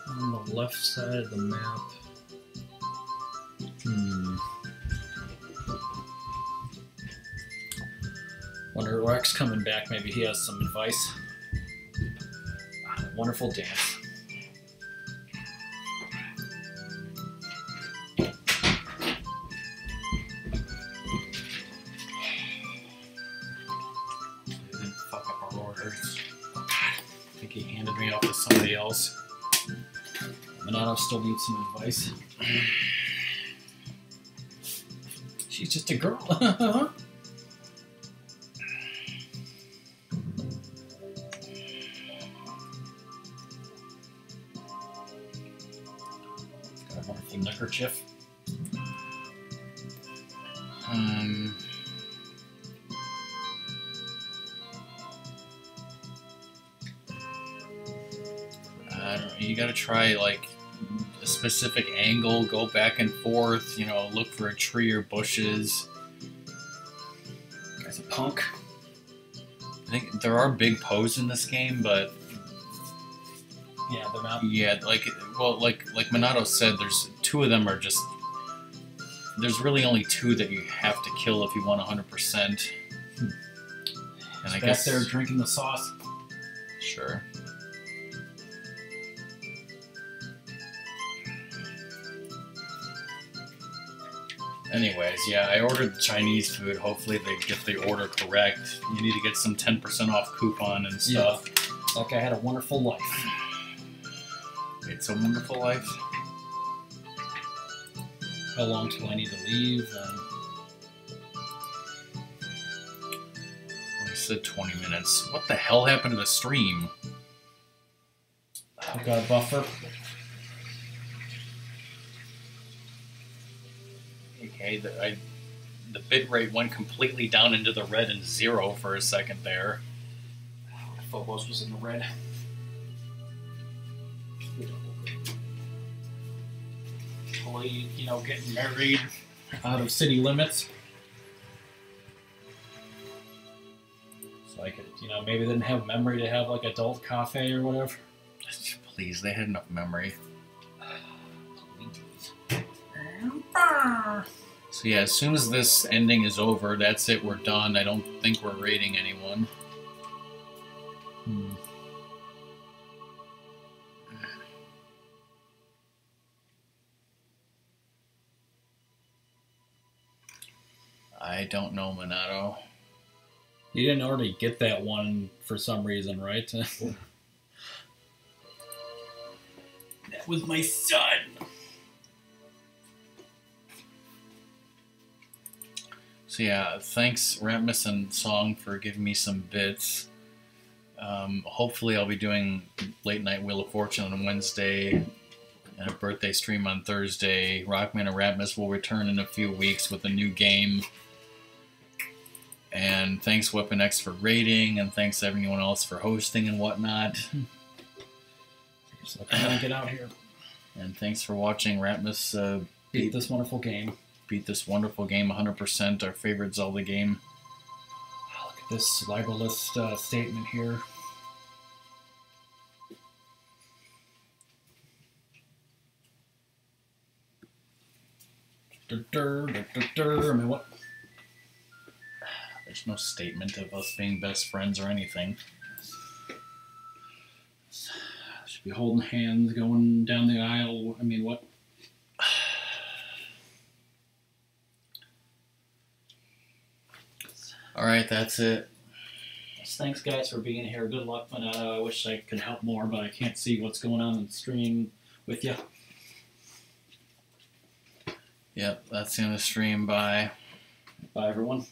On the left side of the map. Wonder Rex coming back, maybe he has some advice. Wonderful dance. Didn't fuck up our orders. I think he handed me off to somebody else. Minato still needs some advice. She's just a girl. Neckerchief. I don't know, you gotta try like a specific angle, go back and forth, look for a tree or bushes. Guy's a punk. I think there are big poses in this game, but yeah, they're not. Yeah, like Minato said, there's two of them are just. There's really only two that you have to kill if you want 100%. And I guess they're drinking the sauce. Sure. Anyways, yeah, I ordered the Chinese food. Hopefully they get the order correct. You need to get some 10% off coupon and stuff. Yeah. That guy had a wonderful life. It's a wonderful life. How long till I need to leave? Well, he said 20 minutes. What the hell happened to the stream? I got a buffer. Okay, the bit rate went completely down into the red and 0 for a second there. Phobos was in the red. Getting married out of city limits. So I could, maybe they didn't have memory to have like adult cafe or whatever. Please, they had enough memory. So yeah, as soon as this ending is over, that's it, we're done. I don't think we're rating anyone. I don't know, Minato. You didn't already get that one for some reason, right? That was my son. So yeah, thanks Ratmus and Song for giving me some bits. Hopefully I'll be doing Late Night Wheel of Fortune on Wednesday and a birthday stream on Thursday. Rockman and Ratmus will return in a few weeks with a new game. And thanks Weapon X for rating, and thanks everyone else for hosting and whatnot. So I'm gonna get out here. And thanks for watching Ratmus Beat this wonderful game. Beat this wonderful game 100%, our favorite Zelda game. Look at this libelous statement here. I mean, what? There's no statement of us being best friends or anything. Should be holding hands going down the aisle. I mean, what? Alright, that's it. Thanks, guys, for being here. Good luck, Minato. I wish I could help more, but I can't see what's going on in the stream with you. Yep, that's the end of the stream. Bye. Bye, everyone.